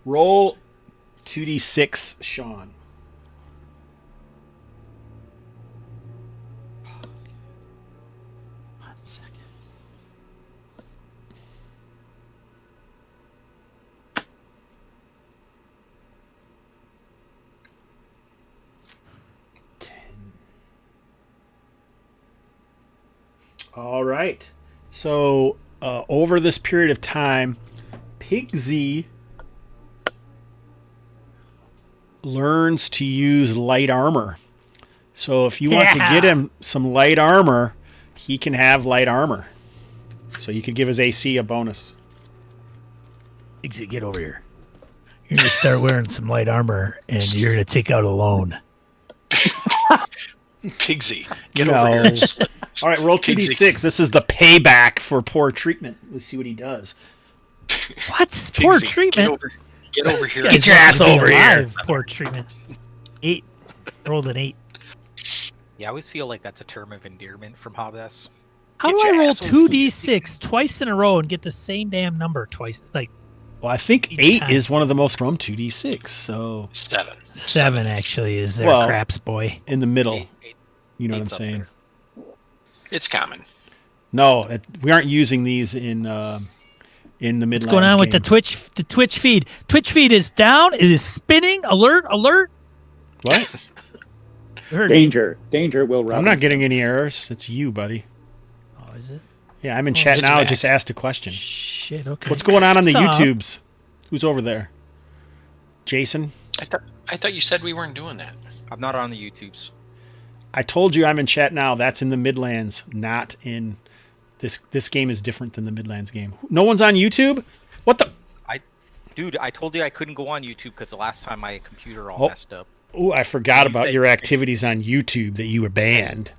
Roll 2d6, Sean. One second. All right. So over this period of time, Pigsy learns to use light armor. So if you want to get him some light armor, he can have light armor. So you could give his AC a bonus. Pigsy, get over here. You're going to start wearing some light armor, and you're going to take out a loan. Pigsy. Get No. over here. All right, roll 2d6. This is the payback for poor treatment. Let's see what he does. What? Poor Pigsy, treatment? Get over here. Get your ass over here. Poor treatment. 8. Rolled an 8. Yeah, I always feel like that's a term of endearment from Hah Bess. How Get do I your roll ass over here. 2d6 twice in a row and get the same damn number twice? Like Well, I think Each 8 time. is one of the most from 2d6. So 7. 7 actually is their Well, craps, boy. in the middle, Eight. you know what I'm Eight's up saying? It's common. No, we aren't using these in the Midlands. What's going on with the Twitch feed? Twitch feed is down. It is spinning. Alert! Alert! What? You heard me. Danger, Will Robinson. I'm not getting any errors. It's you, buddy. Oh, is it? Yeah, I'm in chat it's now. back. Just asked a question. Shit. Okay. What's going on the Stop. YouTubes? Who's over there? Jason? I thought you said we weren't doing that. I'm not on the YouTubes. I told you I'm in chat now. That's in the Midlands, not in this game is different than the Midlands game. No one's on YouTube? What the? Dude, I told you I couldn't go on YouTube because the last time my computer all Oh. messed up. Oh, I forgot You about said- your activities on YouTube that you were banned.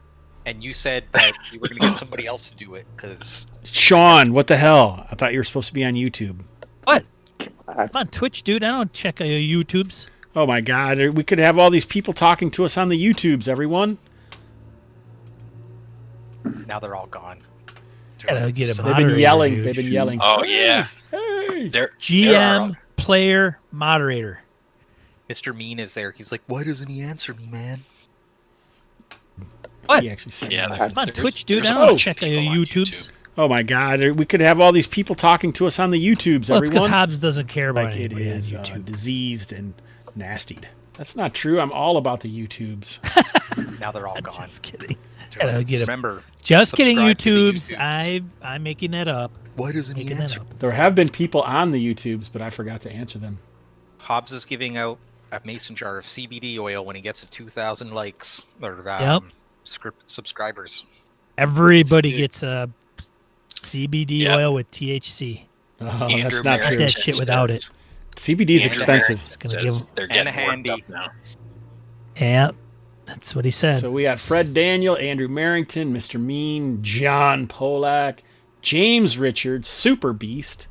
And you said that you were going to get somebody else to do it because Sean, what the hell? I thought you were supposed to be on YouTube. What? I'm on Twitch, dude. I don't check YouTubes. Oh my God, we could have all these people talking to us on the YouTubes, everyone. now they're all gone. Gotta get a So- They've been Moderator, yelling. dude. They've been yelling. Oh, yeah. Hey. There are- GM, player, moderator. Mr. Mean is there. He's like, why doesn't he answer me, man? What? He actually said Yeah, that. that's- I'm on There's- Twitch, dude. there's I a don't bunch check of people on YouTubes. YouTube. Oh my God, we could have all these people talking to us on the YouTubes, Well, it's because everyone. Hobbs doesn't care about Like it anybody on is YouTube. diseased and nastied. That's not true. I'm all about the YouTubes. Now they're all I'm gone. just kidding. Gotta get a- Remember, Just kidding, subscribe to the YouTubes. I'm making that up. Why doesn't Making that up. There have been people on the YouTubes, but I forgot to answer them. Hobbs is giving out a mason jar of CBD oil when he gets to 2,000 likes or Yep. subscribers. Everybody Dude. gets a CBD Yep. oil with THC. Oh, Andrew that's not Got true. that shit without it. CBD is Andrew expensive. Merritt Gonna says give- they're And getting a handy. warmed up now. Yeah, that's what he said. So we got Fred Daniel, Andrew Merrington, Mr. Mean, John Polak, James Richards, Super Beast.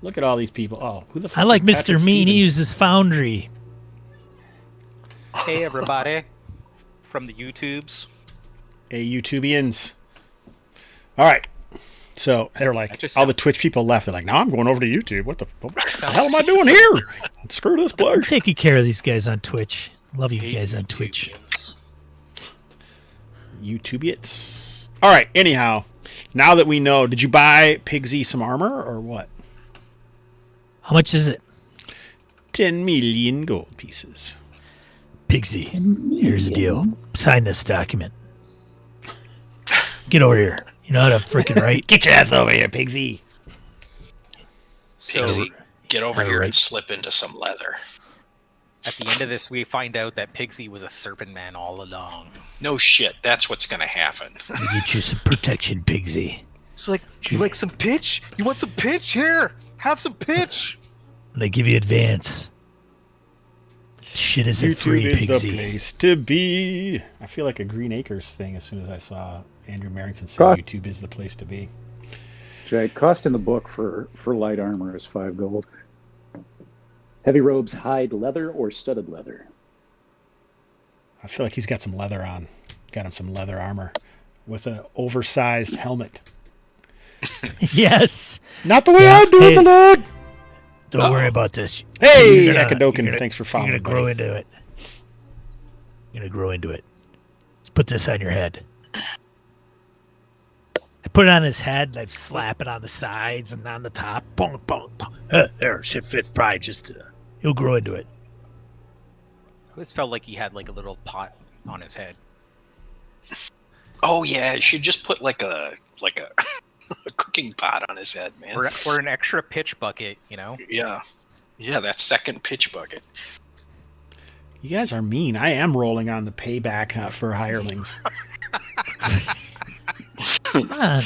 Look at all these people. Oh, who the fuck I like is Mr. Patrick Mean. He Stevens? uses Foundry. Hey, everybody from the YouTubes. Hey, YouTubians. All right. So they're like, That just all the Twitch people left. They're like, now I'm going over to YouTube. What the hell am I doing here? Screw this I'm place. taking care of these guys on Twitch. Love you guys on Twitch. YouTubians. All right. Anyhow, now that we know, did you buy Pigsy some armor or what? How much is it? 10 million gold pieces. Pigsy, here's the deal. Sign this document. Get over here. You know how to freaking write? Get your ass over here, Pigsy. So Pigsy, get over here Alright. and slip into some leather. at the end of this, we find out that Pigsy was a Serpent Man all along. No shit, that's what's gonna happen. Get you some protection, Pigsy. It's like, you like some pitch? You want some pitch? Here, have some pitch. And I give you advance. Shit isn't free, YouTube is the Pigsy. place to be. I feel like a Green Acres thing as soon as I saw Andrew Merrington say God. YouTube is the place to be. That's right. Cost in the book for light armor is 5 gold. Heavy robes hide leather or studded leather. I feel like he's got some leather on. Got him some leather armor with an oversized helmet. Yes. Not the way Yeah. I do Hey. it, my lord. Don't worry about this. Hey, You're gonna- Akadokin, you're gonna- thanks for You're following, gonna grow buddy. into it. You're gonna grow into it. Let's put this on your head. I put it on his head and I slap it on the sides and on the top. Boom, boom, boom. There, shit fit fried. Just he'll grow into it. I always felt like he had like a little pot on his head. Oh yeah, you should just put like a a cooking pot on his head, man. Or an extra pitch bucket, you know? Yeah, that second pitch bucket. You guys are mean. I am rolling on the payback for hirelings. Come on.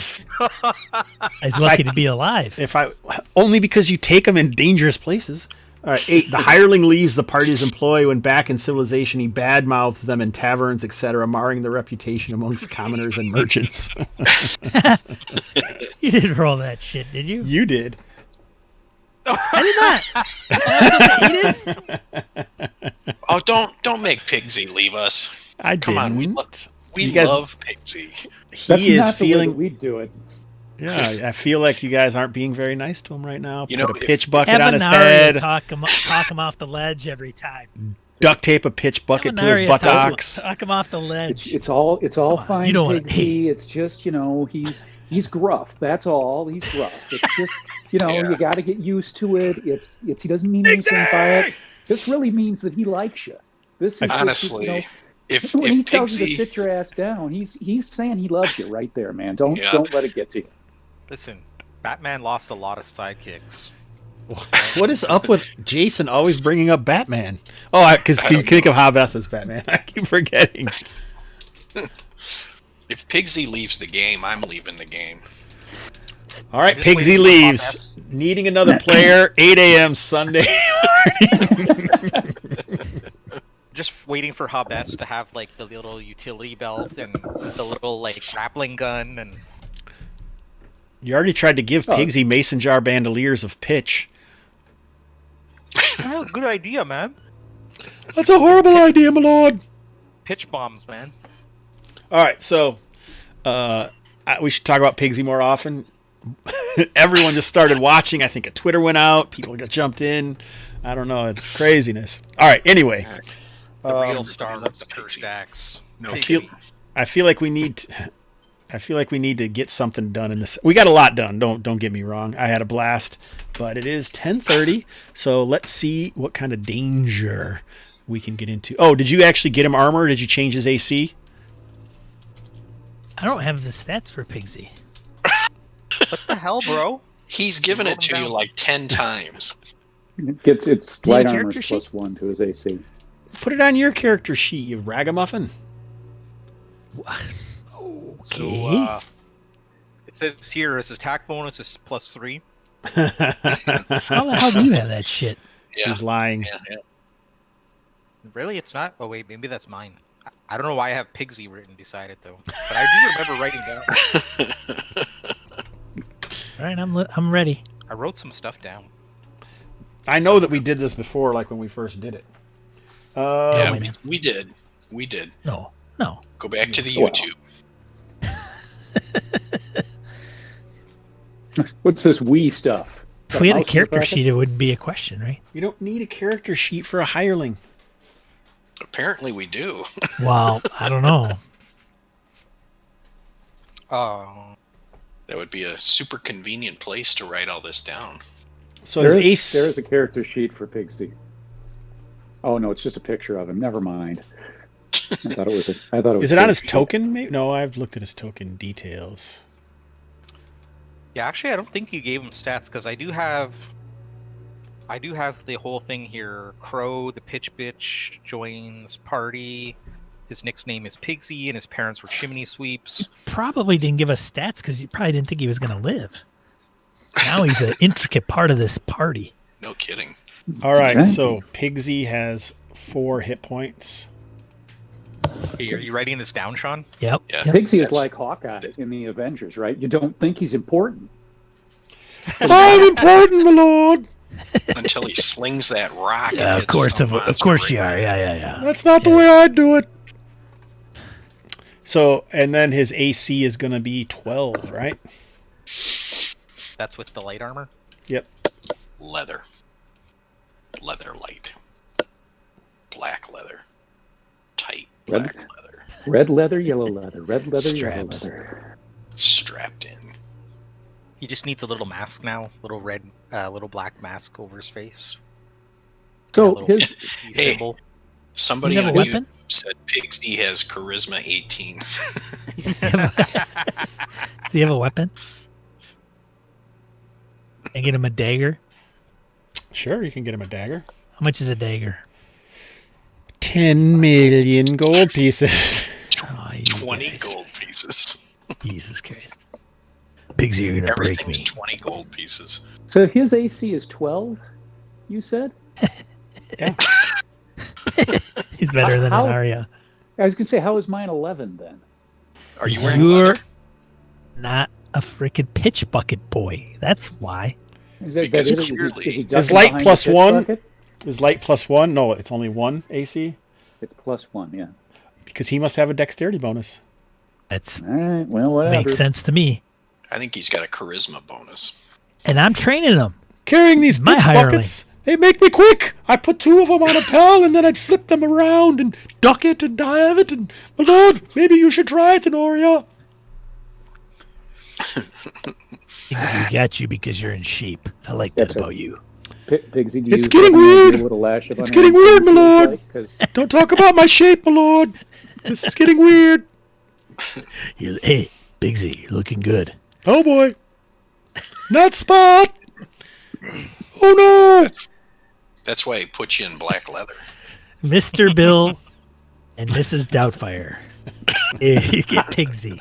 He's lucky to be alive. If I only because you take them in dangerous places. All right, 8. The hireling leaves the party's employ when back in civilization. He badmouths them in taverns, etc., marring their reputation amongst commoners and merchants. You didn't roll that shit, did you? You did. I did not. That's what it is? Oh, don't make Pigsy leave us. I Come on, we didn't. We You guys- love Pigsy. That's He is not the way that feeling. we do it. Yeah, I feel like you guys aren't being very nice to him right now. You Put know, a if- pitch bucket Have on his Anaria head. talk him off the ledge every time. Duct tape a pitch bucket to his Anaria buttocks. Talk him off the ledge. It's all fine. you don't wanna- Pigsy. It's just he's gruff. That's all. He's gruff. It's just Yeah. you got to get used to it. It's he doesn't mean anything by it. This really means that he likes you. This is Honestly, if when he tells you to Pigsy, sit your ass down, he's saying he loves you right there, man. Don't Yeah. don't let it get to you. Listen, Batman lost a lot of sidekicks. What is up with Jason always bringing up Batman? Oh, because I you don't think of Hah Bess as Batman. I keep forgetting. if Pigsy leaves the game, I'm leaving the game. All right, I'm just Pigsy waiting for Hah leaves. Bess. Needing another player, 8 a.m. Sunday. Just waiting for Hah Bess to have like the little utility belt and the little like grappling gun and You already tried to give Oh. Pigsy mason jar bandoliers of pitch. oh, good idea, man. That's a horrible idea, my lord. Pitch bombs, man. All right, so we should talk about Pigsy more often. Everyone just started watching. I think a Twitter went out. People got jumped in. I don't know. It's craziness. All right. Anyway, The real Um, star I love of the the cursed Pigsy. axe. No, Pigsy. I feel like we need. I feel like we need to get something done in this. We got a lot done. Don't get me wrong. I had a blast, but it is 10:30. So let's see what kind of danger we can get into. Oh, did you actually get him armor? Did you change his AC? I don't have the stats for Pigsy. What the hell, bro? He's given it to you down. like 10 times. Gets its he light have a armor character is +1 to his AC. Put it on your character sheet, you ragamuffin. Okay. So, it says here his attack bonus is +3. How the hell do you have that shit? Yeah. He's lying. Yeah. Really? It's not? Oh, wait, maybe that's mine. I don't know why I have Pigsy written beside it, though. But I do remember writing down. All right, I'm ready. I wrote some stuff down. I know that we did this before, like when we first did it. Yeah, wait a minute. we did. We did. No. Go back to the Wow. YouTube. What's this Wii stuff? If we had a mouse in the character bracket? sheet, it wouldn't be a question, right? You don't need a character sheet for a hireling. Apparently we do. Well, I don't know. That would be a super convenient place to write all this down. So There his is, ace. there is a character sheet for Pigsy. Oh no, it's just a picture of him. Never mind. I thought it was. Is it on his token? Maybe? No, I've looked at his token details. Yeah, actually, I don't think you gave him stats, because I do have the whole thing here. Crow, the pitch bitch, joins party. His nickname is Pigsy, and his parents were chimney sweeps. Probably didn't give us stats because you probably didn't think he was going to live. Now he's an intricate part of this party. No kidding. All right, Okay. so Pigsy has 4 hit points. Hey, are you writing this down, Sean? Yep. Yeah. yep. Pigsy is That's- like Hawkeye in the Avengers, right? You don't think he's important. I'm important, my lord. Until he slings that rock. and Yeah, of hits course, some of monster course you right are. there. Yeah. That's not the way I do it. So, and then his AC is going to be 12, right? That's with the light armor? Yep. Leather light. Black leather. Tight Red- black leather. Red leather, yellow leather. Red leather, yellow Straps. leather. Strapped in. He just needs a little mask now, little black mask over his face. So A little his key Hey. symbol. Somebody Does he on have a YouTube weapon? said Pigsy has charisma 18. Does he have a weapon? Can I get him a dagger? Sure, you can get him a dagger. How much is a dagger? 10 million gold pieces. Oh, you 20 guys. gold pieces. Jesus Christ. Pigsy, you're going to break Everything's me. 20 gold pieces. so his AC is 12. You said? He's better than How- an Arya. I was gonna say, how is mine 11 then? Are you wearing You're leather? not a freaking pitch bucket boy. That's why. Is that, Because that it? clearly- Is he Is ducking light behind plus the pitch 1? bucket? Is light +1? No, it's only 1 AC. It's +1, yeah. Because he must have a dexterity bonus. That's All right, well, whatever. makes sense to me. I think he's got a charisma bonus. And I'm training him. Carrying these My pitch hireling. buckets, they make me quick. I put 2 of them on a pal, and then I'd flip them around and duck it and dive it. And, my lord, maybe you should try it, Tenoria. Pigsy got you because you're in shape. I like that That's right. about you. Pigsy, do It's you getting have any idea weird. what a lash of It's unarmed getting weird, my feels lord. like? 'Cause Don't talk about my shape, my lord. This is getting weird. Hey, Pigsy, you're looking good. Oh, boy. Not Spot. Oh, no. That's why he put you in black leather. Mr. Bill and Mrs. Doubtfire. You get Pigsy.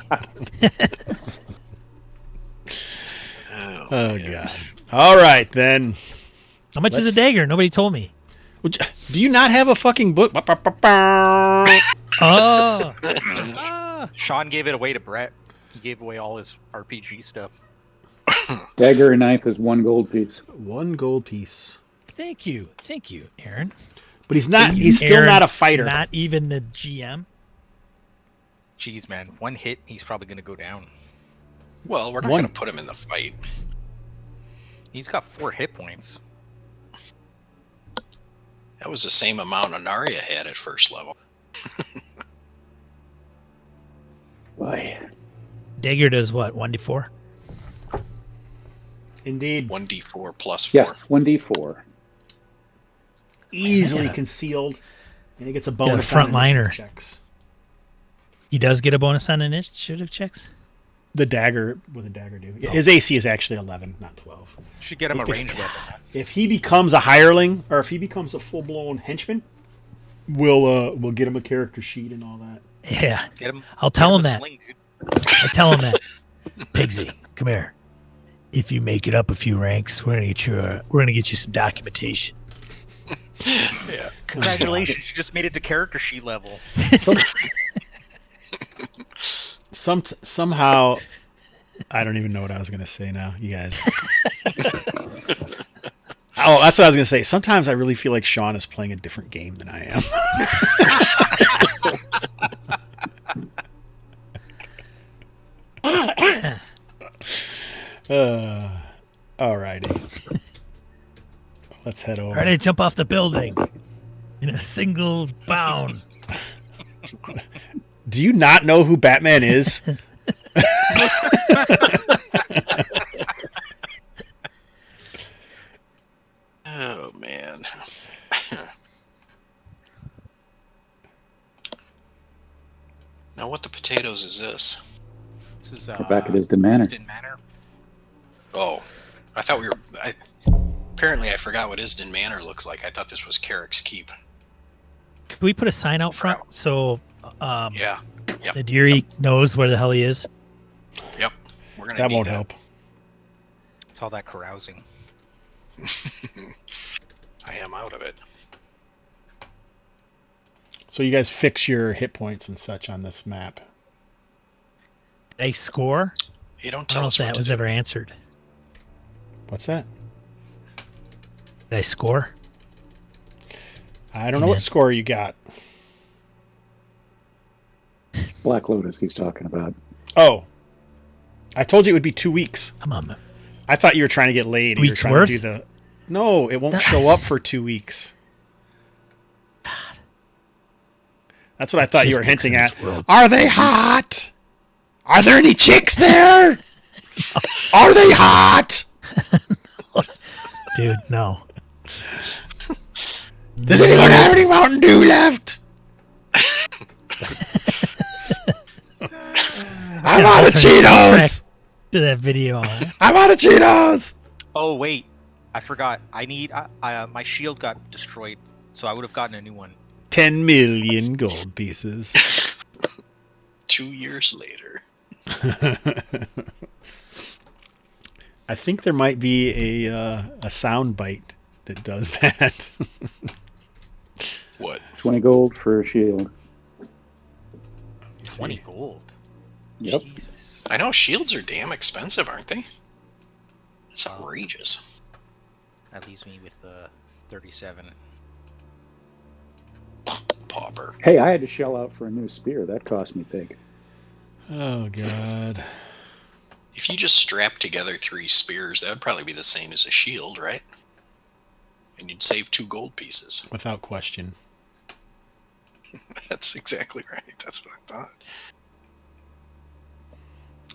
Oh, God. All right, then. How much is Let's- a dagger? Nobody told me. Do you not have a fucking book? Oh. Sean gave it away to Brett. He gave away all his RPG stuff. dagger and knife is 1 gold piece. 1 gold piece. Thank you, Aaron. But he's not. You, He's still Aaron, not a fighter. Not even the GM. Jeez, man. One hit, he's probably going to go down. Well, we're not One. going to put him in the fight. He's got 4 hit points. That was the same amount Anaria had at first level. Boy. Dagger does what? 1d4. Indeed. 1d4 plus 4. Yes, 1d4. Easily Yeah. concealed. And he gets a Yeah, bonus front on initiative liner. checks. He does get a bonus on initiative checks? The dagger, with a dagger do. Yeah, his AC is actually 11, not 12. Should get him a If- ranged weapon. If he becomes a hireling, or if he becomes a full-blown henchman, we'll get him a character sheet and all that. Yeah. Get him. I'll tell him get that. a sling, dude. I tell him that. Pigsy, come here. If you make it up a few ranks, we're gonna get you some documentation. Yeah. Congratulations, you just made it to character sheet level. Somehow, I don't even know what I was gonna say now, you guys. Oh, that's what I was gonna say. Sometimes I really feel like Sean is playing a different game than I am. Alrighty. Let's head over. Ready to jump off the building in a single bound. Do you not know who Batman is? Oh man. Now what the potatoes is this? This is We're back at Isden Manor. Isden Manor. Oh, I thought we were. Apparently, I forgot what Isden Manor looks like. I thought this was Carrick's Keep. Could we put a sign out front so Yeah. Yep. the dearie knows where the hell he is? Yep. We're gonna. That need won't help. It's all that carousing. I am out of it. So you guys fix your hit points and such on this map. Did I score? You don't I don't tell know if us what that to was do. ever answered. What's that? Did I score? I don't know what score you got. Black Lotus he's talking about. Oh. I told you it would be 2 weeks. Come on. I thought you were trying to get laid. You were Weeks trying worth? to do the. No, it won't show up for 2 weeks. That's what I thought you were Logistics in hinting this at. world. Are they hot? Are there any chicks there? Are they hot? Dude, no. Does anyone have any Mountain Dew left? I'm Yeah, out I'll of turn the Cheetos. soundtrack to that video on. I'm out of Cheetos. Oh wait, I forgot. I need. My shield got destroyed, so I would have gotten a new one. 10 million gold pieces. 2 years later. I think there might be a sound bite that does that. What? 20 gold for a shield. 20 gold. Yep. Jesus. I know shields are damn expensive, aren't they? It's outrageous. That leaves me with 37. Pauper. Hey, I had to shell out for a new spear. That cost me big. Oh, God. If you just strap together 3 spears, that would probably be the same as a shield, right? And you'd save 2 gold pieces. Without question. That's exactly right. That's what I thought.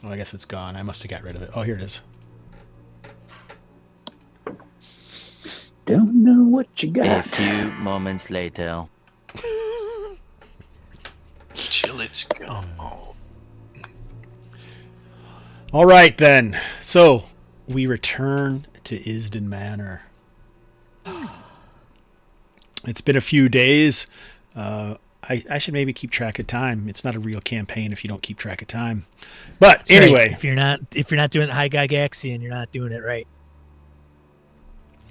Oh, I guess it's gone. I must have got rid of it. Oh, here it is. Don't know what you A got. few moments later. Till it's gone. All right, then. So, we return to Isden Manor. It's been a few days. I should maybe keep track of time. It's not a real campaign if you don't keep track of time. But That's right. anyway, if you're not doing it high Gygaxian, you're not doing it right.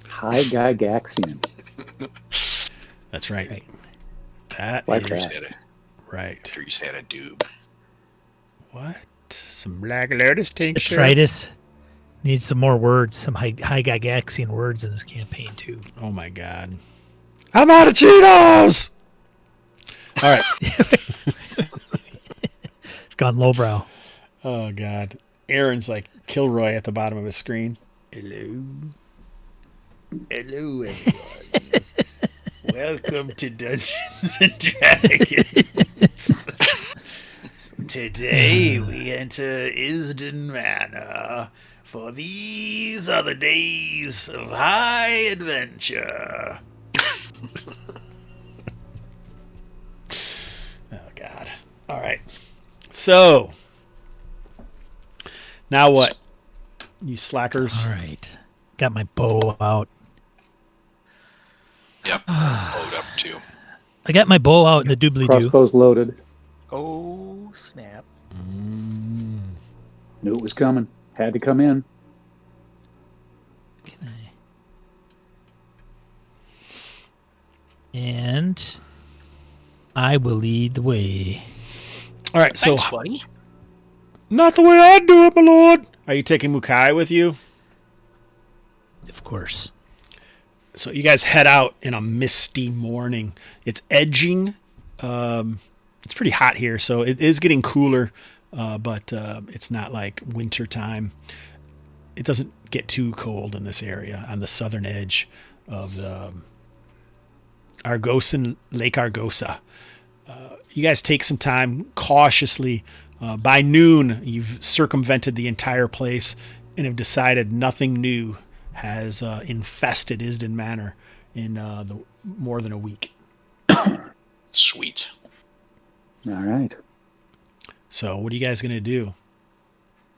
High Gygaxian. that's right. Right. That Like is that. right. After he's had a doob. What? Some Black Lotus tincture? Detritus needs some more words, some high Gygaxian words in this campaign too. Oh my God. I'm out of Cheetos! All right. Gone lowbrow. Oh God. Aaron's like Kilroy at the bottom of his screen. Hello. Hello, everyone. Welcome to Dungeons and Dragons. Today we enter Isden Manor, for these are the days of high adventure. Oh God. All right. So, now what? You slackers. All right. Got my bow out. Yep. Load up too. I got my bow out in the doobly-doo. Crossbows loaded. Oh, snap. Knew it was coming. Had to come in. And I will lead the way. All right, so Thanks, buddy. not the way I do it, my lord. Are you taking Mukai with you? Of course. So you guys head out in a misty morning. It's edging. It's pretty hot here, so it is getting cooler, but it's not like winter time. It doesn't get too cold in this area on the southern edge of the Argosan, Lake Argosa. You guys take some time cautiously. By noon, you've circumvented the entire place and have decided nothing new has infested Isden Manor in more than a week. Sweet. All right. So what are you guys going to do?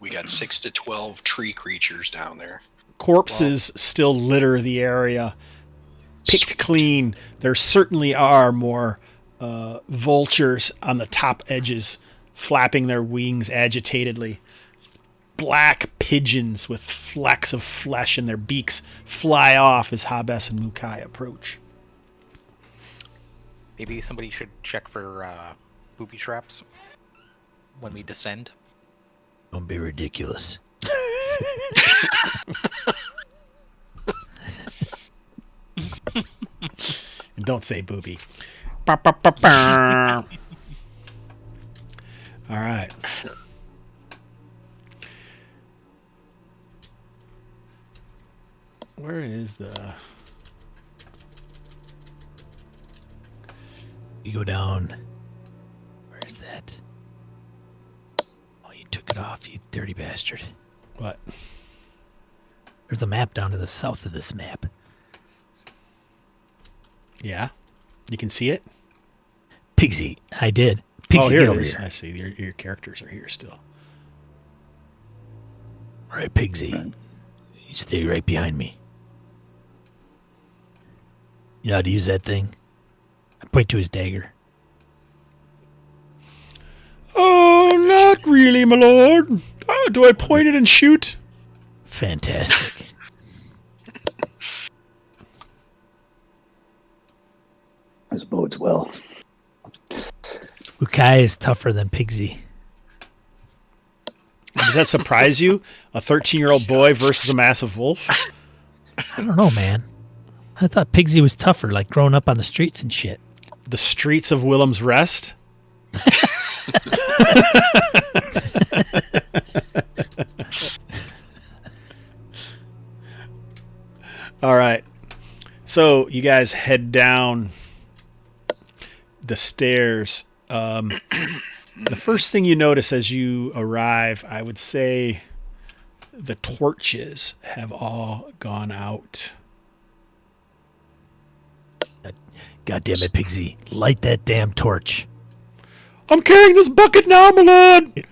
We got 6 to 12 tree creatures down there. Corpses still litter the area. Picked Sweet. clean. There certainly are more vultures on the top edges, flapping their wings agitatedly. Black pigeons with flecks of flesh in their beaks fly off as Hah Bess and Mukai approach. Maybe somebody should check for booby traps when we descend. Don't be ridiculous. And don't say booby. Ba, ba, ba, ba. All right. Where is the... You go down. Where's that? Oh, you took it off, you dirty bastard. What? There's a map down to the south of this map. Yeah? You can see it? Pigsy, I did. Pigsy, Oh, here get it over is. here. I see. Your characters are here still. All right, Pigsy. You stay right behind me. You know how to use that thing? I point to his dagger. Oh, not really, my lord. Oh, do I point it and shoot? Fantastic. This bodes well. Mukai is tougher than Pigsy. Does that surprise you? A 13-year-old boy versus a massive wolf? I don't know, man. I thought Pigsy was tougher, like growing up on the streets and shit. The streets of Willem's Rest? All right. So you guys head down the stairs. The first thing you notice as you arrive, I would say the torches have all gone out. God damn it, Pigsy. Light that damn torch. I'm carrying this bucket now, my lord.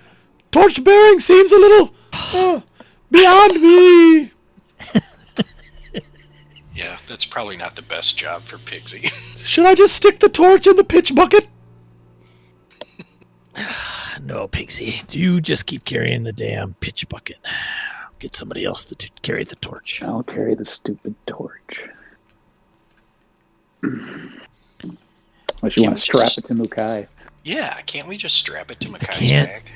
Torch bearing seems a little beyond me. Yeah, that's probably not the best job for Pigsy. Should I just stick the torch in the pitch bucket? No, Pigsy. You just keep carrying the damn pitch bucket. Get somebody else to carry the torch. I'll carry the stupid torch. Unless you want to strap it to Mukai. Yeah, can't we just strap it to Makai's can't. back?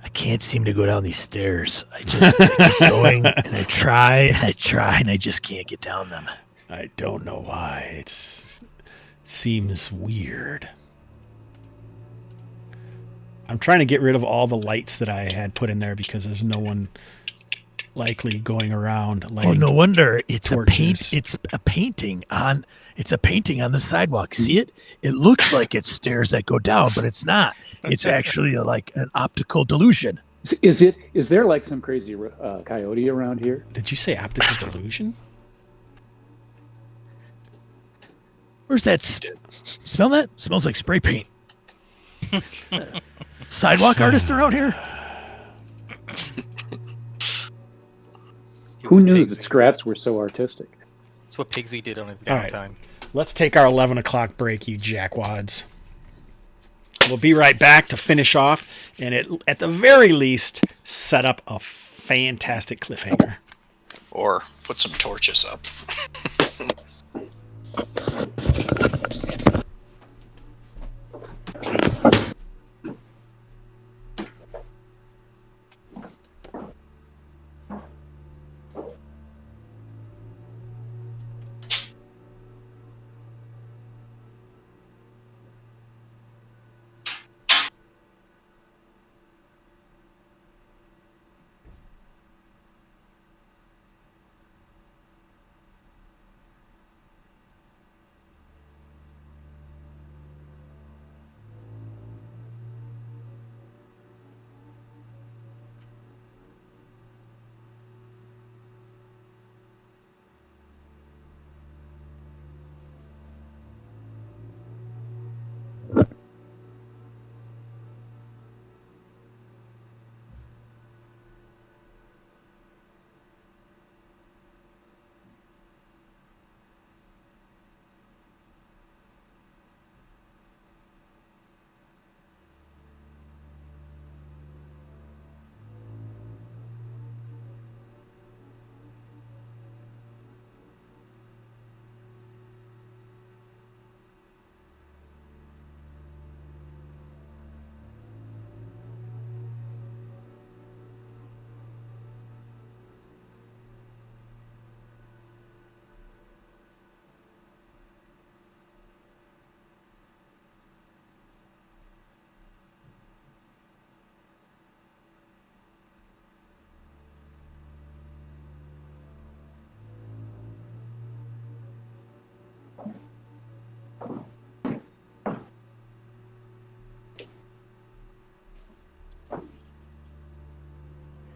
I can't seem to go down these stairs. I just keep going, and I try, and I just can't get down them. I don't know why. It seems weird. I'm trying to get rid of all the lights that I had put in there because there's no one likely going around. Oh, no wonder it's torches. It's a painting on the sidewalk. See it? It looks like it's stairs that go down, but it's not. It's actually like an optical delusion. Is there like some crazy coyote around here? Did you say optical delusion? Where's that? Smell that? Smells like spray paint. Sidewalk artist around here? Who knew that Scrats were so artistic? That's what Pigsy did on his All right. downtime. Let's take our 11 o'clock break, you jackwads. We'll be right back to finish off and at the very least set up a fantastic cliffhanger. Or put some torches up.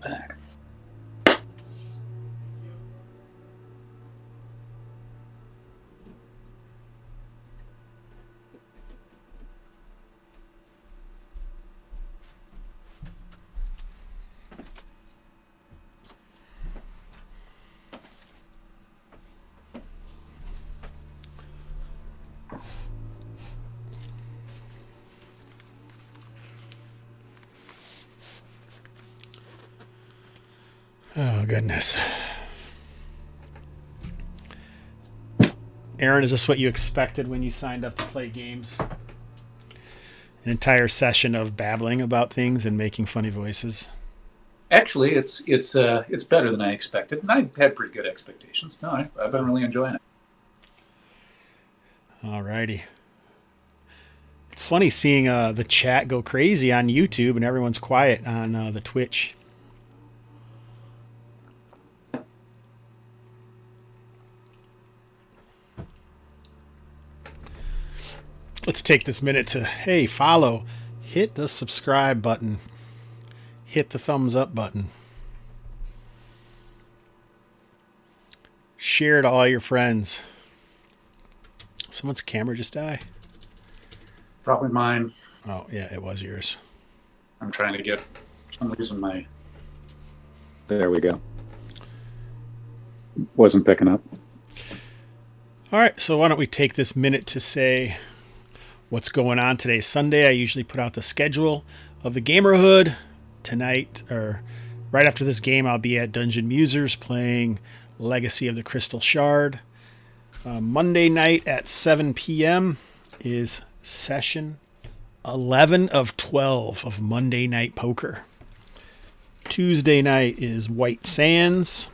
Back. Oh, goodness. Aaron, is this what you expected when you signed up to play games? An entire session of babbling about things and making funny voices? Actually, it's better than I expected, and I had pretty good expectations. No, I've been really enjoying it. All righty. It's funny seeing the chat go crazy on YouTube and everyone's quiet on the Twitch. Let's take this minute to, hey, follow, hit the subscribe button, hit the thumbs up button, share to all your friends. Someone's camera just died. Probably mine. Oh, yeah, it was yours. I'm trying to get, I'm losing my... There we go. Wasn't picking up. All right, so why don't we take this minute to say what's going on today. Sunday, I usually put out the schedule of the Gamerhood. Tonight, or right after this game, I'll be at Dungeon Musers playing Legacy of the Crystal Shard. Monday night at 7 p.m. is session 11 of 12 of Monday Night Poker. Tuesday night is White Sands.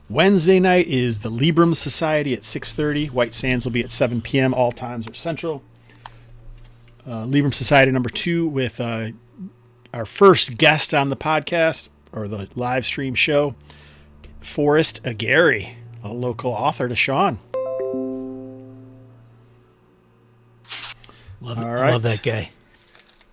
Wednesday night is the Libram Society at 6:30. White Sands will be at 7 p.m. All times are central. Libram Society number 2 with our first guest on the podcast or the live stream show, Forrest Aguirre, a local author to Sean. Love it. All I right. love that guy.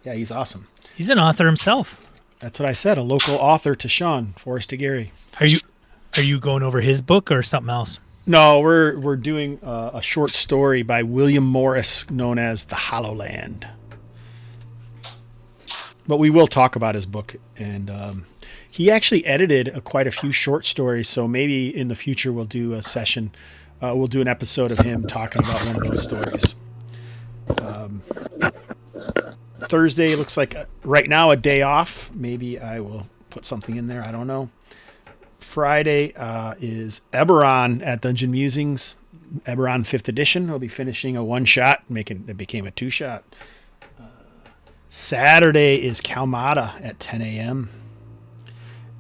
Yeah, he's awesome. He's an author himself. That's what I said, a local author to Sean, Forrest Aguirre. Are you going over his book or something else? No, we're doing a short story by William Morris known as The Hollow Land. but we will talk about his book. And he actually edited quite a few short stories. So maybe in the future we'll do a session. We'll do an episode of him talking about one of those stories. Thursday looks like right now a day off. Maybe I will put something in there. I don't know. Friday is Eberron at Dungeon Musings. Eberron 5th edition. I'll be finishing a one-shot, it became a two-shot. Saturday is Kalmata at 10 a.m.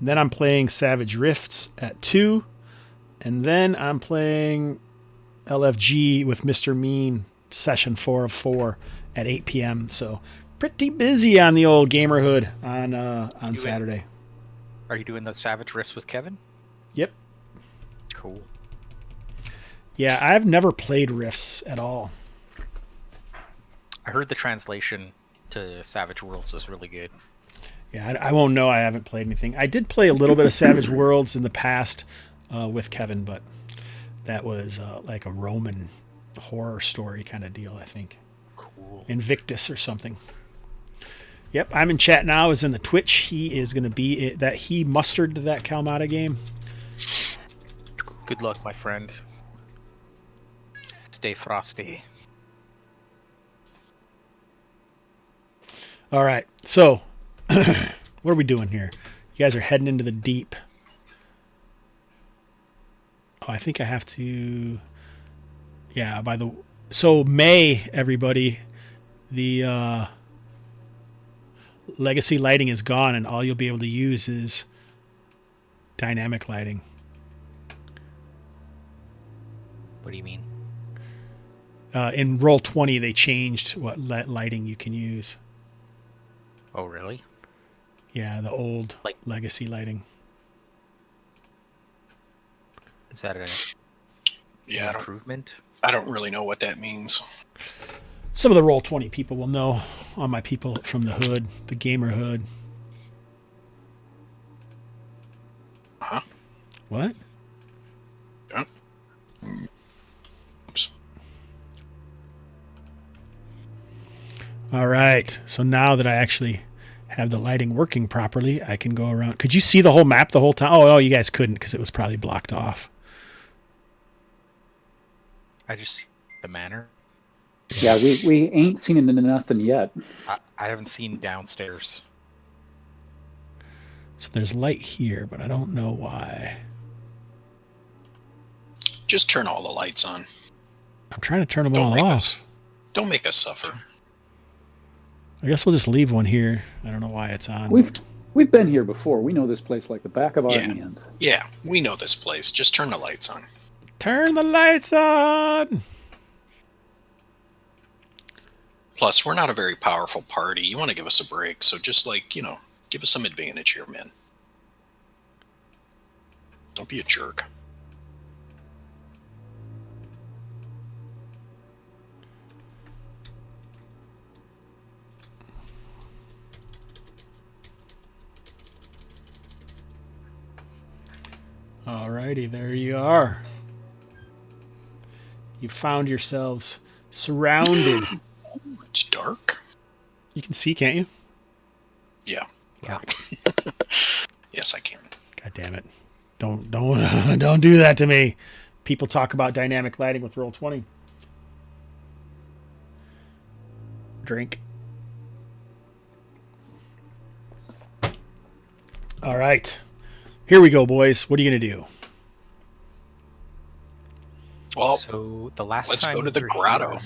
And then I'm playing Savage Rifts at 2. And then I'm playing LFG with Mr. Mean, session 4 of 4 at 8 p.m. So pretty busy on the old Gamerhood on Saturday. Are you doing the Savage Risk with Kevin? Yep. Cool. Yeah, I've never played Rifts at all. I heard the translation to Savage Worlds is really good. Yeah, I won't know. I haven't played anything. I did play a little bit of Savage Worlds in the past with Kevin, but that was like a Roman horror story kind of deal, I think. Cool. Invictus or something. Yep, I'm in chat now. Is in the Twitch. He is going to be that he mustered that Kalmata game. Good luck, my friend. Stay frosty. All right, so what are we doing here? You guys are heading into the deep. Oh, I think I have to. Yeah, so May, everybody, the legacy lighting is gone, and all you'll be able to use is dynamic lighting. What do you mean? In Roll20, they changed what lighting you can use. Oh, really? Yeah, the old legacy lighting. Is that an improvement? I don't really know what that means. Some of the Roll20 people will know. All my people from the hood, the gamer hood. Huh? What? Yeah. Oops. All right. So now that I actually have the lighting working properly, I can go around. Could you see the whole map the whole time? Oh, no, you guys couldn't because it was probably blocked off. I just see the manor. Yeah, we ain't seen it into nothing yet. I haven't seen downstairs. So there's light here, but I don't know why. Just turn all the lights on. I'm trying to turn them all off. Don't make us suffer. I guess we'll just leave one here. I don't know why it's on. We've been here before. We know this place like the back of our hands. Yeah, we know this place. Just turn the lights on. Turn the lights on! Plus, we're not a very powerful party. You want to give us a break, so just give us some advantage here, man. Don't be a jerk. Alrighty, there you are. You found yourselves surrounded. It's dark. You can see, can't you? Yeah. Yeah. Yes, I can. God damn it! Don't don't do that to me. People talk about dynamic lighting with Roll20. Drink. All right. Here we go, boys. What are you going to do? Well, so the last let's time go to the we were grotto. here-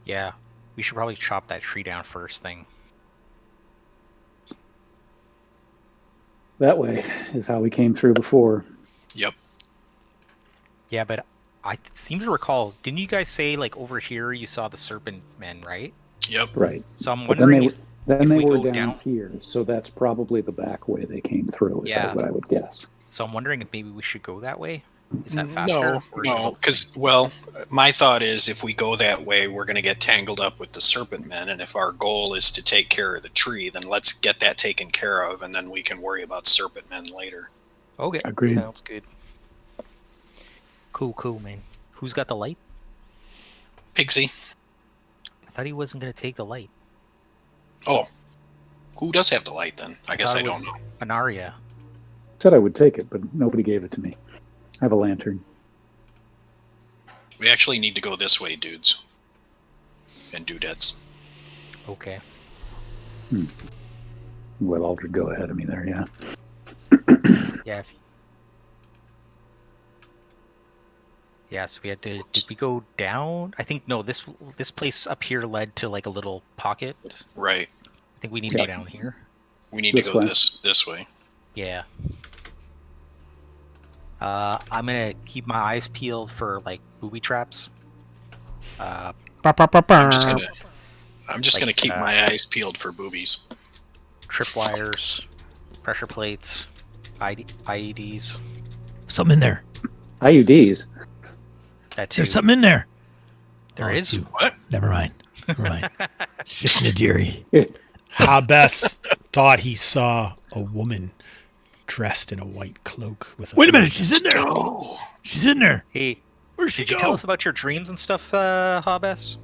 Yeah, we should probably chop that tree down first thing. That way is how we came through before. Yep. Yeah, but I seem to recall, didn't you guys say like over here you saw the Serpent Men, right? Yep. Right. So I'm But then wondering they, if we were go down here, so that's probably the back way they came through, is Yeah. what I would guess. So I'm wondering if maybe we should go that way. Is that faster? No, because my thought is if we go that way, we're going to get tangled up with the Serpent Men, and if our goal is to take care of the tree, then let's get that taken care of, and then we can worry about Serpent Men later. Okay, Agreed. sounds good. Cool, man. Who's got the light? Pigsy. I thought he wasn't going to take the light. Oh, who does have the light then? I guess thought I it don't was know. Anaria. Said I would take it, but nobody gave it to me. I have a lantern. We actually need to go this way, dudes. And dudettes. Okay. Well, Aldred, go ahead of me there, yeah. Yeah. Yeah, so we had to. Did we go down? I think no. This place up here led to like a little pocket. Right. I think we need to go down here. We need to go this way. Yeah. I'm gonna keep my eyes peeled for like booby traps. I'm just gonna keep my eyes peeled for boobies. Tripwires, pressure plates, IEDs. Something in there. IUDs. That too. There's something in there. There is. What? Never mind. Never mind. It's just Nadiri. Hah Bess thought he saw a woman dressed in a white cloak with a Wait a minute. She's in there. Oh, She's in there. Hey, Where'd she did you go? tell us about your dreams and stuff, Hah Bess?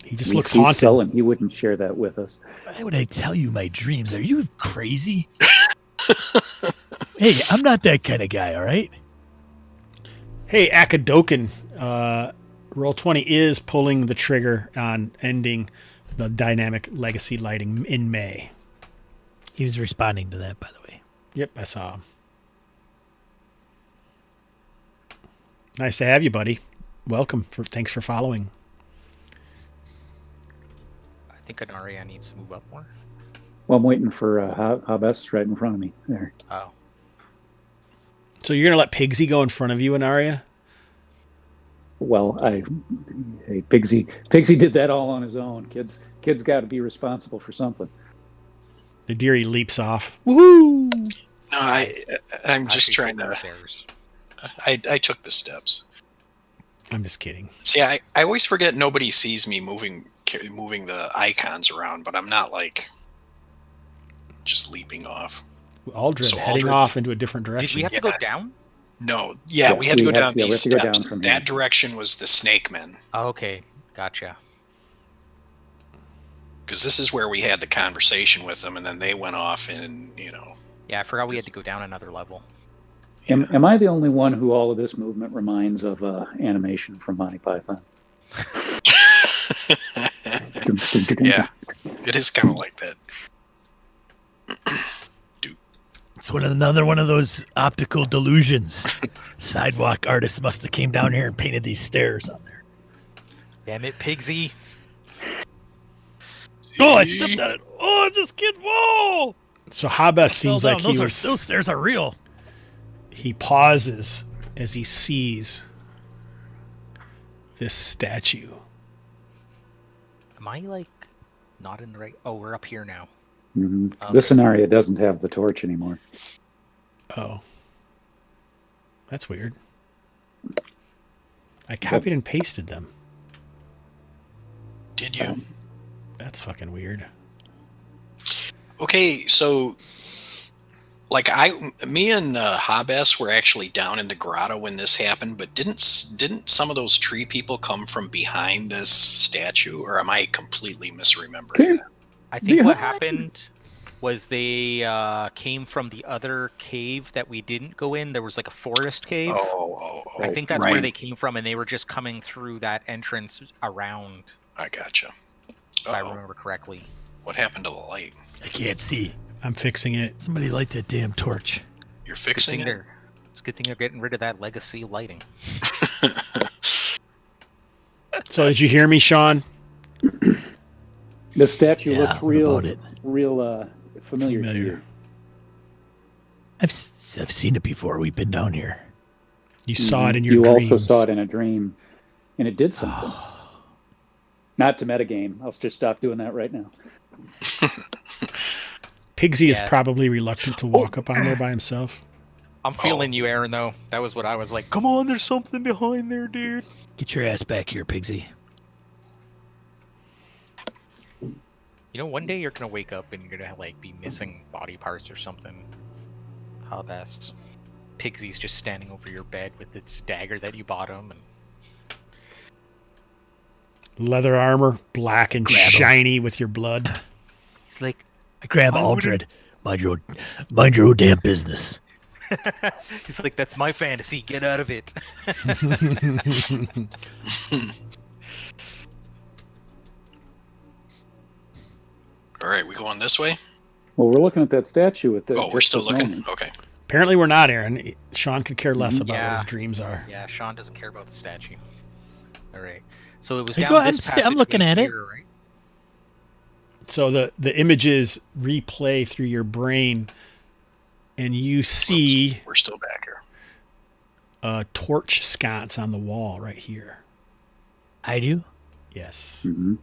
He just He's looks haunted. sullen. He wouldn't share that with us. Why would I tell you my dreams? Are you crazy? Hey, I'm not that kind of guy, all right? Hey, Akadoken, Roll20 is pulling the trigger on ending the dynamic legacy lighting in May. He was responding to that, by the way. Yep, I saw him. Nice to have you, buddy. Welcome. Thanks for following. I think Anaria needs to move up more. Well, I'm waiting for Hah Bess right in front of me. There. Oh. So you're going to let Pigsy go in front of you, Anaria? Well, hey, Pigsy did that all on his own. Kids got to be responsible for something. The dearie leaps off. Woohoo! no, I'm just trying to. Stairs. I took the steps. I'm just kidding. See, I always forget nobody sees me moving the icons around, but I'm not like just leaping off. Aldred So heading Aldred- off into a different Did direction. we have to go down? No, Yeah, we had to go down we these have to go down steps. from here. That direction was the Snake Men, Oh, okay, gotcha. because this is where we had the conversation with them, and then they went off and Yeah, I forgot we had to go down another level. Am I the only one who all of this movement reminds of animation from Monty Python? Yeah, it is kind of like that. It's another one of those optical delusions. Sidewalk artists must have came down here and painted these stairs on there. Damn it, Pigsy. Oh, I stepped on it. Oh, I just get whoa. So Hah Bess seems Fell like down. he Those stairs are real. he pauses as he sees this statue. Am I like not in the right? Oh, we're up here now. Mhm. Okay. This scenario doesn't have the torch anymore. Oh. That's weird. I copied and pasted them. Did you? That's fucking weird. Okay, so like me and Hah Bess were actually down in the grotto when this happened, but didn't some of those tree people come from behind this statue, or am I completely misremembering that? I think what Behind. happened was they came from the other cave that we didn't go in. There was like a forest cave. Oh, I think that's right. where they came from, and they were just coming through that entrance around, I gotcha. if I remember correctly. What happened to the light? I can't see. I'm fixing it. Somebody light that damn torch. You're Good fixing thing it? it's a good thing they're getting rid of that legacy lighting. So did you hear me, Sean? The statue Yeah, looks what real, about it? real familiar to Familiar. you. I've seen it before. We've been down here. You saw it in your You dreams. also saw it in a dream, and it did something. Not to metagame. I'll just stop doing that right now. Pigsy is Yeah. probably reluctant to walk up on there by himself. I'm feeling you, Aaron, though. That was what I was like. Come on, there's something behind there, dude. Get your ass back here, Pigsy. You know, one day you're gonna wake up and you're gonna like be missing body parts or something. How best? Pigsy's just standing over your bed with its dagger that you bought him, and Leather armor, black and Grab 'em. shiny with your blood. He's like, I grab Aldred. Mind your own damn business. he's like, that's my fantasy. Get out of it. All right, we going this way? Well, we're looking at that statue at the. Oh, we're just still this looking? moment. Okay. Apparently we're not, Aaron. Sean could care less about what Yeah. his dreams are. Yeah, Sean doesn't care about the statue. All right. So it was Hey, down go ahead, this I'm looking passageway at it. here, right? So the images replay through your brain, and you see Oops, we're still back here. a torch sconce on the wall right here. I do. Yes. Mhm.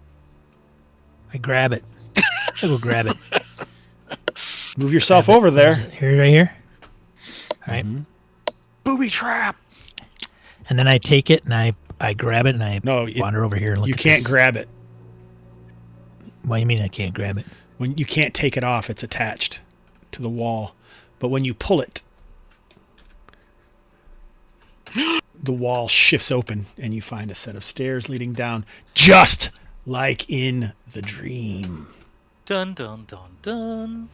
I grab it. I go grab it. Move yourself over there. Here, right here. All right. Booby trap. And then I take it and I grab it and I No, wander over here and look you at can't this. grab it. What do you mean I can't grab it? When you can't take it off, it's attached to the wall. But when you pull it, the wall shifts open and you find a set of stairs leading down, just like in the dream. Dun dun dun dun.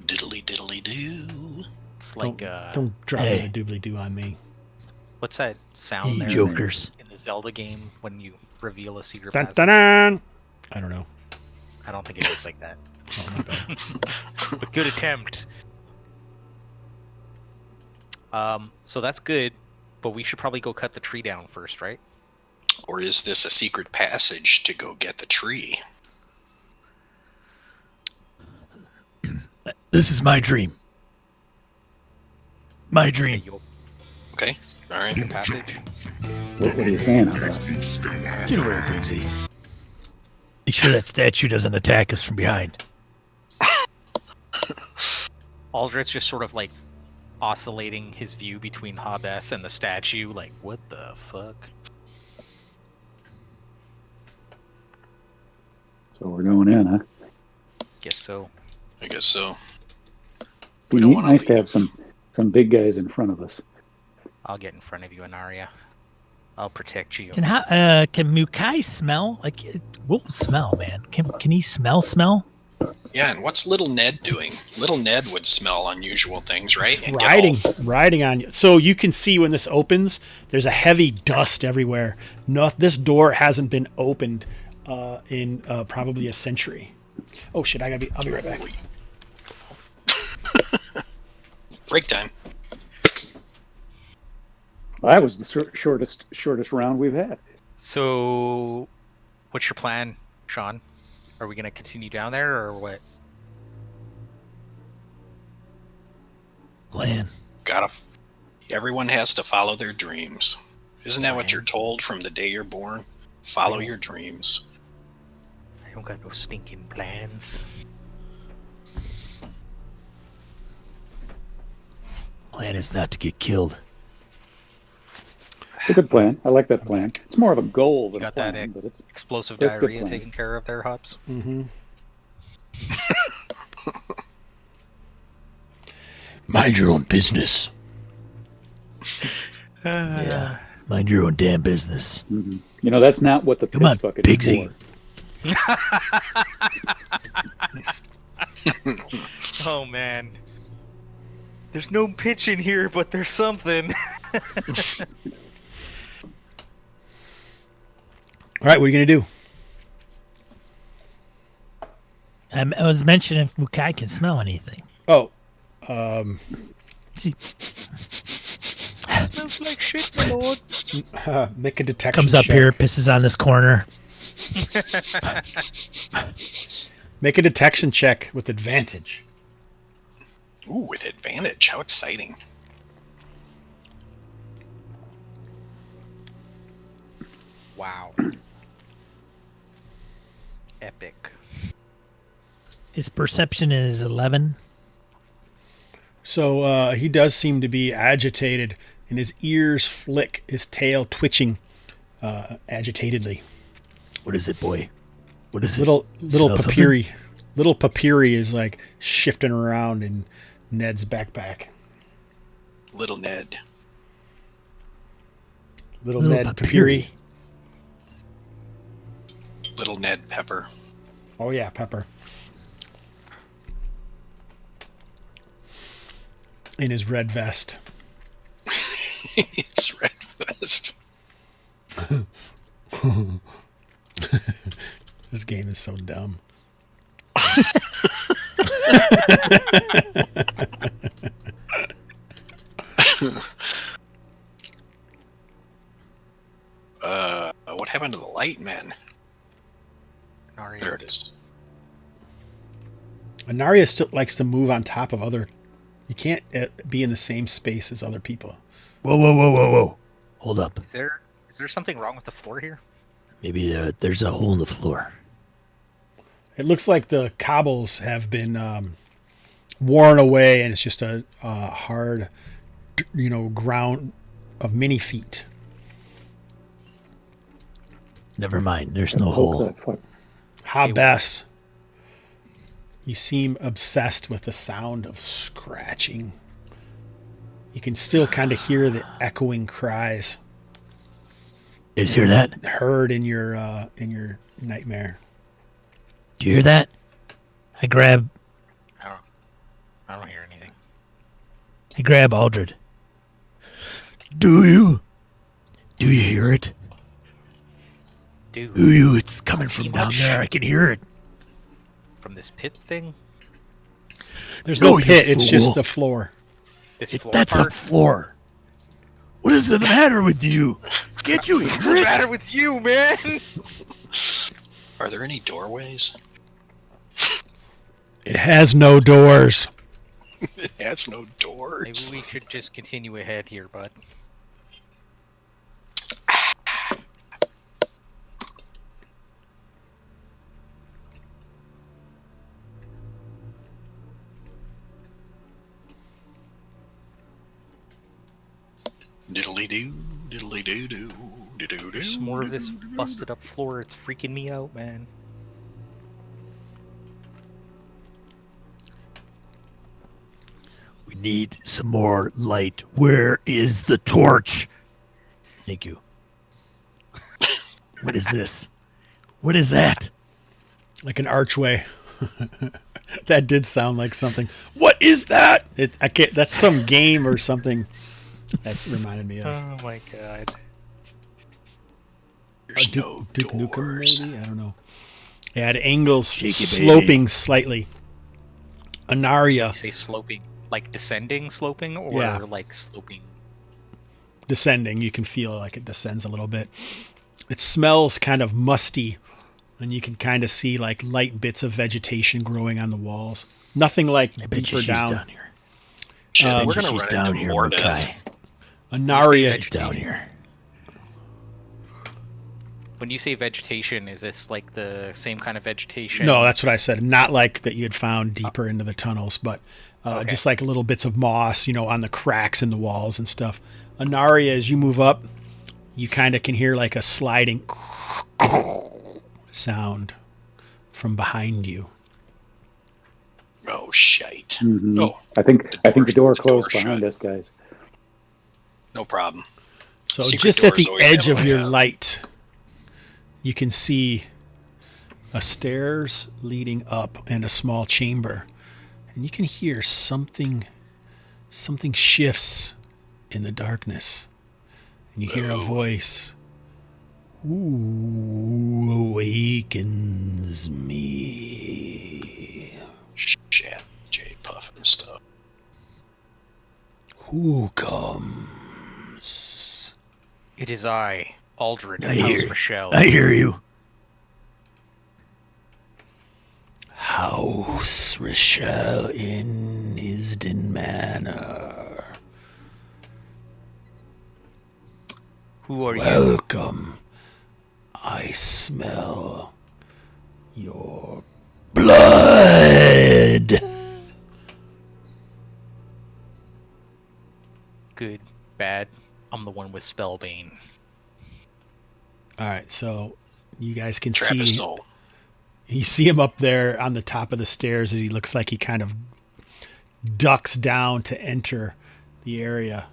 Diddly diddly do. It's like Don't drop Hey. the doobly doo on me. what's that sound Hey, there jokers. in the Zelda game when you reveal a secret Dun, passage? dun, dun. I don't know. I don't think it is like that. Oh, my bad. But good attempt. So that's good, but we should probably go cut the tree down first, right? Or is this a secret passage to go get the tree? This is my dream. My dream. Okay. All right. Secret passage. What are you saying, Hobbs? Get over here, Pigsy. Make sure that statue doesn't attack us from behind. Aldred's just sort of like oscillating his view between Hah Bess and the statue, like, what the fuck? So we're going in, huh? Guess so. I guess so. Be don't neat, wanna nice to leave. have some big guys in front of us. I'll get in front of you, Anaria. I'll protect you. Can Mukai smell? Like, we'll smell, man. Can he smell? Yeah, and what's little Ned doing? Little Ned would smell unusual things, right? And get riding on you. So you can see when this opens, there's a heavy dust everywhere. This door hasn't been opened in probably a century. Oh shit! I'll be right back. Break time. Well, that was the shortest round we've had. So, what's your plan, Sean? Are we going to continue down there, or what? Plan. Everyone has to follow their dreams. Isn't that what you're told from the day you're born? Follow your dreams. I don't got no stinking plans. Plan is not to get killed. It's a good plan. I like that plan. It's more of a goal than You a got that plan, but it's explosive That's a good diarrhea plan. taken care of there, Hobbs? Mm-hmm. Mind your own business. Yeah. Mind your own damn business. mhm. That's not what the Come on, pitch bucket is Pigsy. for. Oh, man. There's no pitch in here, but there's something. All right, what are you gonna do? I was mentioning if Mukai can smell anything. Oh, See, Smells like shit, my lord. make a detection. comes up check. here, pisses on this corner. Make a detection check with advantage. Ooh, with advantage. How exciting. Wow. Epic. His perception is 11. So he does seem to be agitated, and his ears flick, his tail twitching agitatedly. What is it, boy? What is Little Smell something? papyri. Little papyri is like shifting around in Ned's backpack. Little Ned. Little Ned papyri. Little Ned Pepper. Oh yeah, Pepper. In his red vest. It's red vest. This game is so dumb. What happened to the light men? There it is. Anaria still likes to move on top of other. You can't be in the same space as other people. Whoa. Hold up. Is there something wrong with the floor here? Maybe there's a hole in the floor. It looks like the cobbles have been worn away, and it's just a hard, ground of many feet. Never mind. There's no hole. Hah Bess. You seem obsessed with the sound of scratching. You can still kind of hear the echoing cries. You guys hear that? Heard in your nightmare. Do you hear that? I grab I don't hear anything. Aldred. Do you hear it? Dude, Do you? It's coming from down there. I can hear it. from this pit thing? There's no you pit. It's just fool. the floor. This floor That's part? a floor. What is the matter with you? Can't you What's hear the it? matter with you, man? Are there any doorways? It has no doors. It has no Maybe doors. we should just continue ahead here, bud. Diddly doo, diddly doo doo, doo doo There's doo. more of this busted up floor. It's freaking me out, man. We need some more light. Where is the torch? Thank you. What is this? What is that? Like an archway. That did sound like something. What is that? I can't. That's some game or something. That's reminded me of. Oh my god. There's no Duke Nukem, doors. maybe? I don't know. It had angles Shaky baby. sloping slightly. Anaria You say sloping, like descending sloping, or Yeah. like sloping? descending. You can feel like it descends a little bit. It smells kind of musty, and you can kind of see like light bits of vegetation growing on the walls. Nothing like I bet you deeper she's down. here. Shit, Um, we're gonna she's run down into here, more Mackay. death. Anaria, She's down here. When you say vegetation, is this like the same kind of vegetation? no, that's what I said. Not like that you had found deeper into the tunnels, but Okay. just like little bits of moss, on the cracks in the walls and stuff. Anaria, as you move up, you kind of can hear like a sliding sound from behind you. Oh shite. Mhm. Oh, I think the door the closed door's behind shut. us, guys. no problem. So Secret just at doors the always edge have of lights your out. light, you can see a stairs leading up and a small chamber. And you can hear something shifts in the darkness. And you hear a voice. Who awakens me? Shit, J Puff and stuff. Who comes? It is I, Aldred, I House hear- Rochelle. I hear you. House Rochelle in Isden Manor. Who are you? Welcome. I smell your blood. Good, bad. I'm the one with Spellbane. All right, so you guys can Trap see. his soul. You see him up there on the top of the stairs as he looks like he kind of ducks down to enter the area.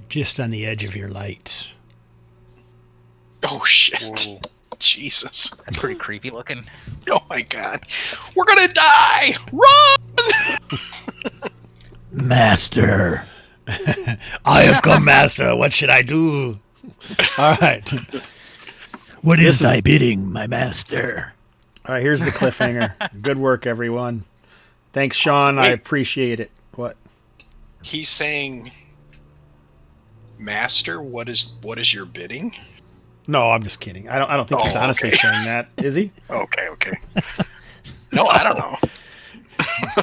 Just on the edge of your light. Oh shit! Jesus, That's pretty creepy looking. oh my god, we're gonna die! Run! Master. I have come, master. What should I do? All right. What is thy bidding, my master? All right, here's the cliffhanger. Good work, everyone. Thanks, Sean. I Wait. appreciate it. What? He's saying, "Master, what is your bidding?" No, I'm just kidding. I don't think he's Oh, honestly okay. saying that. Is he? Okay. No, I don't know.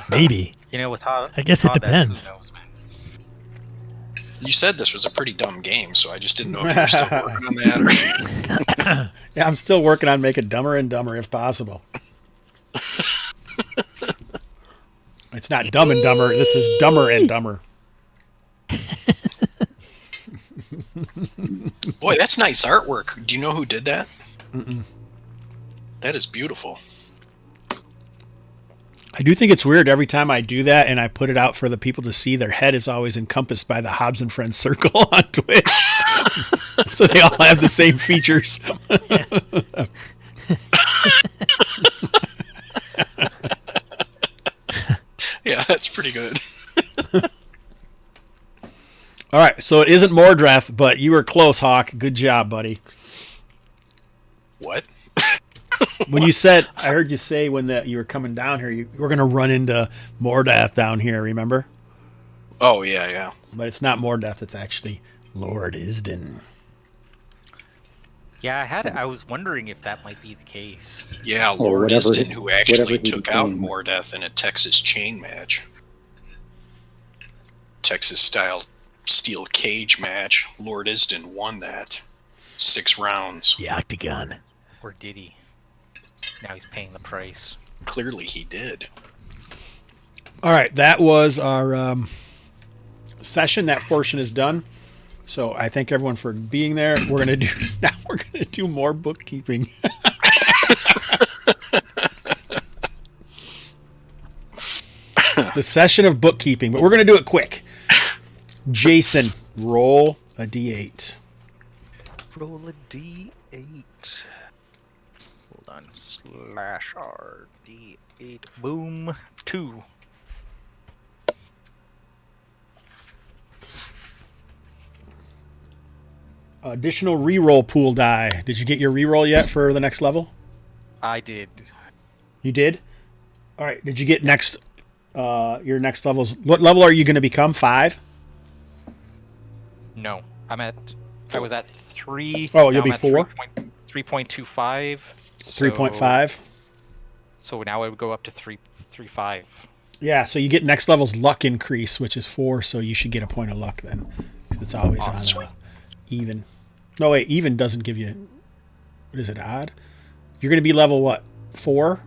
Maybe. You know, with how I guess it Hah Bess, who depends. knows, man? You said this was a pretty dumb game, so I just didn't know if you were still working on that or. Yeah, I'm still working on making dumber and dumber if possible. It's not Dumb and Dumber. This is Dumber and Dumber. Boy, that's nice artwork. Do you know who did that? Mm-mm. That is beautiful. I do think it's weird every time I do that and I put it out for the people to see, their head is always encompassed by the Hobbs and Friends circle on Twitch. So they all have the same features. Yeah, that's pretty good. All right, so it isn't Mordreth, but you were close, Hawk. Good job, buddy. What? When you said, I heard you say when you were coming down here, you were going to run into Mordath down here, remember? Oh, yeah. But it's not Mordath, it's actually Lord Isden. Yeah, I was wondering if that might be the case. Yeah, Or Lord whatever Isden, he- who whatever actually he took out became. Mordath in a Texas chain match. Texas-style steel cage match. Lord Isden won that. 6 rounds. The octagon. Or did he? Now he's paying the price. Clearly he did. All right, that was our session. That portion is done. So I thank everyone for being there. We're gonna do more bookkeeping. The session of bookkeeping, but we're gonna do it quick. Jason, roll a d8. Roll a d8. Hold on. /R d8. Boom. 2. Additional reroll pool die. Did you get your reroll yet for the next level? I did. You did? All right. Did you get your next levels? What level are you going to become? 5? No. I was at 3. Oh, you'll now be I'm at 4? 3.25. 3.5? So now it would go up to 3.5. Yeah, so you get next level's luck increase, which is 4, so you should get a point of luck then. 'Cause it's always on sweet. even. No, wait, even doesn't give you... What is it, odd? You're going to be level, what, 4?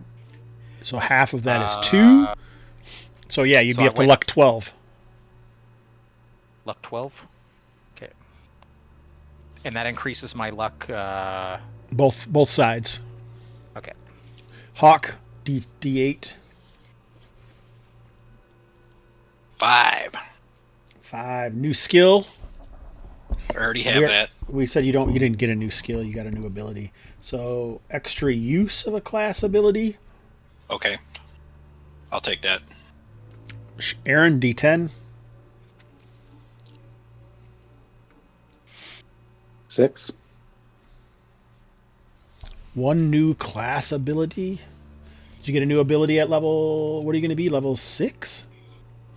So half of that is 2? So yeah, you'd so be I up to went- luck 12. Luck 12? Okay. And that increases my luck. Both sides. Okay. Hawk, D8. 5. 5. New skill. I already have that. We said you didn't get a new skill, you got a new ability. So extra use of a class ability. Okay. I'll take that. Aaron, D10. 6. 1 new class ability. Did you get a new ability at level? What are you going to be? Level 6?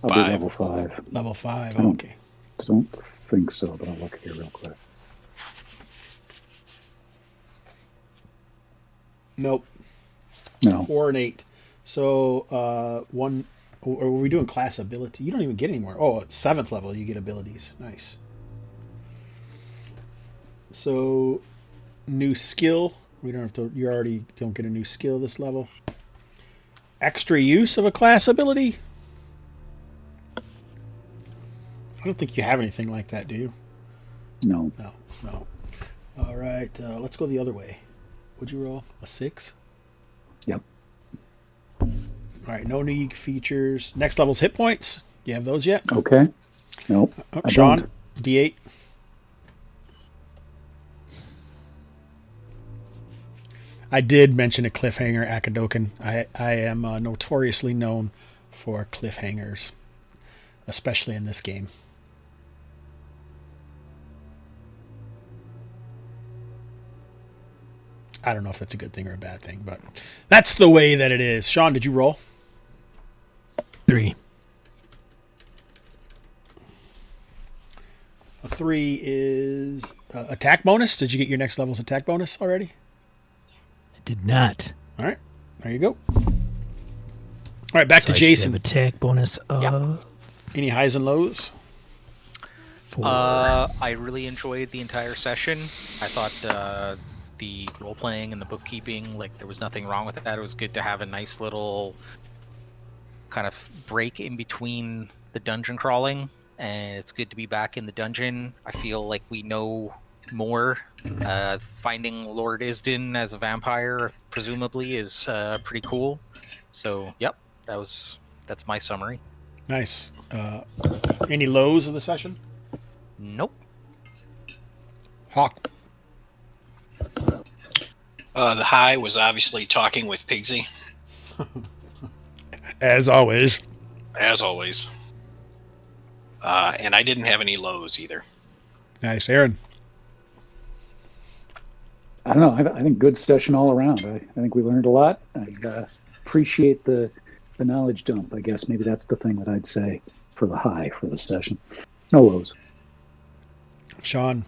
I'll 5. be level 5. Level 5. Oh. Okay. Don't think so, but I'll look here real quick. Nope. No. 4 and 8. So 1. Or were we doing class ability? You don't even get any more. Oh, at 7th level you get abilities. Nice. So new skill. We don't have to. You already don't get a new skill this level. Extra use of a class ability. I don't think you have anything like that, do you? No. No. All right, let's go the other way. Would you roll a 6? Yep. All right, no new features. Next level's hit points. Do you have those yet? Okay. Nope. I Sean, don't. D8. I did mention a cliffhanger, Akadoken. I am notoriously known for cliffhangers, especially in this game. I don't know if that's a good thing or a bad thing, but that's the way that it is. Sean, did you roll? 3. A 3 is attack bonus. Did you get your next level's attack bonus already? I did not. All right. There you go. All right, back to I should Jason. have attack bonus of Any highs and lows? 4. I really enjoyed the entire session. I thought the role playing and the bookkeeping, like there was nothing wrong with that. It was good to have a nice little kind of break in between the dungeon crawling, and it's good to be back in the dungeon. I feel like we know more. Finding Lord Isden as a vampire, presumably, is pretty cool. So, yep, that's my summary. Nice. Any lows of the session? Nope. Hawk. The high was obviously talking with Pigsy, As always. as always. And I didn't have any lows either. Nice. Aaron. I don't know. I think good session all around. I think we learned a lot. I appreciate the knowledge dump. I guess maybe that's the thing that I'd say for the high for the session. No lows. Sean.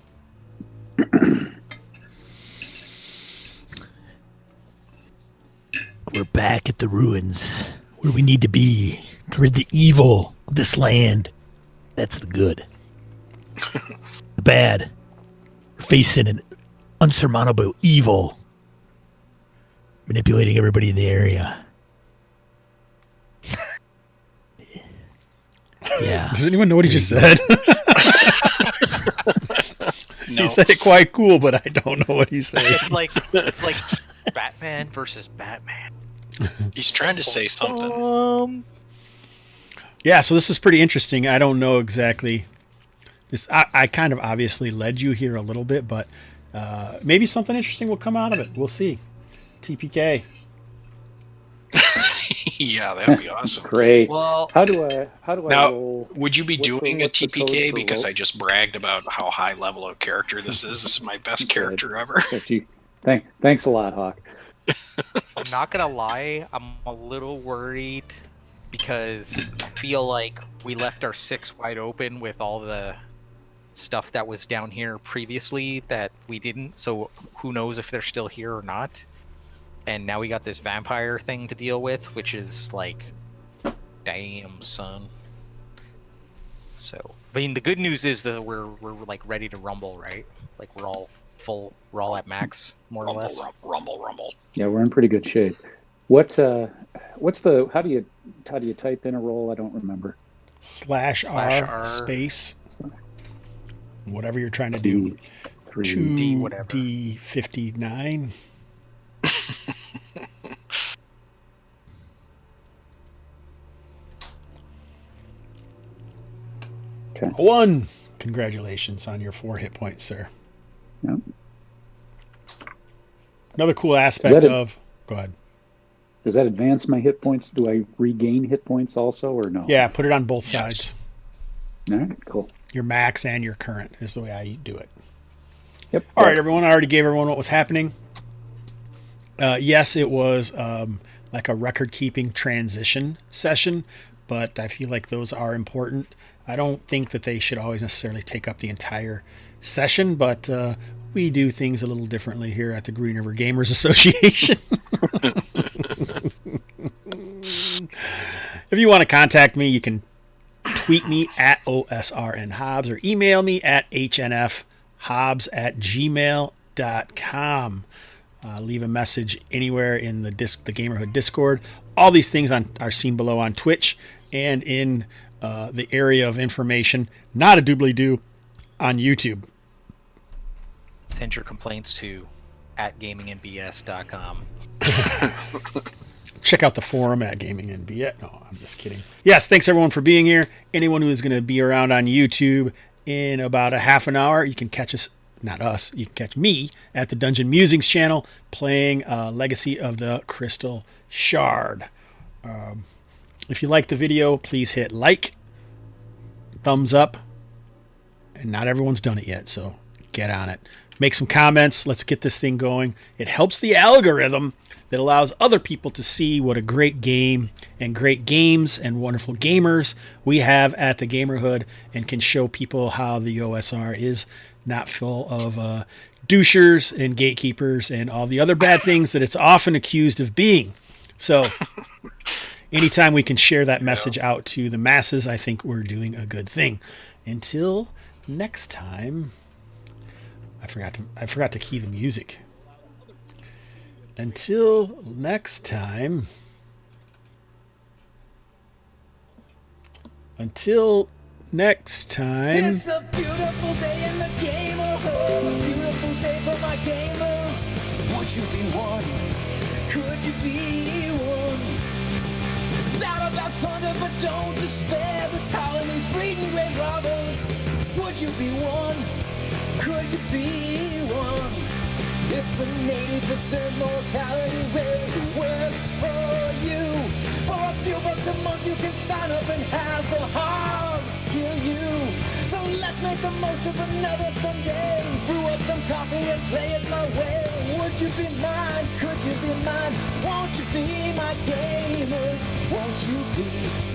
We're back at the ruins where we need to be to rid the evil of this land. That's the good. The bad. We're facing an unsurmountable evil, manipulating everybody in the area. Yeah. Does anyone know what he just said? No. He said it quite cool, but I don't know what he said. It's like Batman versus Batman. He's trying to say something. Yeah, so this is pretty interesting. I don't know exactly. I kind of obviously led you here a little bit, but maybe something interesting will come out of it. We'll see. TPK. Yeah, that would be awesome. Great. Well, How do I Now, roll? would you be What's the- doing a what's the code TPK for because roll? I just bragged about how high level of character this is? This is my best character ever. Thanks a lot, Hawk. I'm not gonna lie, I'm a little worried because I feel like we left our 6 wide open with all the stuff that was down here previously that we didn't, so who knows if they're still here or not. And now we got this vampire thing to deal with, which is like, damn, son. So, I mean, the good news is that we're like ready to rumble, right? Like we're all full, we're all at max, more or Rumble, less. rumble. Yeah, we're in pretty good shape. What's the how do you type in a roll? I don't remember. /R space. Whatever you're trying to do. 3D, whatever. 2D59. Okay. 1. Congratulations on your 4 hit points, sir. Yep. Another cool aspect that of... Go ahead. Does that advance my hit points? Do I regain hit points also, or no? Yeah, put it on both Yes. sides. All right, cool. Your max and your current is the way I do it. Yep. All right, everyone. I already gave everyone what was happening. Yes, it was like a record-keeping transition session, but I feel like those are important. I don't think that they should always necessarily take up the entire session, but we do things a little differently here at the Green River Gamers Association. If you want to contact me, you can tweet me at OSRNHobbs or email me at hnfhobbs@gmail.com. Leave a message anywhere in the Gamerhood Discord. All these things are seen below on Twitch and in the area of information, not a doobly-doo, on YouTube. Send your complaints to @gamingnbs.com. Check out the forum at GamingNB. No, I'm just kidding. Yes, thanks everyone for being here. Anyone who is going to be around on YouTube in about a half an hour, you can catch us not us, you can catch me at the Dungeon Musings channel playing Legacy of the Crystal Shard. If you like the video, please hit like, thumbs up, and not everyone's done it yet, so get on it. Make some comments. Let's get this thing going. It helps the algorithm that allows other people to see what a great game and great games and wonderful gamers we have at the Gamerhood, and can show people how the OSR is not full of douchers and gatekeepers and all the other bad things that it's often accused of being. So anytime we can share that message out to the masses, I think we're doing a good thing. Until next time, I forgot to key the music. Until next time. Until next time. It's a beautiful day in the gamerhood. A beautiful day for my gamers. Would you be one? Could you be one? It's out about plunder, but don't despair. This colony's breeding great robbers. Would you be one? Could you be one? If the 80% mortality rate works for you, for a few bucks a month you can sign up and have the Hobbs kill you. So let's make the most of another Sunday. Brew up some coffee and play it my way. Would you be mine? Could you be mine? Won't you be my gamers? Won't you be